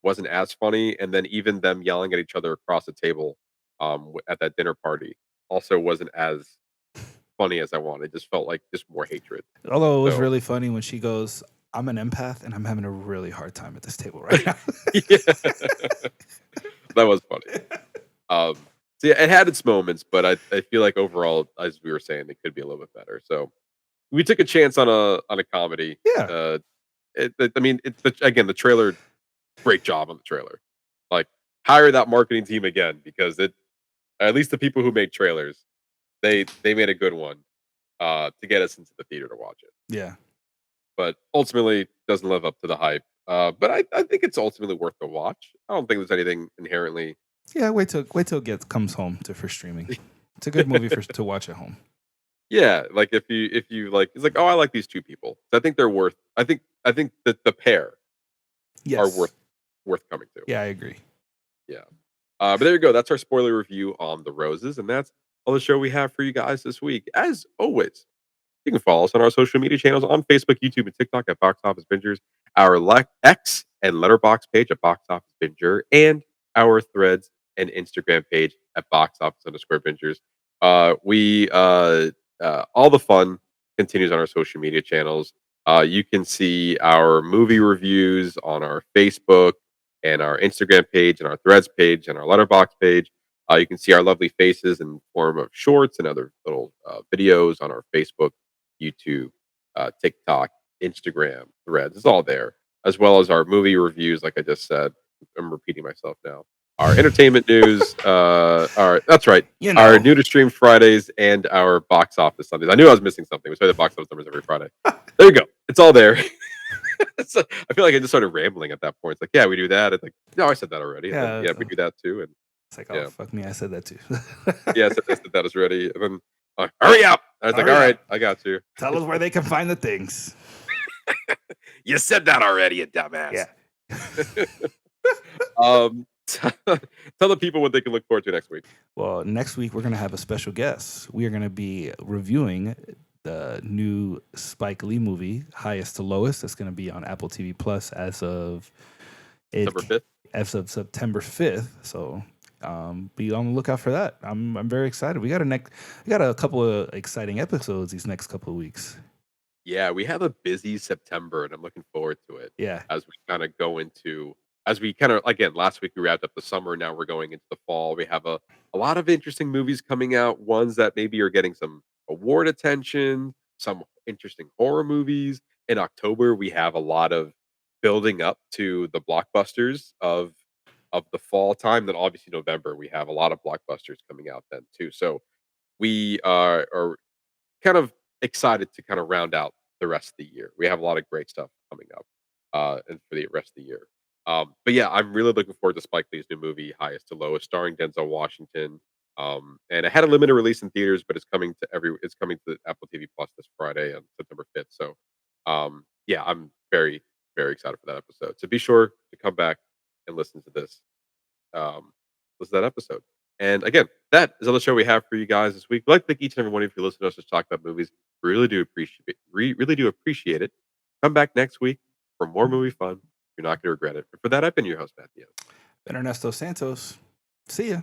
wasn't as funny, and then even them yelling at each other across the table at that dinner party also wasn't as funny as I wanted. It just felt like just more hatred. although it was So really funny when she goes, "I'm an empath, and I'm having a really hard time at this table right now." yeah, that was funny. Um, so yeah, it had its moments, but I feel like overall, as we were saying, it could be a little bit better. So we took a chance on a comedy. Yeah. I mean, again, the trailer, great job on the trailer. Like, hire that marketing team again, because at least the people who make trailers, they made a good one to get us into the theater to watch it. Yeah. But ultimately, doesn't live up to the hype. But I think it's ultimately worth the watch. I don't think there's anything inherently. Yeah, wait till it comes home for streaming. It's a good movie to watch at home. Yeah, like if you like, it's like, oh, I like these two people. So I think they're worth. I think that the pair Yes. are worth coming to. Yeah, I agree. Yeah. But there you go. That's our spoiler review on The Roses, and that's all the show we have for you guys this week. As always, you can follow us on our social media channels on Facebook, YouTube, and TikTok at Box Office Bingers, our X and Letterbox page at Box Office Binger, and our Threads and Instagram page at Box Office_Bingers. We all the fun continues on our social media channels. You can see our movie reviews on our Facebook and our Instagram page and our Threads page and our Letterbox page. You can see our lovely faces in form of shorts and other little videos on our Facebook, YouTube, TikTok, Instagram, Threads. It's all there, as well as our movie reviews. Like I just said, I'm repeating myself now. Our entertainment news, that's right, our new to stream Fridays and our box office Sundays. I knew I was missing something. We say the box office numbers every Friday. There you go. It's all there. I feel like I just started rambling at that point. It's like, yeah, we do that. It's like, no, I said that already. And then, yeah, we do that too. And it's like, oh, fuck me, I said that too. yeah, I said that was ready. And then, hurry up. I was like, all right, I got you. Tell us where they can find the things. You said that already, you dumbass. Yeah. Tell the people what they can look forward to next week. Well, next week we're going to have a special guest. We are going to be reviewing the new Spike Lee movie, Highest to Lowest. That's going to be on Apple TV Plus as of September 5th. As of September 5th. So be on the lookout for that. I'm very excited. We got a couple of exciting episodes these next couple of weeks. Yeah, we have a busy September, and I'm looking forward to it. Yeah. As we kind of go into, again, last week we wrapped up the summer. Now we're going into the fall. We have a lot of interesting movies coming out. Ones that maybe are getting some award attention, some interesting horror movies. In October, we have a lot of building up to the blockbusters of the fall time. Then obviously November, we have a lot of blockbusters coming out then too. So we are kind of excited to kind of round out the rest of the year. We have a lot of great stuff coming up and for the rest of the year. But yeah, I'm really looking forward to Spike Lee's new movie, Highest to Lowest, starring Denzel Washington. And it had a limited release in theaters, but it's coming to Apple TV Plus this Friday on September 5th. So yeah, I'm very, very excited for that episode. So be sure to come back and listen to this. Listen to that episode. And again, that is all the show we have for you guys this week. We'd like to thank each and every one of you for listening to us just talk about movies. We really do appreciate it. Come back next week for more movie fun. You're not going to regret it. But for that, I've been your host, Matt Diaz. Ernesto Santos. See ya.